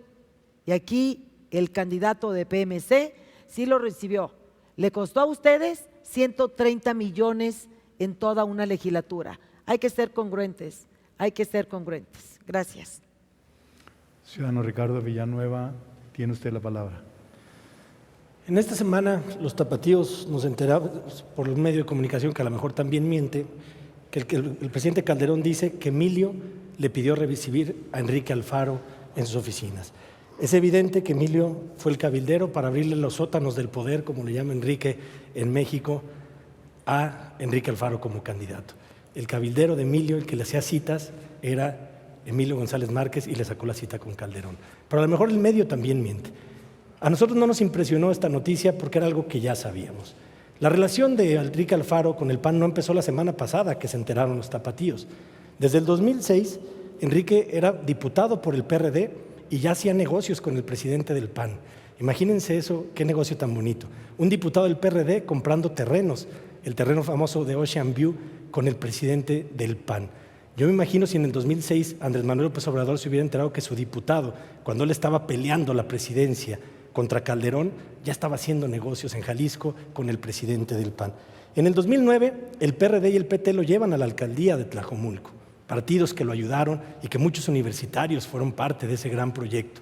[SPEAKER 2] Y aquí el candidato de PMC sí lo recibió. Le costó a ustedes 130 millones en toda una legislatura. Hay que ser congruentes, hay que ser congruentes. Gracias.
[SPEAKER 1] Ciudadano Ricardo Villanueva, tiene usted la palabra.
[SPEAKER 3] En esta semana los tapatíos nos enteramos por el medio de comunicación, que a lo mejor también miente, que el presidente Calderón dice que Emilio le pidió recibir a Enrique Alfaro en sus oficinas. Es evidente que Emilio fue el cabildero para abrirle los sótanos del poder, como le llama Enrique en México, a Enrique Alfaro como candidato. El cabildero de Emilio, el que le hacía citas, era Emilio González Márquez y le sacó la cita con Calderón. Pero a lo mejor el medio también miente. A nosotros no nos impresionó esta noticia porque era algo que ya sabíamos. La relación de Enrique Alfaro con el PAN no empezó la semana pasada que se enteraron los tapatíos. Desde el 2006, Enrique era diputado por el PRD y ya hacía negocios con el presidente del PAN. Imagínense eso, qué negocio tan bonito. Un diputado del PRD comprando terrenos, el terreno famoso de Ocean View, con el presidente del PAN. Yo me imagino si en el 2006 Andrés Manuel López Obrador se hubiera enterado que su diputado, cuando él estaba peleando la presidencia contra Calderón, ya estaba haciendo negocios en Jalisco con el presidente del PAN. En el 2009, el PRD y el PT lo llevan a la alcaldía de Tlajomulco, partidos que lo ayudaron y que muchos universitarios fueron parte de ese gran proyecto.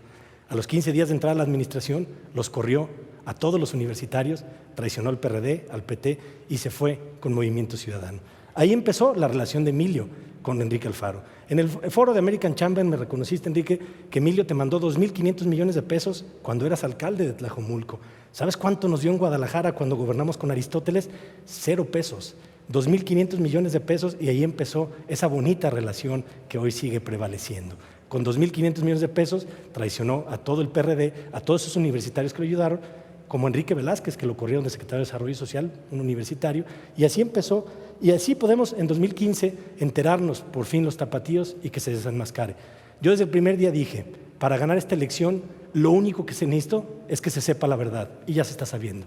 [SPEAKER 3] A los 15 días de entrar a la administración, los corrió a todos los universitarios, traicionó al PRD, al PT y se fue con Movimiento Ciudadano. Ahí empezó la relación de Emilio con Enrique Alfaro. En el foro de American Chamber me reconociste, Enrique, que Emilio te mandó 2.500 millones de pesos cuando eras alcalde de Tlajomulco. ¿Sabes cuánto nos dio en Guadalajara cuando gobernamos con Aristóteles? 0 pesos. 2.500 millones de pesos, y ahí empezó esa bonita relación que hoy sigue prevaleciendo. Con 2.500 millones de pesos traicionó a todo el PRD, a todos esos universitarios que lo ayudaron, como Enrique Velázquez, que lo corrieron de secretario de Desarrollo Social, un universitario, y así empezó. Y así podemos en 2015 enterarnos por fin los tapatíos y que se desenmascare. Yo desde el primer día dije, para ganar esta elección, lo único que se necesita es que se sepa la verdad, y ya se está sabiendo.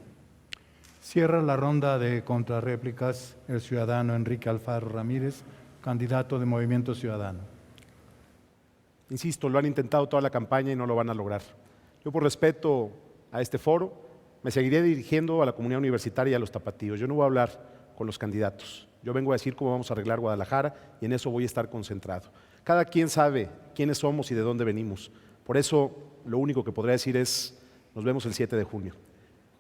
[SPEAKER 1] Cierra la ronda de contrarréplicas el ciudadano Enrique Alfaro Ramírez, candidato de Movimiento Ciudadano.
[SPEAKER 5] Insisto, lo han intentado toda la campaña y no lo van a lograr. Yo, por respeto a este foro, me seguiré dirigiendo a la comunidad universitaria y a los tapatíos. Yo no voy a hablar con los candidatos. Yo vengo a decir cómo vamos a arreglar Guadalajara y en eso voy a estar concentrado. Cada quien sabe quiénes somos y de dónde venimos. Por eso, lo único que podré decir es, nos vemos el 7 de junio.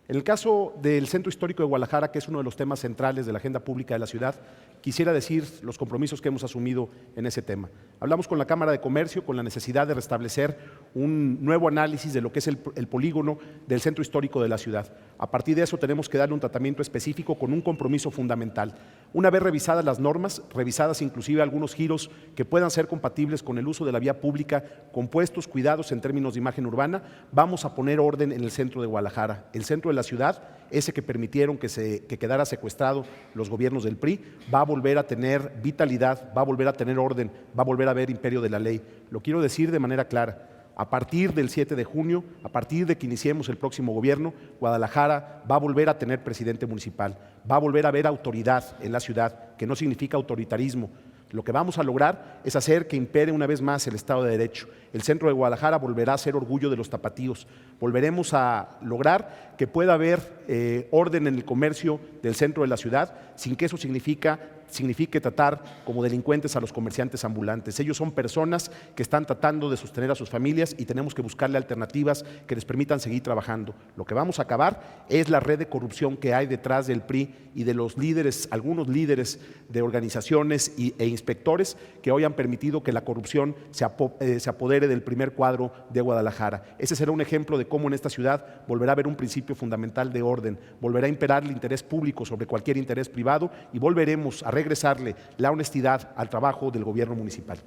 [SPEAKER 5] En el caso del Centro Histórico de Guadalajara, que es uno de los temas centrales de la agenda pública de la ciudad, quisiera decir los compromisos que hemos asumido en ese tema. Hablamos con la Cámara de Comercio con la necesidad de restablecer un nuevo análisis de lo que es el polígono del Centro Histórico de la ciudad. A partir de eso tenemos que darle un tratamiento específico con un compromiso fundamental. Una vez revisadas las normas, revisadas inclusive algunos giros que puedan ser compatibles con el uso de la vía pública, con puestos cuidados en términos de imagen urbana, vamos a poner orden en el centro de Guadalajara. El centro de la ciudad, ese que permitieron que quedara secuestrado los gobiernos del PRI, va a volver a tener vitalidad, va a volver a tener orden, va a volver a haber imperio de la ley. Lo quiero decir de manera clara. A partir del 7 de junio, a partir de que iniciemos el próximo gobierno, Guadalajara va a volver a tener presidente municipal, va a volver a haber autoridad en la ciudad, que no significa autoritarismo. Lo que vamos a lograr es hacer que impere una vez más el Estado de Derecho. El centro de Guadalajara volverá a ser orgullo de los tapatíos. Volveremos a lograr que pueda haber orden en el comercio del centro de la ciudad, sin que eso signifique tratar como delincuentes a los comerciantes ambulantes. Ellos son personas que están tratando de sostener a sus familias y tenemos que buscarle alternativas que les permitan seguir trabajando. Lo que vamos a acabar es la red de corrupción que hay detrás del PRI y de los líderes, algunos líderes de organizaciones e inspectores que hoy han permitido que la corrupción se apodere del primer cuadro de Guadalajara. Ese será un ejemplo de cómo en esta ciudad volverá a haber un principio fundamental de orden, volverá a imperar el interés público sobre cualquier interés privado y volveremos a regresarle la honestidad al trabajo del gobierno municipal.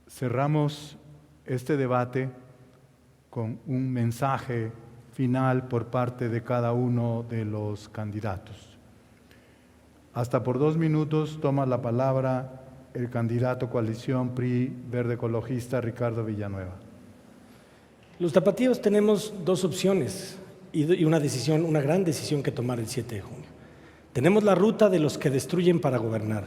[SPEAKER 1] Cerramos este debate con un mensaje final por parte de cada uno de los candidatos. Hasta por 2 minutos toma la palabra el candidato coalición PRI Verde Ecologista Ricardo Villanueva.
[SPEAKER 3] Los tapatíos tenemos 2 opciones y una decisión, una gran decisión que tomar el 7 de junio. Tenemos la ruta de los que destruyen para gobernar,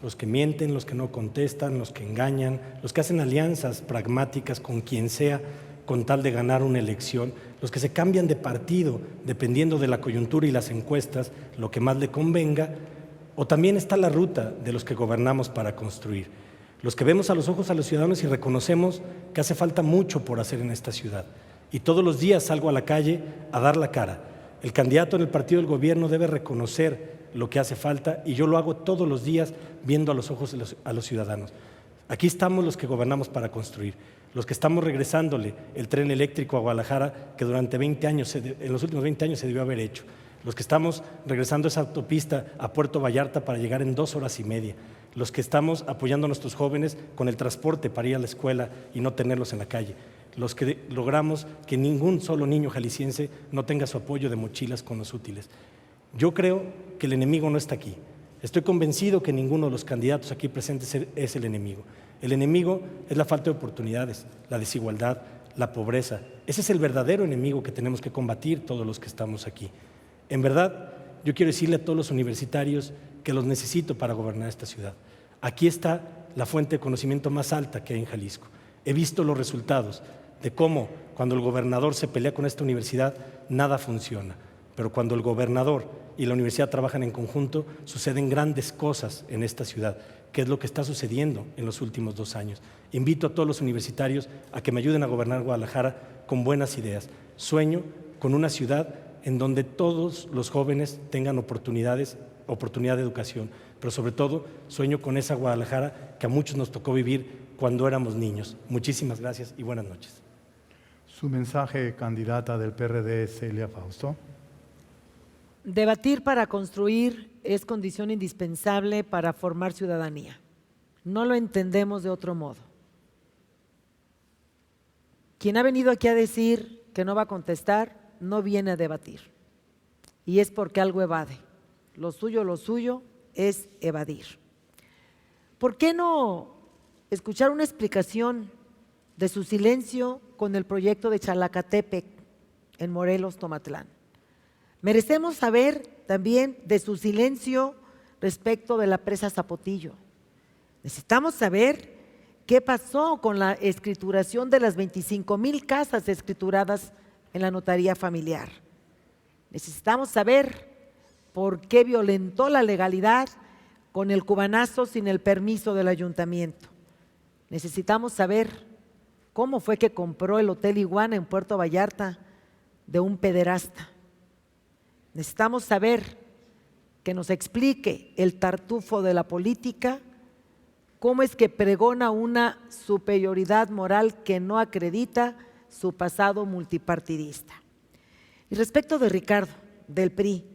[SPEAKER 3] los que mienten, los que no contestan, los que engañan, los que hacen alianzas pragmáticas con quien sea con tal de ganar una elección, los que se cambian de partido dependiendo de la coyuntura y las encuestas, lo que más le convenga, o también está la ruta de los que gobernamos para construir, los que vemos a los ojos a los ciudadanos y reconocemos que hace falta mucho por hacer en esta ciudad. Y todos los días salgo a la calle a dar la cara. El candidato en el partido del gobierno debe reconocer lo que hace falta y yo lo hago todos los días viendo a los ojos a los ciudadanos. Aquí estamos los que gobernamos para construir, los que estamos regresándole el tren eléctrico a Guadalajara que durante 20 años, en los últimos 20 años se debió haber hecho, los que estamos regresando esa autopista a Puerto Vallarta para llegar en 2 horas y media, los que estamos apoyando a nuestros jóvenes con el transporte para ir a la escuela y no tenerlos en la calle, los que logramos que ningún solo niño jalisciense no tenga su apoyo de mochilas con los útiles. Yo creo que el enemigo no está aquí. Estoy convencido que ninguno de los candidatos aquí presentes es el enemigo. El enemigo es la falta de oportunidades, la desigualdad, la pobreza. Ese es el verdadero enemigo que tenemos que combatir todos los que estamos aquí. En verdad, yo quiero decirle a todos los universitarios que los necesito para gobernar esta ciudad. Aquí está la fuente de conocimiento más alta que hay en Jalisco. He visto los resultados de cómo cuando el gobernador se pelea con esta universidad, nada funciona. Pero cuando el gobernador y la universidad trabajan en conjunto, suceden grandes cosas en esta ciudad, que es lo que está sucediendo en los últimos 2 años. Invito a todos los universitarios a que me ayuden a gobernar Guadalajara con buenas ideas. Sueño con una ciudad en donde todos los jóvenes tengan oportunidad de educación, pero sobre todo sueño con esa Guadalajara que a muchos nos tocó vivir cuando éramos niños. Muchísimas gracias y buenas noches.
[SPEAKER 1] Su mensaje, candidata del PRD, Celia Fausto.
[SPEAKER 2] Debatir para construir es condición indispensable para formar ciudadanía. No lo entendemos de otro modo. Quien ha venido aquí a decir que no va a contestar, no viene a debatir. Y es porque algo evade. Lo suyo es evadir. ¿Por qué no escuchar una explicación de su silencio con el proyecto de Chalacatepec en Morelos, Tomatlán. Merecemos saber también de su silencio respecto de la presa Zapotillo. Necesitamos saber qué pasó con la escrituración de las 25,000 casas escrituradas en la notaría familiar. Necesitamos saber por qué violentó la legalidad con el cubanazo sin el permiso del ayuntamiento. Necesitamos saber cómo fue que compró el Hotel Iguana en Puerto Vallarta de un pederasta. Necesitamos saber que nos explique el tartufo de la política, cómo es que pregona una superioridad moral que no acredita su pasado multipartidista. Y respecto de Ricardo, del PRI,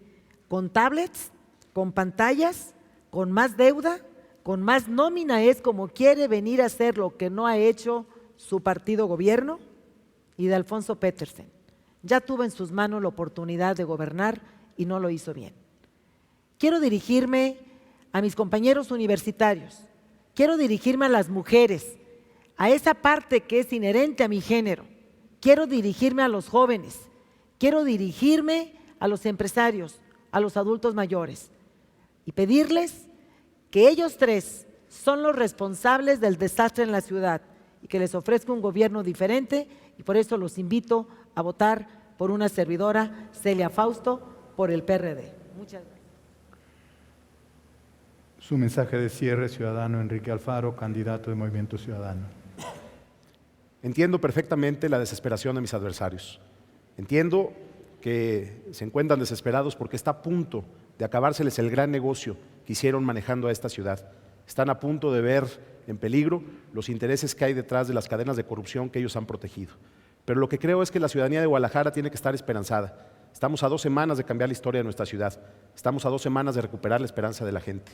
[SPEAKER 2] con tablets, con pantallas, con más deuda, con más nómina, es como quiere venir a hacer lo que no ha hecho su partido gobierno. Y de Alfonso Petersen, ya tuvo en sus manos la oportunidad de gobernar y no lo hizo bien. Quiero dirigirme a mis compañeros universitarios, quiero dirigirme a las mujeres, a esa parte que es inherente a mi género, quiero dirigirme a los jóvenes, quiero dirigirme a los empresarios, a los adultos mayores y pedirles que ellos tres son los responsables del desastre en la ciudad y que les ofrezco un gobierno diferente, y por eso los invito a votar por una servidora, Celia Fausto, por el PRD. Muchas gracias.
[SPEAKER 1] Su mensaje de cierre, ciudadano Enrique Alfaro, candidato de Movimiento Ciudadano.
[SPEAKER 5] Entiendo perfectamente la desesperación de mis adversarios. Entiendo que se encuentran desesperados porque está a punto de acabárseles el gran negocio que hicieron manejando a esta ciudad. Están a punto de ver en peligro los intereses que hay detrás de las cadenas de corrupción que ellos han protegido. Pero lo que creo es que la ciudadanía de Guadalajara tiene que estar esperanzada. Estamos a 2 semanas de cambiar la historia de nuestra ciudad. Estamos a 2 semanas de recuperar la esperanza de la gente.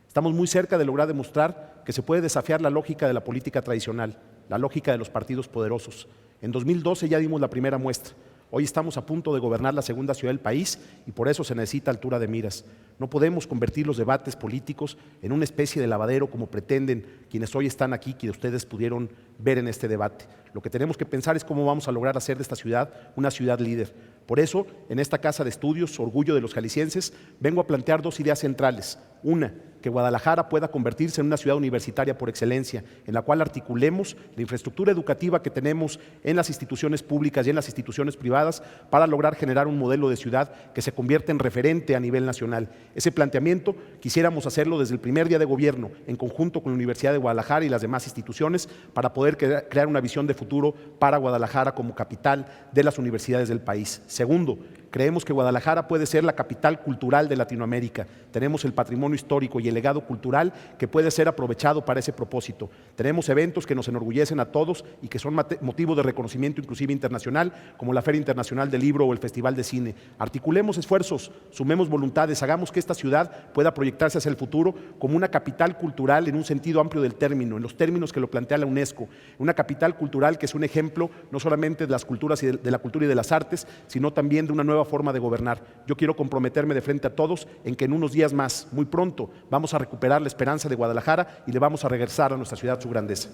[SPEAKER 5] Estamos muy cerca de lograr demostrar que se puede desafiar la lógica de la política tradicional, la lógica de los partidos poderosos. En 2012 ya dimos la primera muestra. Hoy estamos a punto de gobernar la segunda ciudad del país y por eso se necesita altura de miras. No podemos convertir los debates políticos en una especie de lavadero como pretenden quienes hoy están aquí, que ustedes pudieron ver en este debate. Lo que tenemos que pensar es cómo vamos a lograr hacer de esta ciudad una ciudad líder. Por eso, en esta casa de estudios, orgullo de los jaliscienses, vengo a plantear 2 ideas centrales. Una, que Guadalajara pueda convertirse en una ciudad universitaria por excelencia, en la cual articulemos la infraestructura educativa que tenemos en las instituciones públicas y en las instituciones privadas para lograr generar un modelo de ciudad que se convierta en referente a nivel nacional. Ese planteamiento quisiéramos hacerlo desde el primer día de gobierno, en conjunto con la Universidad de Guadalajara y las demás instituciones, para poder crear una visión de futuro para Guadalajara como capital de las universidades del país. Segundo, creemos que Guadalajara puede ser la capital cultural de Latinoamérica. Tenemos el patrimonio histórico y el legado cultural que puede ser aprovechado para ese propósito. Tenemos eventos que nos enorgullecen a todos y que son motivo de reconocimiento inclusive internacional, como la Feria Internacional del Libro o el Festival de Cine. Articulemos esfuerzos, sumemos voluntades, hagamos que esta ciudad pueda proyectarse hacia el futuro como una capital cultural en un sentido amplio del término, en los términos que lo plantea la UNESCO. Una capital cultural que es un ejemplo no solamente de las culturas y de la cultura y de las artes, sino también de una nueva forma de gobernar. Yo quiero comprometerme de frente a todos en que en unos días más, muy pronto, vamos a recuperar la esperanza de Guadalajara y le vamos a regresar a nuestra ciudad su grandeza.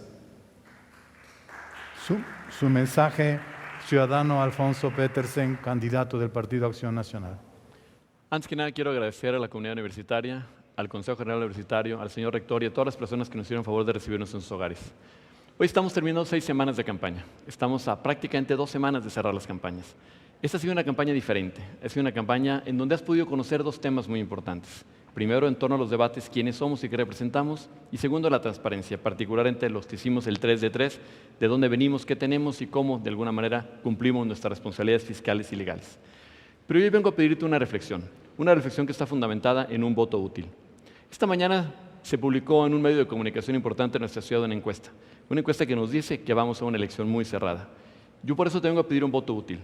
[SPEAKER 1] Su mensaje, ciudadano Alfonso Petersen, candidato del Partido Acción Nacional.
[SPEAKER 4] Antes que nada, quiero agradecer a la comunidad universitaria, al Consejo General Universitario, al señor rector y a todas las personas que nos hicieron favor de recibirnos en sus hogares. Hoy estamos terminando 6 semanas de campaña. Estamos a prácticamente 2 semanas de cerrar las campañas. Esta ha sido una campaña diferente. Ha sido una campaña en donde has podido conocer 2 temas muy importantes. Primero, en torno a los debates, quiénes somos y qué representamos. Y segundo, la transparencia, particularmente los que hicimos el 3 de 3, de dónde venimos, qué tenemos y cómo, de alguna manera, cumplimos nuestras responsabilidades fiscales y legales. Pero hoy vengo a pedirte una reflexión que está fundamentada en un voto útil. Esta mañana se publicó en un medio de comunicación importante en nuestra ciudad una encuesta que nos dice que vamos a una elección muy cerrada. Yo por eso te vengo a pedir un voto útil.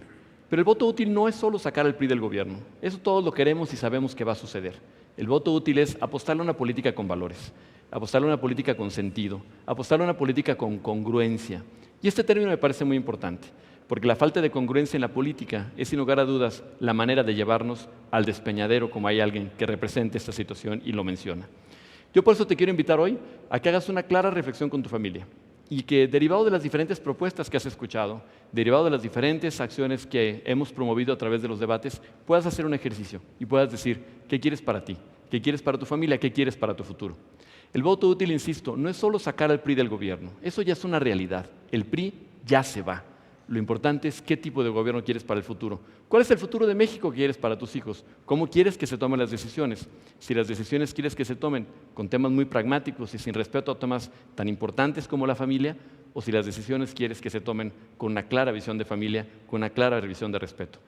[SPEAKER 4] Pero el voto útil no es solo sacar al PRI del gobierno. Eso todos lo queremos y sabemos que va a suceder. El voto útil es apostarle a una política con valores, apostarle a una política con sentido, apostarle a una política con congruencia. Y este término me parece muy importante, porque la falta de congruencia en la política es, sin lugar a dudas, la manera de llevarnos al despeñadero, como hay alguien que represente esta situación y lo menciona. Yo por eso te quiero invitar hoy a que hagas una clara reflexión con tu familia y que, derivado de las diferentes propuestas que has escuchado, derivado de las diferentes acciones que hemos promovido a través de los debates, puedas hacer un ejercicio y puedas decir qué quieres para ti, qué quieres para tu familia, qué quieres para tu futuro. El voto útil, insisto, no es solo sacar al PRI del gobierno, eso ya es una realidad. El PRI ya se va. Lo importante es qué tipo de gobierno quieres para el futuro. ¿Cuál es el futuro de México que quieres para tus hijos? ¿Cómo quieres que se tomen las decisiones? Si las decisiones quieres que se tomen con temas muy pragmáticos y sin respeto a temas tan importantes como la familia, o si las decisiones quieres que se tomen con una clara visión de familia, con una clara visión de respeto.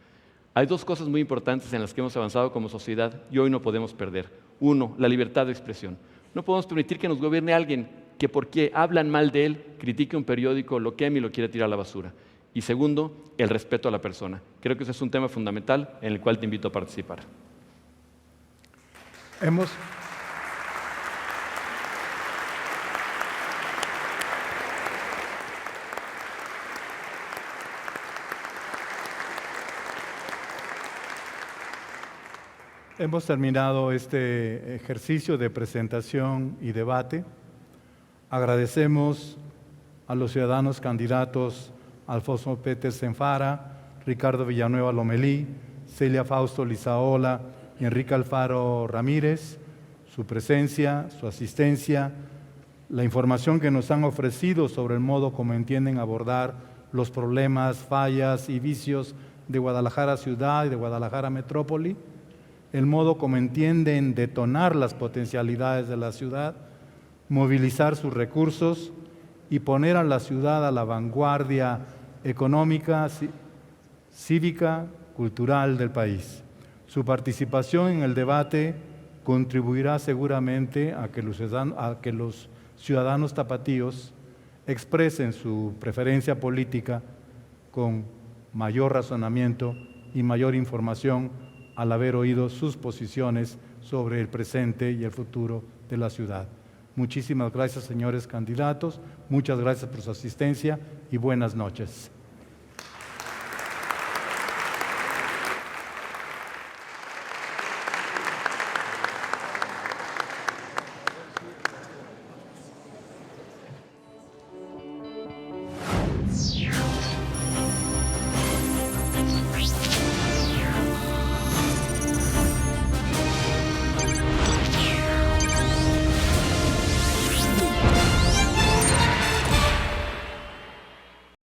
[SPEAKER 4] Hay dos cosas muy importantes en las que hemos avanzado como sociedad y hoy no podemos perder. Uno, la libertad de expresión. No podemos permitir que nos gobierne alguien que, porque hablan mal de él, critique un periódico, lo queme y lo quiere tirar a la basura. Y segundo, el respeto a la persona. Creo que ese es un tema fundamental en el cual te invito a participar.
[SPEAKER 1] Hemos terminado este ejercicio de presentación y debate. Agradecemos a los ciudadanos candidatos Alfonso Pérez Senfara, Ricardo Villanueva Lomelí, Celia Fausto Lizaola y Enrique Alfaro Ramírez, su presencia, su asistencia, la información que nos han ofrecido sobre el modo como entienden abordar los problemas, fallas y vicios de Guadalajara ciudad y de Guadalajara metrópoli, el modo como entienden detonar las potencialidades de la ciudad, movilizar sus recursos y poner a la ciudad a la vanguardia económica, cívica, cultural del país. Su participación en el debate contribuirá seguramente a que los ciudadanos tapatíos expresen su preferencia política con mayor razonamiento y mayor información al haber oído sus posiciones sobre el presente y el futuro de la ciudad. Muchísimas gracias, señores candidatos. Muchas gracias por su asistencia y buenas noches.